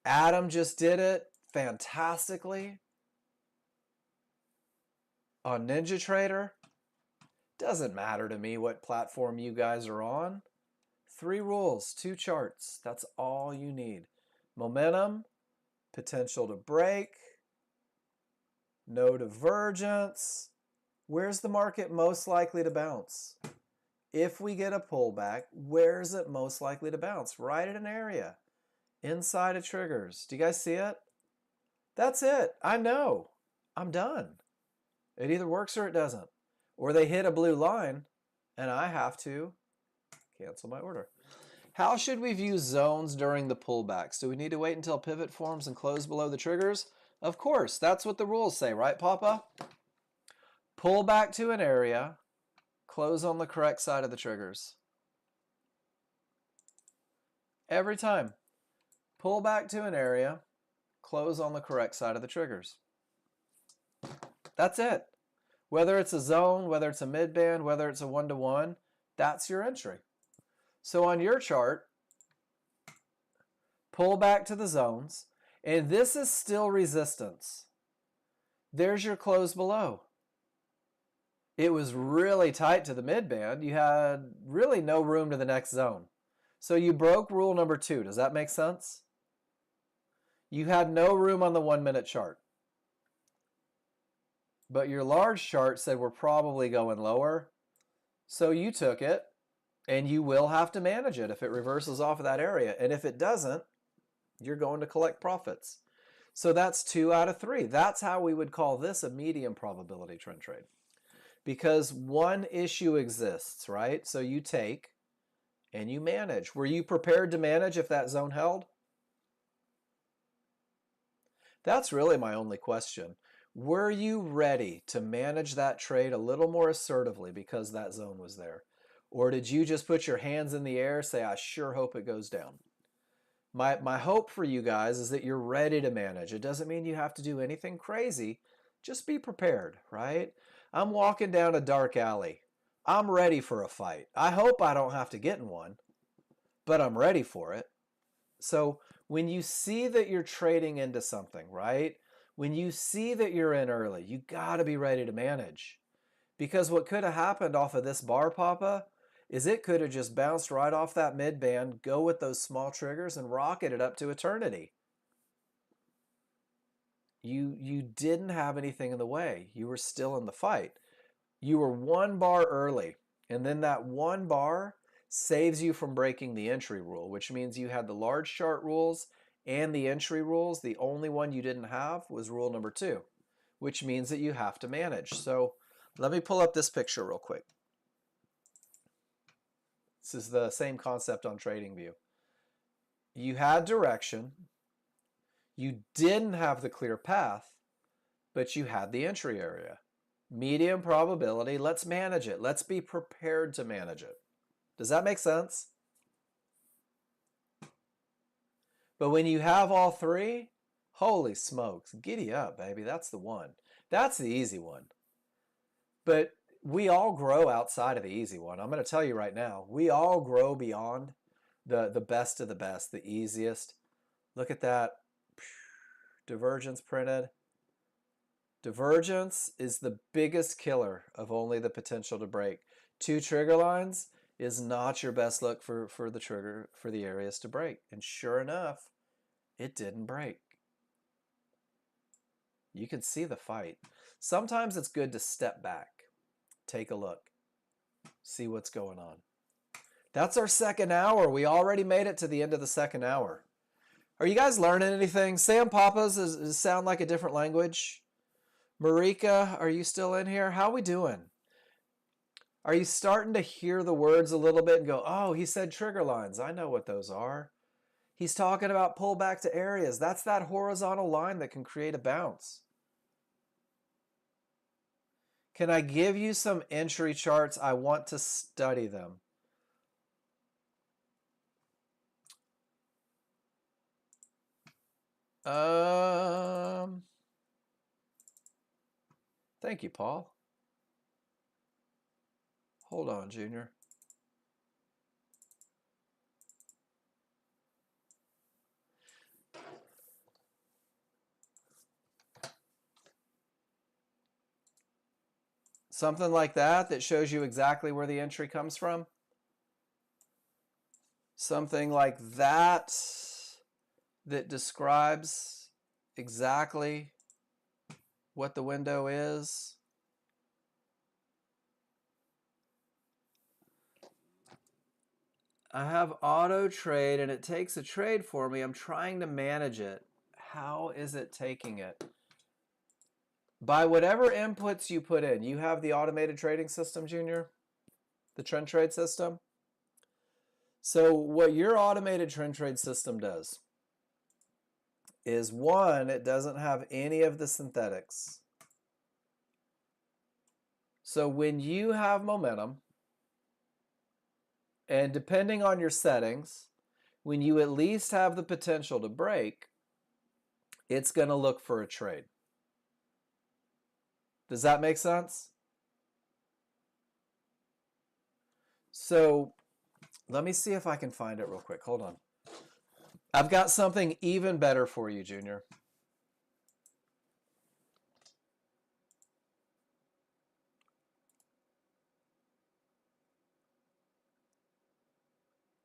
Adam just did it fantastically on NinjaTrader. Doesn't matter to me what platform you guys are on. 3 rules, 2 charts. That's all you need. Momentum, potential to break, no divergence. Where's the market most likely to bounce? If we get a pullback, where's it most likely to bounce? Right at an area, inside of triggers. Do you guys see it? That's it. I know. I'm done. It either works or it doesn't. Or they hit a blue line, and I have to cancel my order. How should we view zones during the pullbacks? Do we need to wait until pivot forms and close below the triggers? Of course, that's what the rules say, right, Papa? Pull back to an area, close on the correct side of the triggers. Every time. Pull back to an area, close on the correct side of the triggers. That's it. Whether it's a zone, whether it's a mid-band, whether it's a 1-to-1, that's your entry. So on your chart, pull back to the zones, and this is still resistance. There's your close below. It was really tight to the mid-band. You had really no room to the next zone. So you broke rule number 2. Does that make sense? You had no room on the 1-minute chart. But your large chart said we're probably going lower. So you took it, and you will have to manage it if it reverses off of that area. And if it doesn't, you're going to collect profits. So that's 2 out of 3. That's how we would call this a medium probability trend trade. Because one issue exists, right? So you take and you manage. Were you prepared to manage if that zone held? That's really my only question. Were you ready to manage that trade a little more assertively because that zone was there? Or did you just put your hands in the air, say, I sure hope it goes down? My hope for you guys is that you're ready to manage. It doesn't mean you have to do anything crazy. Just be prepared, right? I'm walking down a dark alley. I'm ready for a fight. I hope I don't have to get in one, but I'm ready for it. So when you see that you're trading into something, right? When you see that you're in early, you got to be ready to manage. Because what could have happened off of this bar, Papa, is it could have just bounced right off that mid-band, go with those small triggers, and rocket it up to eternity. You didn't have anything in the way. You were still in the fight. You were one bar early, and then that one bar saves you from breaking the entry rule, which means you had the large chart rules and the entry rules. The only one you didn't have was rule number 2, which means that you have to manage. So let me pull up this picture real quick. This is the same concept on TradingView. You had direction. You didn't have the clear path, but you had the entry area. Medium probability, let's manage it. Let's be prepared to manage it. Does that make sense? But when you have all three, holy smokes, giddy up, baby. That's the one. That's the easy one. But we all grow outside of the easy one. I'm going to tell you right now, we all grow beyond the best of the best, the easiest. Look at that. Divergence printed. Divergence is the biggest killer of only the potential to break. 2 trigger lines is not your best look for the trigger, for the areas to break. And sure enough, it didn't break. You can see the fight. Sometimes it's good to step back, take a look, see what's going on. That's our second hour. We already made it to the end of the second hour. Are you guys learning anything? Sam Papas does sound like a different language. Marika, are you still in here? How we doing? Are you starting to hear the words a little bit and go, oh, he said trigger lines. I know what those are. He's talking about pull back to areas. That's that horizontal line that can create a bounce. Can I give you some entry charts? I want to study them. Thank you, Paul. Hold on, Junior. Something like that shows you exactly where the entry comes from. Something like that describes exactly what the window is. I have auto trade and it takes a trade for me. I'm trying to manage it. How is it taking it? By whatever inputs you put in. You have the automated trading system, Junior? The trend trade system? So what your automated trend trade system does is, one, it doesn't have any of the synthetics. So when you have momentum, and depending on your settings, when you at least have the potential to break, it's going to look for a trade. Does that make sense? So let me see if I can find it real quick. Hold on. I've got something even better for you, Junior.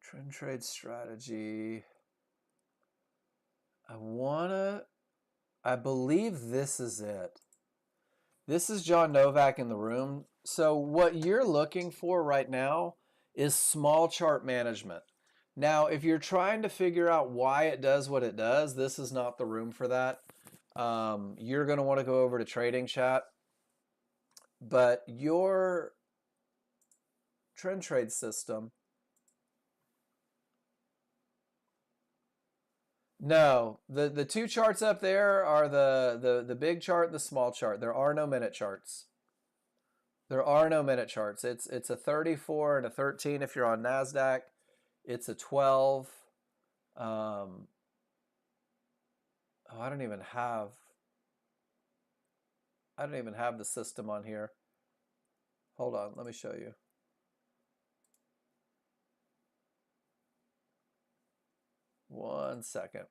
Trend trade strategy. I believe this is it. This is John Novak in the room. So what you're looking for right now is small chart management. Now, if you're trying to figure out why it does what it does, this is not the room for that. You're going to want to go over to Trading Chat. But your trend trade system, no, the 2 charts up there are the big chart and the small chart. There are no minute charts. There are no minute charts. It's a 34 and a 13 if you're on NASDAQ. It's a 12. Oh, I don't even have the system on here. Hold on, let me show you. One second.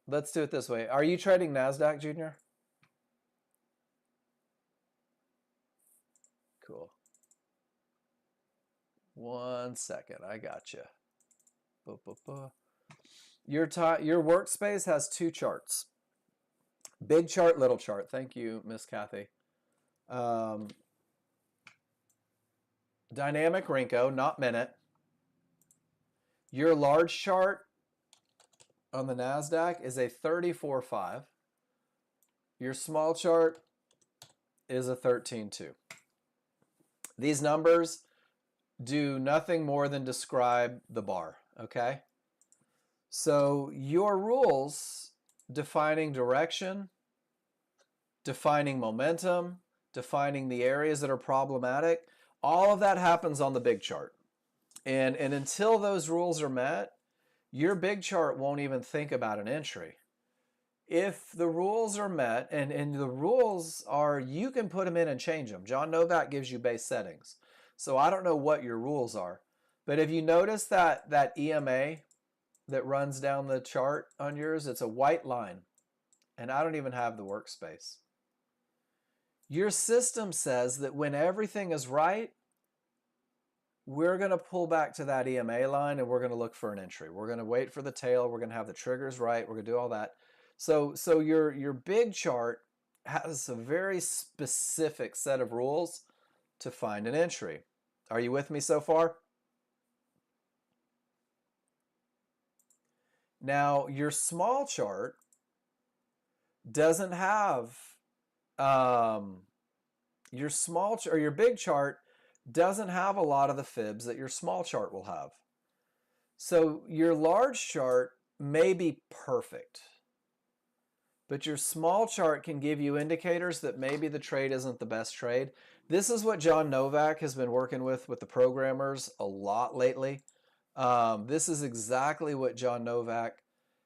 Let's do it this way. Are you trading NASDAQ, Junior? Cool. One second. I got you. Your workspace has 2 charts. Big chart, little chart. Thank you, Miss Kathy. Um, dynamic Renko, not minute. Your large chart on the NASDAQ is a 34.5. Your small chart is a 13.2. These numbers do nothing more than describe the bar, okay? So your rules defining direction, defining momentum, defining the areas that are problematic, all of that happens on the big chart. And until those rules are met, your big chart won't even think about an entry. If the rules are met, and the rules are, you can put them in and change them. John Novak gives you base settings. So I don't know what your rules are. But if you notice that EMA that runs down the chart on yours, it's a white line. And I don't even have the workspace. Your system says that when everything is right, we're going to pull back to that EMA line and we're going to look for an entry. We're going to wait for the tail. We're going to have the triggers right. We're going to do all that. So your big chart has a very specific set of rules to find an entry. Are you with me so far? Now, your small chart doesn't have your small or your big chart doesn't have a lot of the fibs that your small chart will have. So your large chart may be perfect, but your small chart can give you indicators that maybe the trade isn't the best trade. This is what John Novak has been working with the programmers a lot lately. This is exactly what John Novak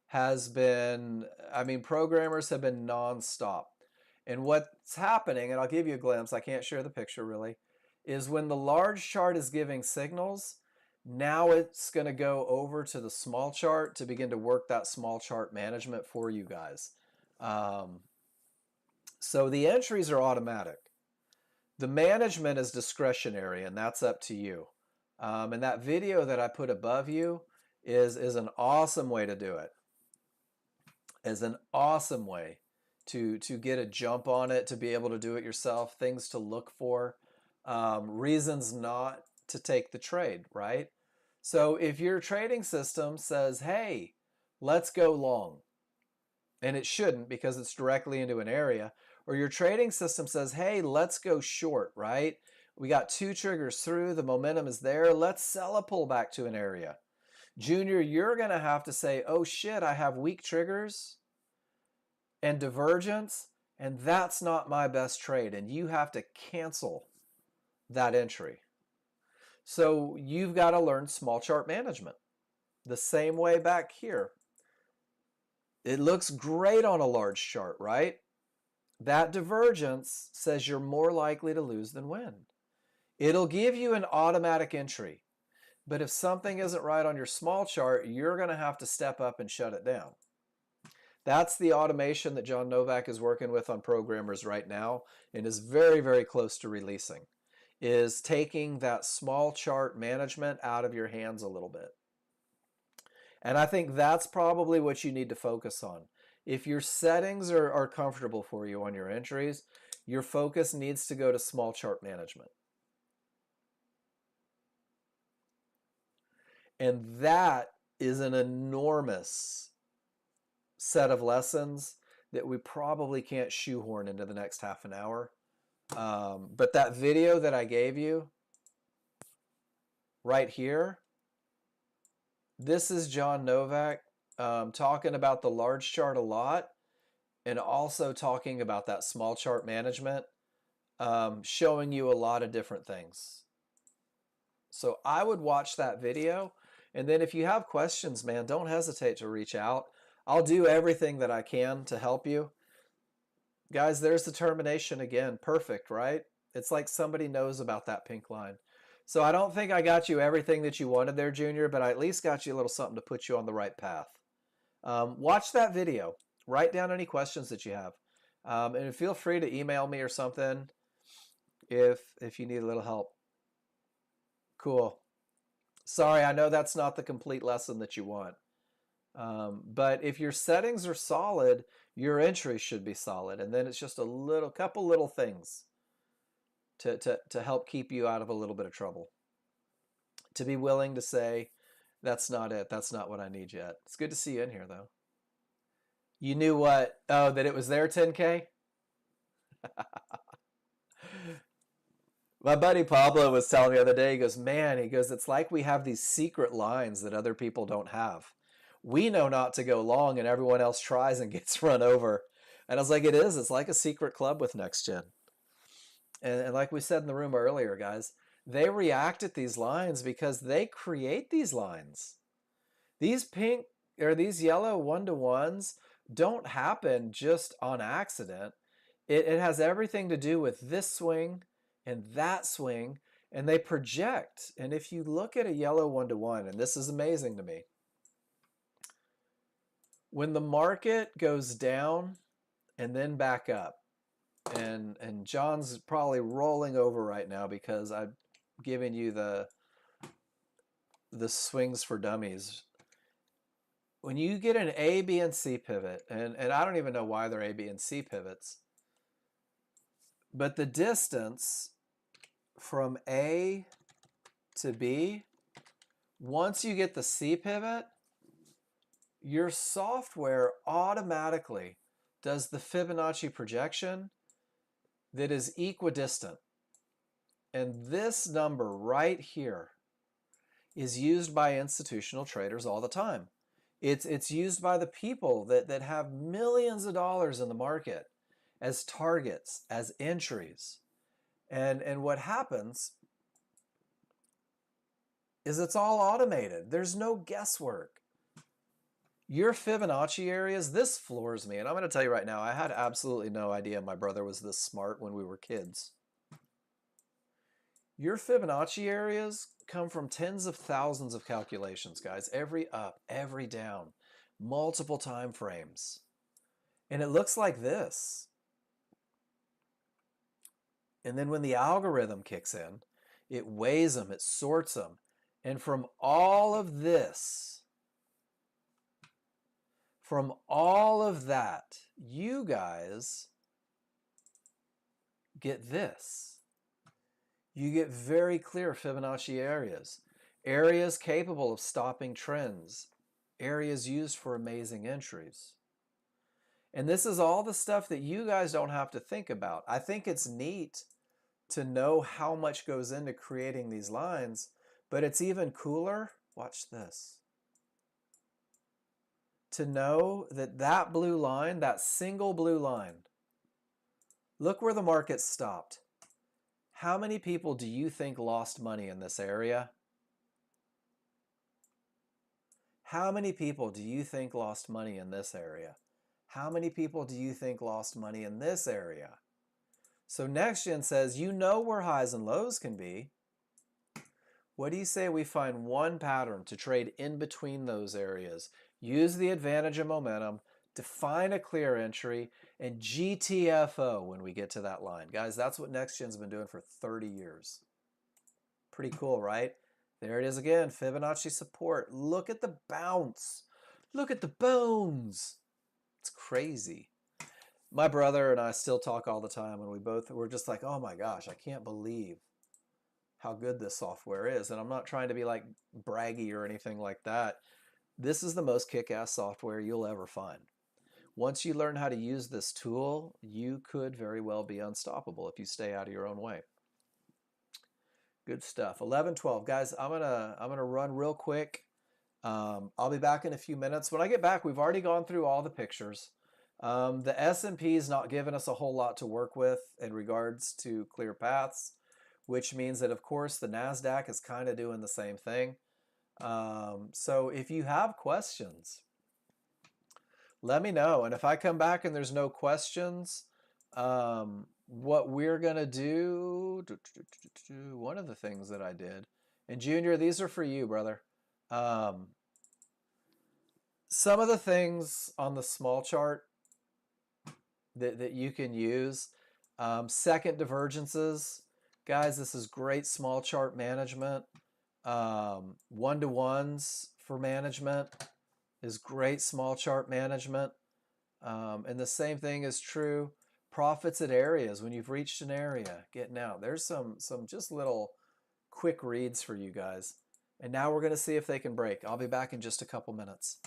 has been. I mean, programmers have been nonstop. And what's happening, and I'll give you a glimpse, I can't share the picture really, is when the large chart is giving signals, now it's going to go over to the small chart to begin to work that small chart management for you guys. So the entries are automatic. The management is discretionary, and that's up to you. And that video that I put above you is an awesome way to do it. Is an awesome way to get a jump on it, to be able to do it yourself, things to look for, reasons not to take the trade, right? So if your trading system says, hey, let's go long, and it shouldn't because it's directly into an area, or your trading system says, hey, let's go short, right? We got two triggers through, the momentum is there, let's sell a pullback to an area. Junior, you're going to have to say, oh shit, I have weak triggers and divergence, and that's not my best trade, and you have to cancel that entry. So you've got to learn small chart management. The same way back here. It looks great on a large chart, right? That divergence says you're more likely to lose than win. It'll give you an automatic entry. But if something isn't right on your small chart, you're going to have to step up and shut it down. That's the automation that John Novak is working with on programmers right now and is very, very close to releasing, is taking that small chart management out of your hands a little bit. And I think that's probably what you need to focus on. If your settings are comfortable for you on your entries, your focus needs to go to small chart management. And that is an enormous set of lessons that we probably can't shoehorn into the next half an hour. But that video that I gave you right here, this is John Novak talking about the large chart a lot and also talking about that small chart management, showing you a lot of different things. So I would watch that video. And then if you have questions, man, don't hesitate to reach out. I'll do everything that I can to help you. Guys, there's the termination again. Perfect, right? It's like somebody knows about that pink line. So I don't think I got you everything that you wanted there, Junior, but I at least got you a little something to put you on the right path. Watch that video. Write down any questions that you have. And feel free to email me or something if you need a little help. Cool. Sorry, I know that's not the complete lesson that you want. But if your settings are solid, your entry should be solid. And then it's just a couple little things to help keep you out of a little bit of trouble. To be willing to say, that's not it. That's not what I need yet. It's good to see you in here, though. You knew what? Oh, that it was there 10K? My buddy Pablo was telling me the other day, he goes, man, he goes, it's like we have these secret lines that other people don't have. We know not to go long and everyone else tries and gets run over. And I was like, it is. It's like a secret club with Nexgen. And like we said in the room earlier, guys, they react at these lines because they create these lines. These pink or these yellow 1-to-1s don't happen just on accident. It has everything to do with this swing and that swing, and they project. And if you look at a yellow 1-to-1, and this is amazing to me, when the market goes down and then back up, and John's probably rolling over right now because I've given you the swings for dummies. When you get an A, B, and C pivot, and I don't even know why they're A, B, and C pivots, but the distance from A to B, once you get the C pivot, your software automatically does the Fibonacci projection that is equidistant. And this number right here is used by institutional traders all the time. It's used by the people that have millions of dollars in the market as targets, as entries. And what happens is it's all automated. There's no guesswork. Your Fibonacci areas, this floors me. And I'm going to tell you right now, I had absolutely no idea my brother was this smart when we were kids. Your Fibonacci areas come from tens of thousands of calculations, guys. Every up, every down, multiple time frames. And it looks like this. And then when the algorithm kicks in, it weighs them, it sorts them. And from all of this, from all of that, you guys get this. You get very clear Fibonacci areas. Areas capable of stopping trends. Areas used for amazing entries. And this is all the stuff that you guys don't have to think about. I think it's neat to know how much goes into creating these lines, but it's even cooler, watch this, to know that that blue line, that single blue line, look where the market stopped. How many people do you think lost money in this area? How many people do you think lost money in this area? How many people do you think lost money in this area? So Nexgen says, you know where highs and lows can be. What do you say we find one pattern to trade in between those areas? Use the advantage of momentum, define a clear entry, and GTFO when we get to that line. Guys, that's what Nexgen's been doing for 30 years. Pretty cool, right? There it is again, Fibonacci support. Look at the bounce. Look at the bones. It's crazy. My brother and I still talk all the time, and we're just like, oh my gosh, I can't believe how good this software is. And I'm not trying to be like braggy or anything like that. This is the most kick-ass software you'll ever find. Once you learn how to use this tool, you could very well be unstoppable if you stay out of your own way. Good stuff. 11:12, guys. I'm gonna run real quick. I'll be back in a few minutes. When I get back, we've already gone through all the pictures. The S&P is not giving us a whole lot to work with in regards to clear paths, which means that, of course, the NASDAQ is kind of doing the same thing. So if you have questions, let me know. And if I come back and there's no questions, what we're going to do, one of the things that I did, and Junior, these are for you, brother. Some of the things on the small chart that you can use, second divergences. Guys, this is great small chart management. 1-to-1s for management is great small chart management. And the same thing is true. Profits at areas when you've reached an area, getting out. There's some just little quick reads for you guys. And now we're going to see if they can break. I'll be back in just a couple minutes.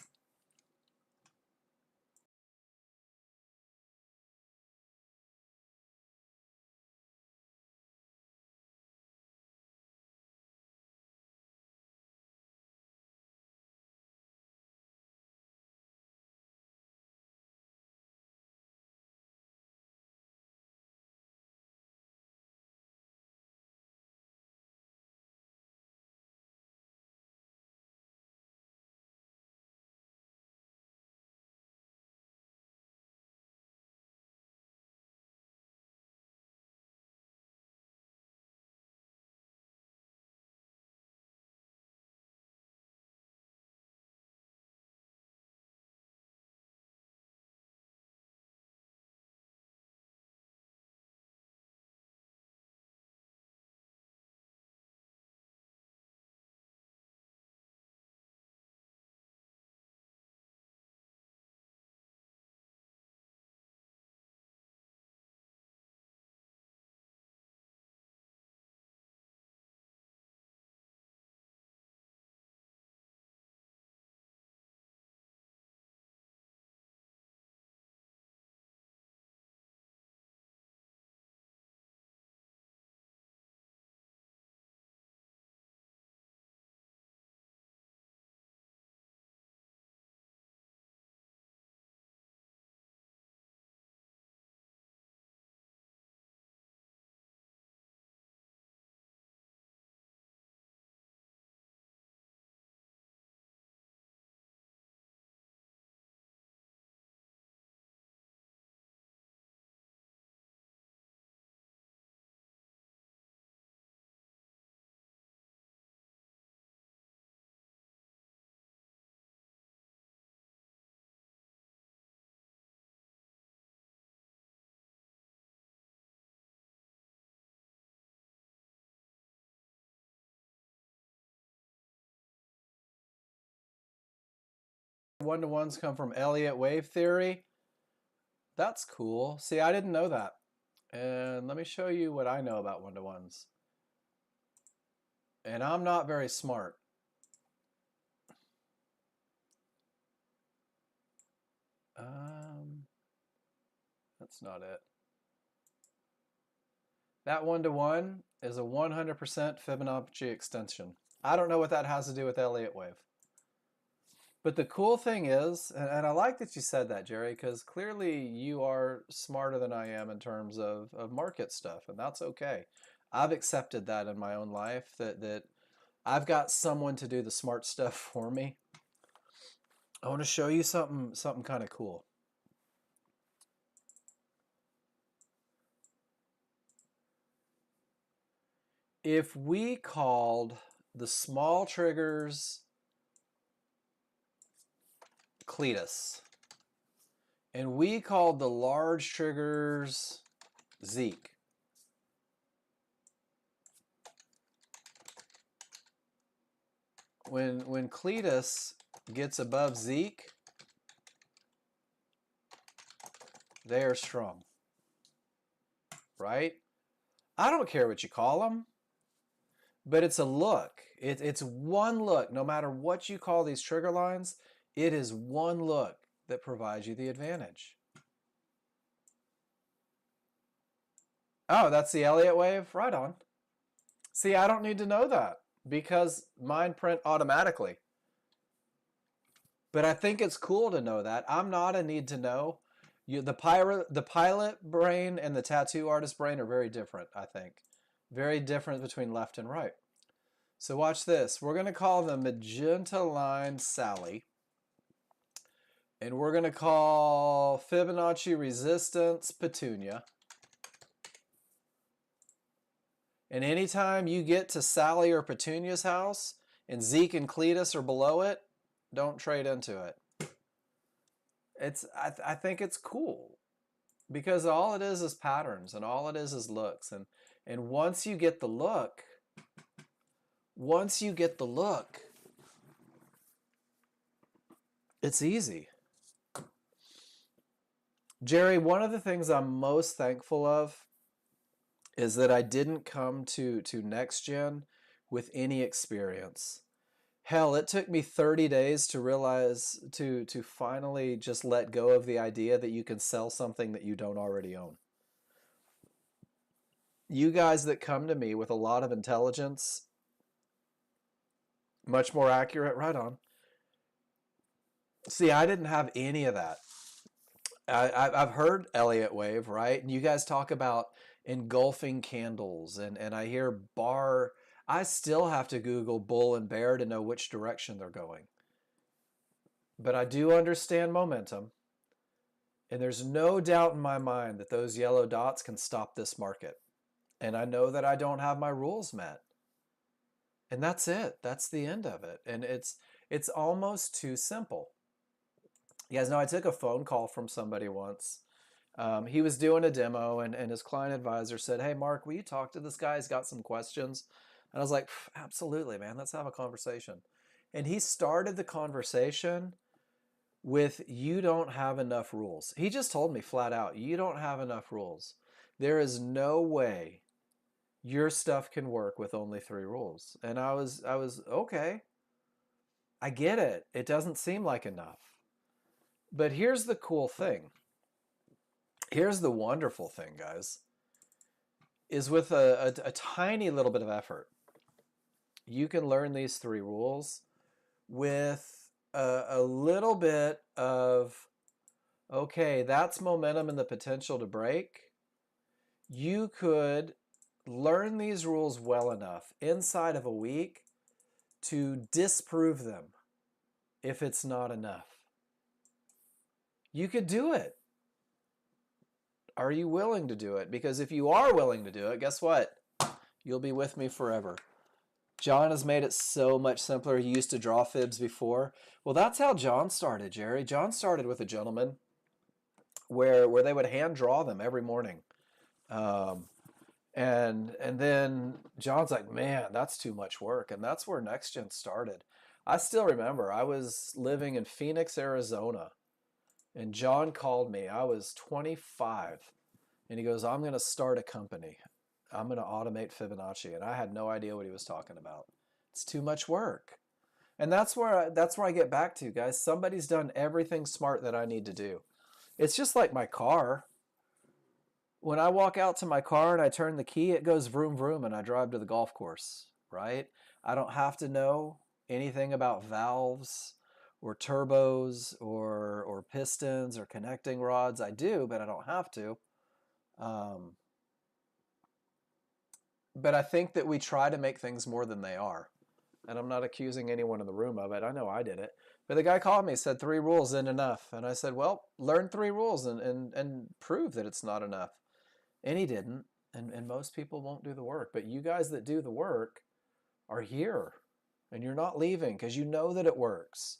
One-to-ones come from Elliott wave theory. That's cool. See, I didn't know that. And let me show you what I know about one-to-ones. And I'm not very smart. That's not it. That one-to-one is a 100% Fibonacci extension. I don't know what that has to do with Elliott wave. But the cool thing is, and I like that you said that, Jerry, because clearly you are smarter than I am in terms of market stuff, and that's okay. I've accepted that in my own life, that I've got someone to do the smart stuff for me. I want to show you something kind of cool. If we called the small triggers Cletus, and we called the large triggers Zeke, when Cletus gets above Zeke, they are strong, right? I don't care what you call them, but it's a look. It's one look. No matter what you call these trigger lines, it is one look that provides you the advantage. Oh, that's the Elliott wave? Right on. See, I don't need to know that because mine print automatically. But I think it's cool to know that. I'm not a need to know. The pilot brain and the tattoo artist brain are very different, I think. Very different between left and right. So watch this. We're going to call the magenta line Sally. And we're going to call Fibonacci resistance Petunia. And anytime you get to Sally or Petunia's house and Zeke and Cletus are below it, don't trade into it. I think it's cool because all it is patterns and all it is looks. And once you get the look, it's easy. Jerry, one of the things I'm most thankful of is that I didn't come to Nexgen with any experience. Hell, it took me 30 days to realize to finally just let go of the idea that you can sell something that you don't already own. You guys that come to me with a lot of intelligence, much more accurate, right on. See, I didn't have any of that. I've heard Elliott Wave, right? And you guys talk about engulfing candles, and I hear bar. I still have to Google bull and bear to know which direction they're going. But I do understand momentum, and there's no doubt in my mind that those yellow dots can stop this market. And I know that I don't have my rules met. And that's it. That's the end of it. And it's almost too simple. You guys know I took a phone call from somebody once. He was doing a demo, and his client advisor said, "Hey, Mark, will you talk to this guy? He's got some questions." And I was like, "Absolutely, man. Let's have a conversation." And he started the conversation with, "You don't have enough rules." He just told me flat out, "You don't have enough rules. There is no way your stuff can work with only 3 rules." And I was okay. I get it. It doesn't seem like enough. But here's the cool thing. Here's the wonderful thing, guys, is with a tiny little bit of effort, you can learn these 3 rules with a little bit of, okay, that's momentum and the potential to break. You could learn these rules well enough inside of a week to disprove them if it's not enough. You could do it. Are you willing to do it? Because if you are willing to do it, guess what? You'll be with me forever. John has made it so much simpler. He used to draw fibs before. Well, that's how John started, Jerry. John started with a gentleman where they would hand draw them every morning. And then John's like, "Man, that's too much work." And that's where Nexgen started. I still remember I was living in Phoenix, Arizona, and John called me. I was 25, and he goes, "I'm going to start a company. I'm going to automate Fibonacci." And I had no idea what he was talking about. It's too much work. And that's where I get back to, guys. Somebody's done everything smart that I need to do. It's just like my car. When I walk out to my car and I turn the key, it goes vroom vroom and I drive to the golf course, right? I don't have to know anything about valves or turbos or pistons or connecting rods. I do, but I don't have to. Um, but I think that we try to make things more than they are. And I'm not accusing anyone in the room of it. I know I did it. But the guy called me, said 3 rules isn't enough. And I said, well, learn 3 rules and prove that it's not enough. And he didn't. And most people won't do the work. But you guys that do the work are here. And you're not leaving because you know that it works.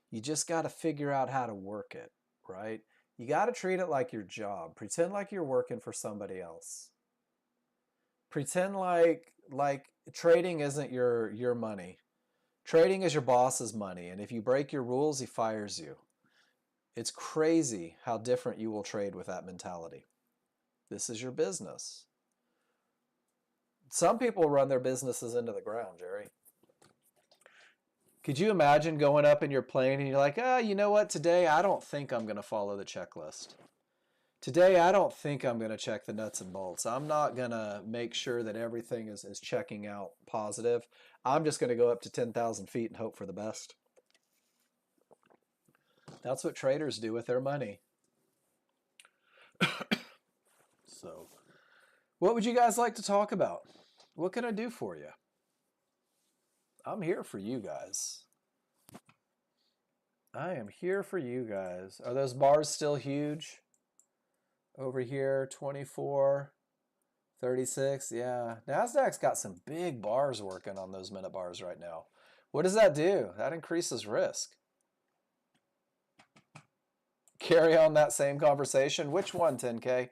You just got to figure out how to work it, right? You got to treat it like your job. Pretend like you're working for somebody else. Pretend like trading isn't your money. Trading is your boss's money, and if you break your rules, he fires you. It's crazy how different you will trade with that mentality. This is your business. Some people run their businesses into the ground, Jerry. Could you imagine going up in your plane and you're like, you know what? Today, I don't think I'm going to follow the checklist. Today, I don't think I'm going to check the nuts and bolts. I'm not going to make sure that everything is checking out positive. I'm just going to go up to 10,000 feet and hope for the best. That's what traders do with their money. So, what would you guys like to talk about? What can I do for you? I'm here for you guys. I am here for you guys. Are those bars still huge? Over here, 24, 36. Yeah. NASDAQ's got some big bars working on those minute bars right now. What does that do? That increases risk. Carry on that same conversation. Which one, 10K?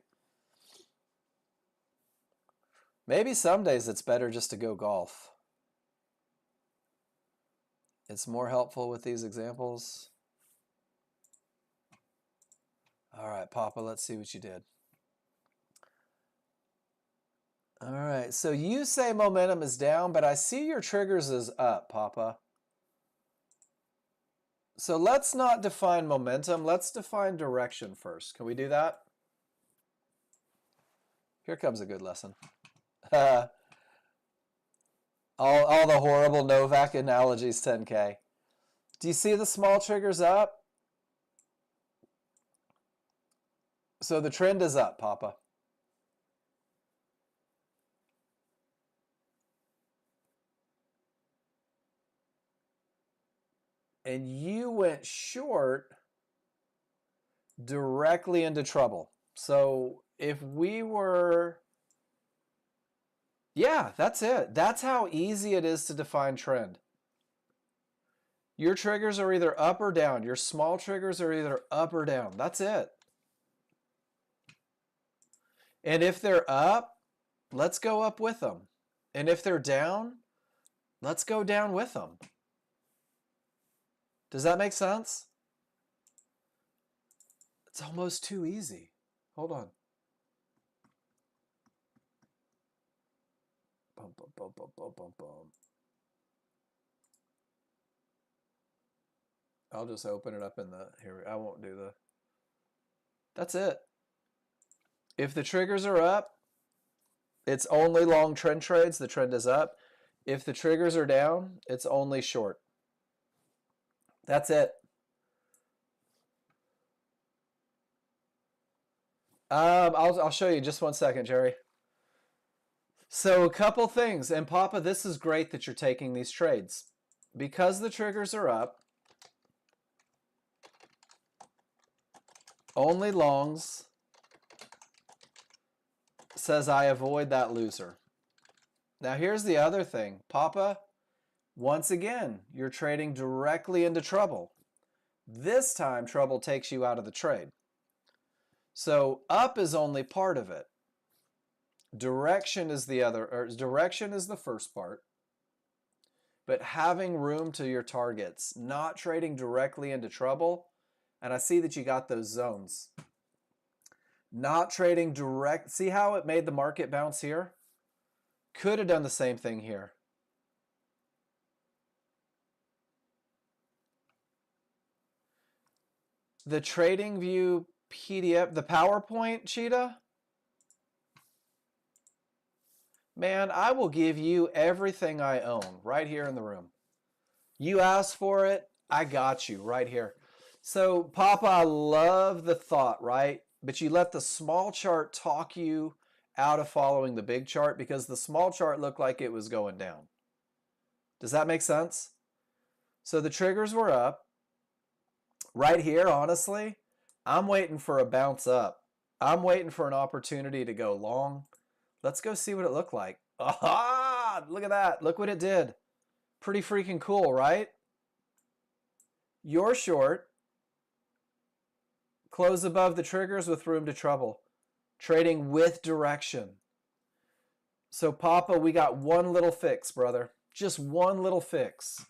Maybe some days it's better just to go golf. It's more helpful with these examples. All right, Papa, let's see what you did. All right, so you say momentum is down, but I see your triggers is up, Papa. So let's not define momentum. Let's define direction first. Can we do that? Here comes a good lesson. all the horrible Novak analogies, 10K. Do you see the small triggers up? So the trend is up, Papa. And you went short directly into trouble. So if we were, yeah, that's it. That's how easy it is to define trend. Your triggers are either up or down. Your small triggers are either up or down. That's it. And if they're up, let's go up with them. And if they're down, let's go down with them. Does that make sense? It's almost too easy. Hold on. Bum, bum, bum, bum, bum, bum, bum. I'll just open it up in the, here, I won't do the, that's it. If the triggers are up, it's only long trend trades. The trend is up. If the triggers are down, it's only short. That's it. I'll show you just 1 second, Jerry. So a couple things, and Papa, this is great that you're taking these trades. Because the triggers are up, only longs says I avoid that loser. Now here's the other thing. Papa, once again, you're trading directly into trouble. This time, trouble takes you out of the trade. So up is only part of it. Direction is the other, or direction is the first part. But having room to your targets, not trading directly into trouble. And I see that you got those zones. Not trading direct. See how it made the market bounce here? Could have done the same thing here. The TradingView PDF, the PowerPoint, Cheetah? Man, I will give you everything I own right here in the room. You asked for it, I got you right here. So, Papa, I love the thought, right? But you let the small chart talk you out of following the big chart because the small chart looked like it was going down. Does that make sense? So the triggers were up. Right here, honestly, I'm waiting for a bounce up. I'm waiting for an opportunity to go long. Let's go see what it looked like. Aha! Look at that. Look what it did. Pretty freaking cool, right? You're short. Close above the triggers with room to trouble. Trading with direction. So, Papa, we got one little fix, brother. Just one little fix.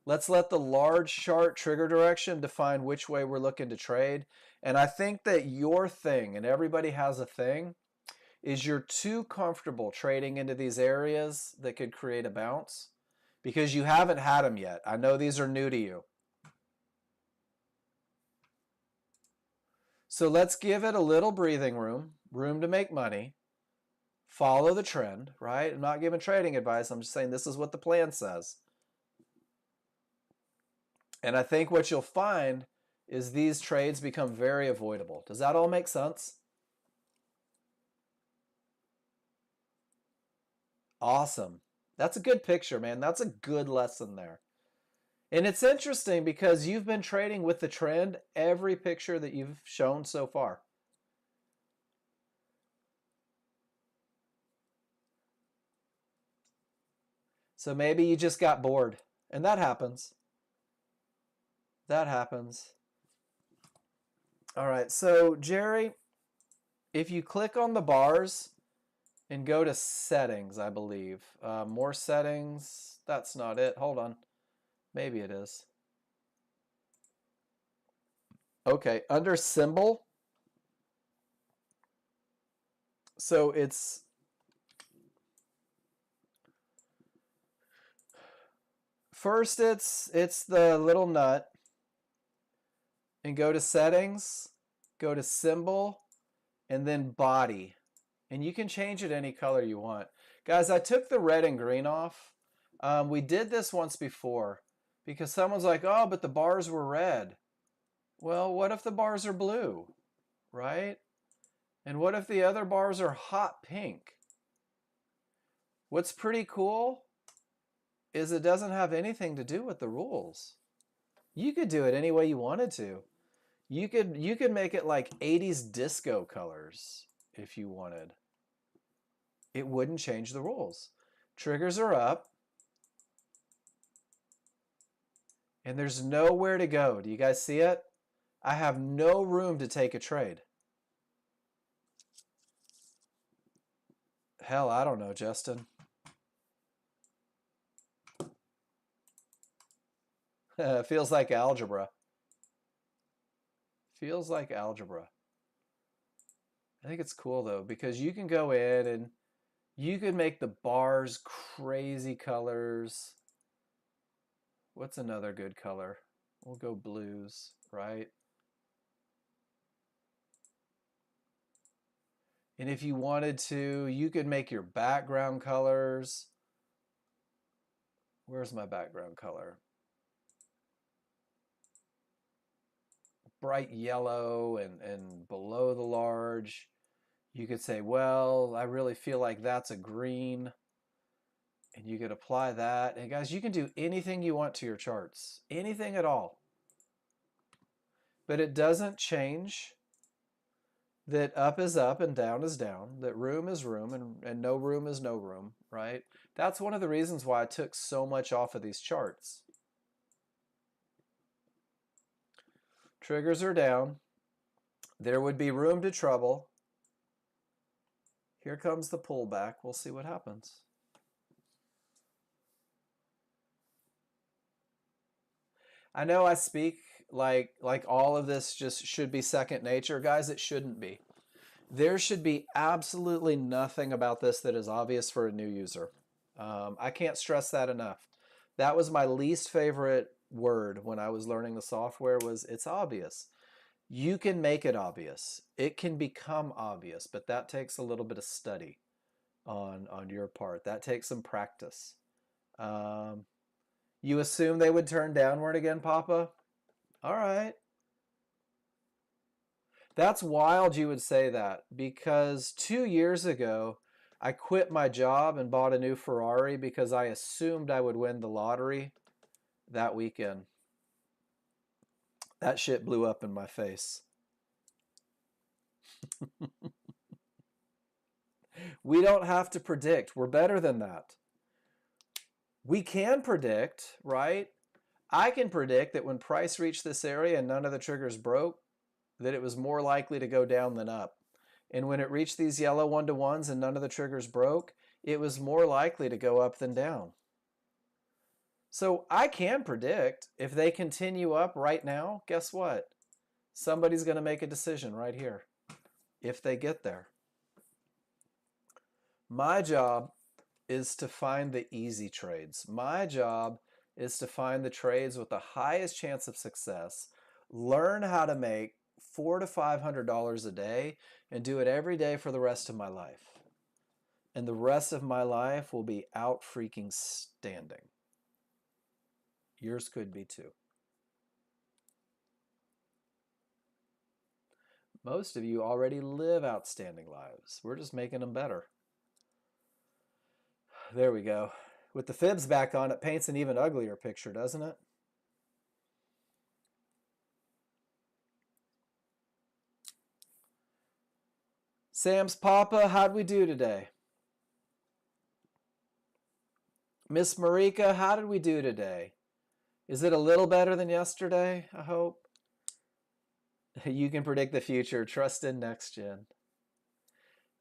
Let's let the large chart trigger direction define which way we're looking to trade. And I think that your thing, and everybody has a thing, is you're too comfortable trading into these areas that could create a bounce because you haven't had them yet. I know these are new to you. So let's give it a little breathing room, room to make money, follow the trend, right? I'm not giving trading advice. I'm just saying this is what the plan says. And I think what you'll find is these trades become very avoidable. Does that all make sense? Awesome. That's a good picture, man. That's a good lesson there. And it's interesting because you've been trading with the trend every picture that you've shown so far. So maybe you just got bored. And that happens. That happens. All right. So, Jerry, if you click on the bars and go to settings, I believe. More settings. That's not it. Hold on. Maybe it is. Okay. Under symbol, So it's first it's the little nut, and go to settings, go to symbol, and then body. And you can change it any color you want. Guys, I took the red and green off. We did this once before because someone's like, oh, but the bars were red. Well, what if the bars are blue, right? And what if the other bars are hot pink? What's pretty cool is it doesn't have anything to do with the rules. You could do it any way you wanted to. You could make it like 80s disco colors if you wanted. It wouldn't change the rules. Triggers are up. And there's nowhere to go. Do you guys see it? I have no room to take a trade. Hell, I don't know, Justin. Feels like algebra. Feels like algebra. I think it's cool though, because you can go in and you can make the bars crazy colors. What's another good color? We'll go blues, right? And if you wanted to, you could make your background colors. Where's my background color? Bright yellow and below the large. You could say, well, I really feel like that's a green. And you could apply that. And guys, you can do anything you want to your charts. Anything at all. But it doesn't change that up is up and down is down, that room is room and no room is no room, right? That's one of the reasons why I took so much off of these charts. Triggers are down. There would be room to trouble. Here comes the pullback. We'll see what happens. I know I speak like all of this just should be second nature. Guys, it shouldn't be. There should be absolutely nothing about this that is obvious for a new user. I can't stress that enough. That was my least favorite word when I was learning the software was it's obvious. You can make it obvious. It can become obvious, but that takes a little bit of study on your part. That takes some practice. You assume they would turn downward again, Papa? All right. That's wild you would say that because 2 years ago, I quit my job and bought a new Ferrari because I assumed I would win the lottery that weekend. That shit blew up in my face. We don't have to predict. We're better than that. We can predict, right? I can predict that when price reached this area and none of the triggers broke, that it was more likely to go down than up. And when it reached these yellow 1-to-1s and none of the triggers broke, it was more likely to go up than down. So I can predict if they continue up right now, guess what? Somebody's going to make a decision right here if they get there. My job is to find the easy trades. My job is to find the trades with the highest chance of success, learn how to make $400 to $500 a day, and do it every day for the rest of my life. And the rest of my life will be out freaking standing. Yours could be too. Most of you already live outstanding lives. We're just making them better. There we go. With the fibs back on, it paints an even uglier picture, doesn't it? Sam's Papa, how'd we do today? Miss Marika, how did we do today? Is it a little better than yesterday, I hope? You can predict the future. Trust in Nexgen.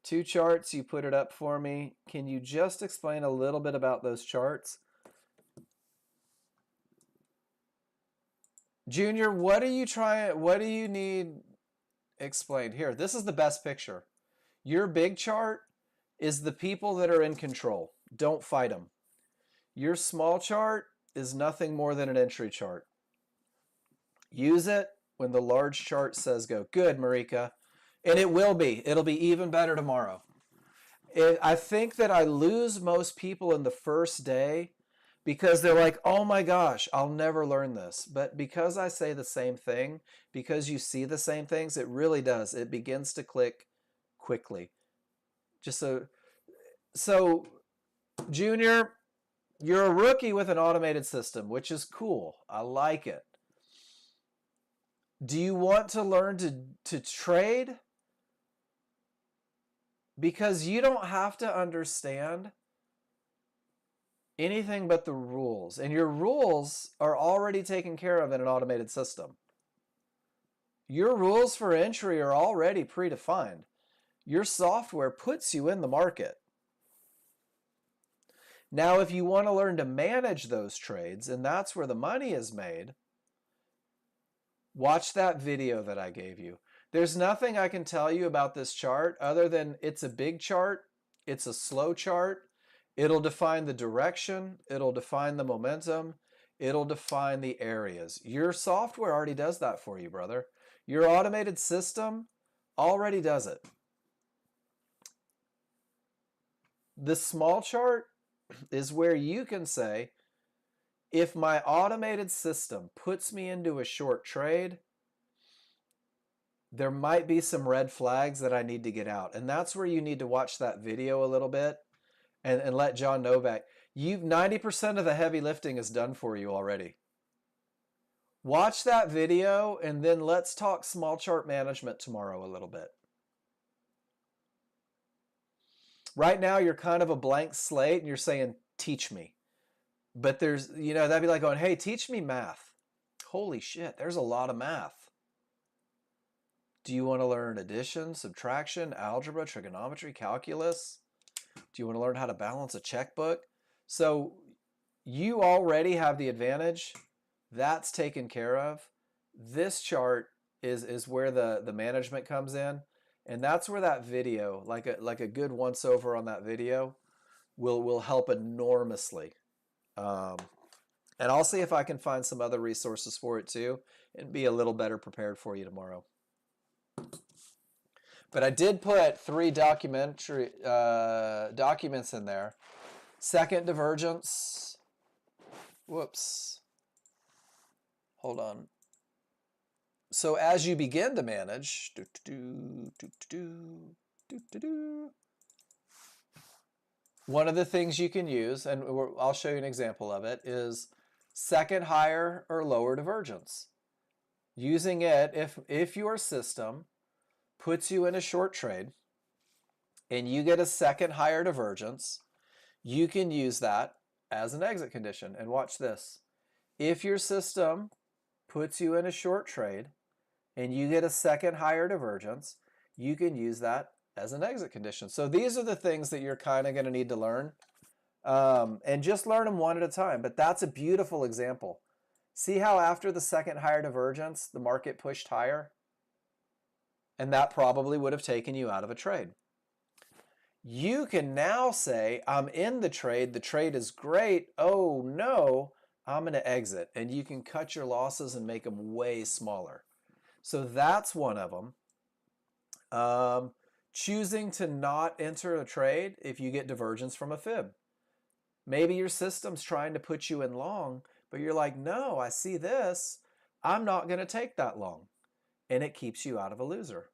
2 charts, you put it up for me. Can you just explain a little bit about those charts? Junior, what do you need explained? Here, this is the best picture. Your big chart is the people that are in control. Don't fight them. Your small chart is nothing more than an entry chart. Use it when the large chart says go. Good, Marika. And it will be. It'll be even better tomorrow. I think that I lose most people in the first day because they're like, oh my gosh, I'll never learn this. But because I say the same thing, because you see the same things, it really does. It begins to click quickly. Just so Junior, you're a rookie with an automated system, which is cool. I like it. Do you want to learn to trade? Because you don't have to understand anything but the rules. And your rules are already taken care of in an automated system. Your rules for entry are already predefined. Your software puts you in the market. Now, if you want to learn to manage those trades, and that's where the money is made, watch that video that I gave you. There's nothing I can tell you about this chart other than it's a big chart, it's a slow chart, it'll define the direction, it'll define the momentum, it'll define the areas. Your software already does that for you, brother. Your automated system already does it. The small chart is where you can say, if my automated system puts me into a short trade, there might be some red flags that I need to get out. And that's where you need to watch that video a little bit and let John Novak. 90% of the heavy lifting is done for you already. Watch that video and then let's talk small chart management tomorrow a little bit. Right now, you're kind of a blank slate and you're saying, teach me. But there's, that'd be like going, hey, teach me math. Holy shit, there's a lot of math. Do you want to learn addition, subtraction, algebra, trigonometry, calculus? Do you want to learn how to balance a checkbook? So you already have the advantage. That's taken care of. This chart is where the management comes in. And that's where that video, like a good once over on that video, will help enormously. And I'll see if I can find some other resources for it too and be a little better prepared for you tomorrow. But I did put 3 documents in there. Second divergence. Whoops. Hold on. So as you begin to manage, one of the things you can use, and I'll show you an example of it, is second higher or lower divergence. Using it, if your system puts you in a short trade and you get a second higher divergence, you can use that as an exit condition. And watch this. If your system puts you in a short trade and you get a second higher divergence, you can use that as an exit condition. So these are the things that you're kind of going to need to learn. And just learn them one at a time. But that's a beautiful example. See how after the second higher divergence, the market pushed higher? And that probably would have taken you out of a trade. You can now say, I'm in the trade is great. Oh no, I'm going to exit. And you can cut your losses and make them way smaller. So that's one of them. Choosing to not enter a trade if you get divergence from a fib. Maybe your system's trying to put you in long, but you're like, no, I see this. I'm not going to take that long. And it keeps you out of a loser.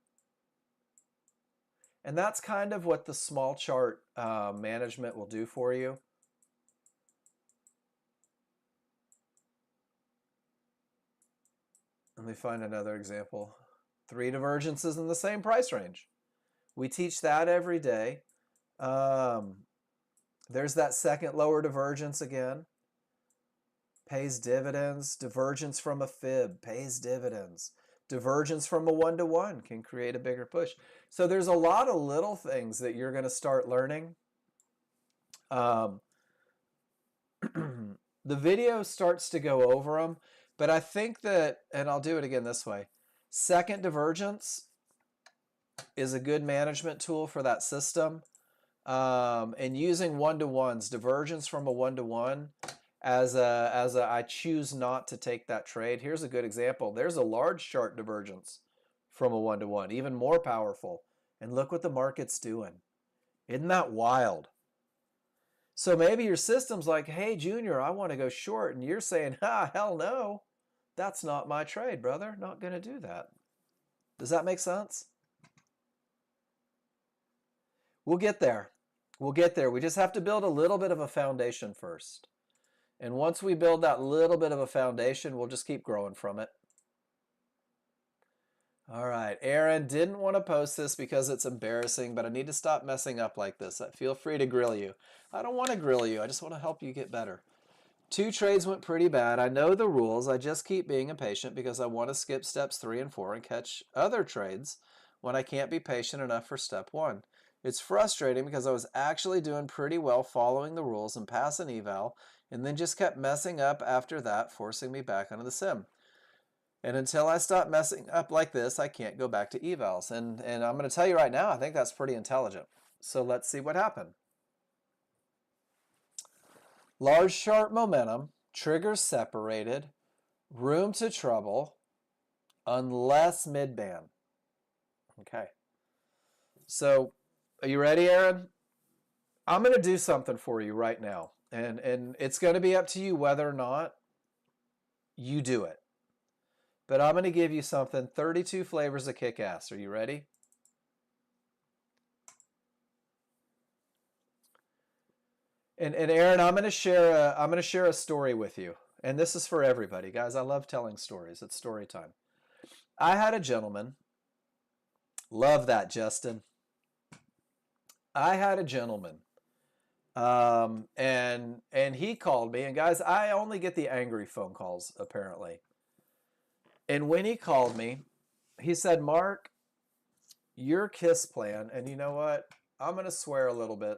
And that's kind of what the small chart management will do for you. Let me find another example. 3 divergences in the same price range. We teach that every day. There's that second lower divergence again. Pays dividends. Divergence from a fib pays dividends. Divergence from a 1-to-1 can create a bigger push. So there's a lot of little things that you're going to start learning. The video starts to go over them, but I think that, and I'll do it again this way. Second divergence, is a good management tool for that system. And using one-to-ones, divergence from a one-to-one as a I choose not to take that trade. Here's a good example. There's a large chart divergence from a one-to-one, even more powerful. And look what the market's doing. Isn't that wild? So maybe your system's like, hey, Junior, I want to go short. And you're saying, hell no. That's not my trade, brother. Not going to do that. Does that make sense? We'll get there. We'll get there. We just have to build a little bit of a foundation first. And once we build that little bit of a foundation, we'll just keep growing from it. All right. Aaron didn't want to post this because it's embarrassing, but I need to stop messing up like this. Feel free to grill you. I don't want to grill you. I just want to help you get better. 2 trades went pretty bad. I know the rules. I just keep being impatient because I want to skip steps 3 and 4 and catch other trades when I can't be patient enough for step 1. It's frustrating because I was actually doing pretty well following the rules and pass an eval, and then just kept messing up after that, forcing me back onto the sim. And until I stop messing up like this, I can't go back to evals. And I'm going to tell you right now, I think that's pretty intelligent. So let's see what happened. Large chart momentum, triggers separated, room to trouble, unless mid-band. Okay. So are you ready, Aaron? I'm going to do something for you right now. And it's going to be up to you whether or not you do it. But I'm going to give you something, 32 flavors of kick-ass. Are you ready? And Aaron, I'm going to share a story with you. And this is for everybody. Guys, I love telling stories. It's story time. I had a gentleman. Love that, Justin. I had a gentleman. And he called me. And guys, I only get the angry phone calls, apparently. And when he called me, he said, Mark, your KISS plan, and you know what? I'm going to swear a little bit.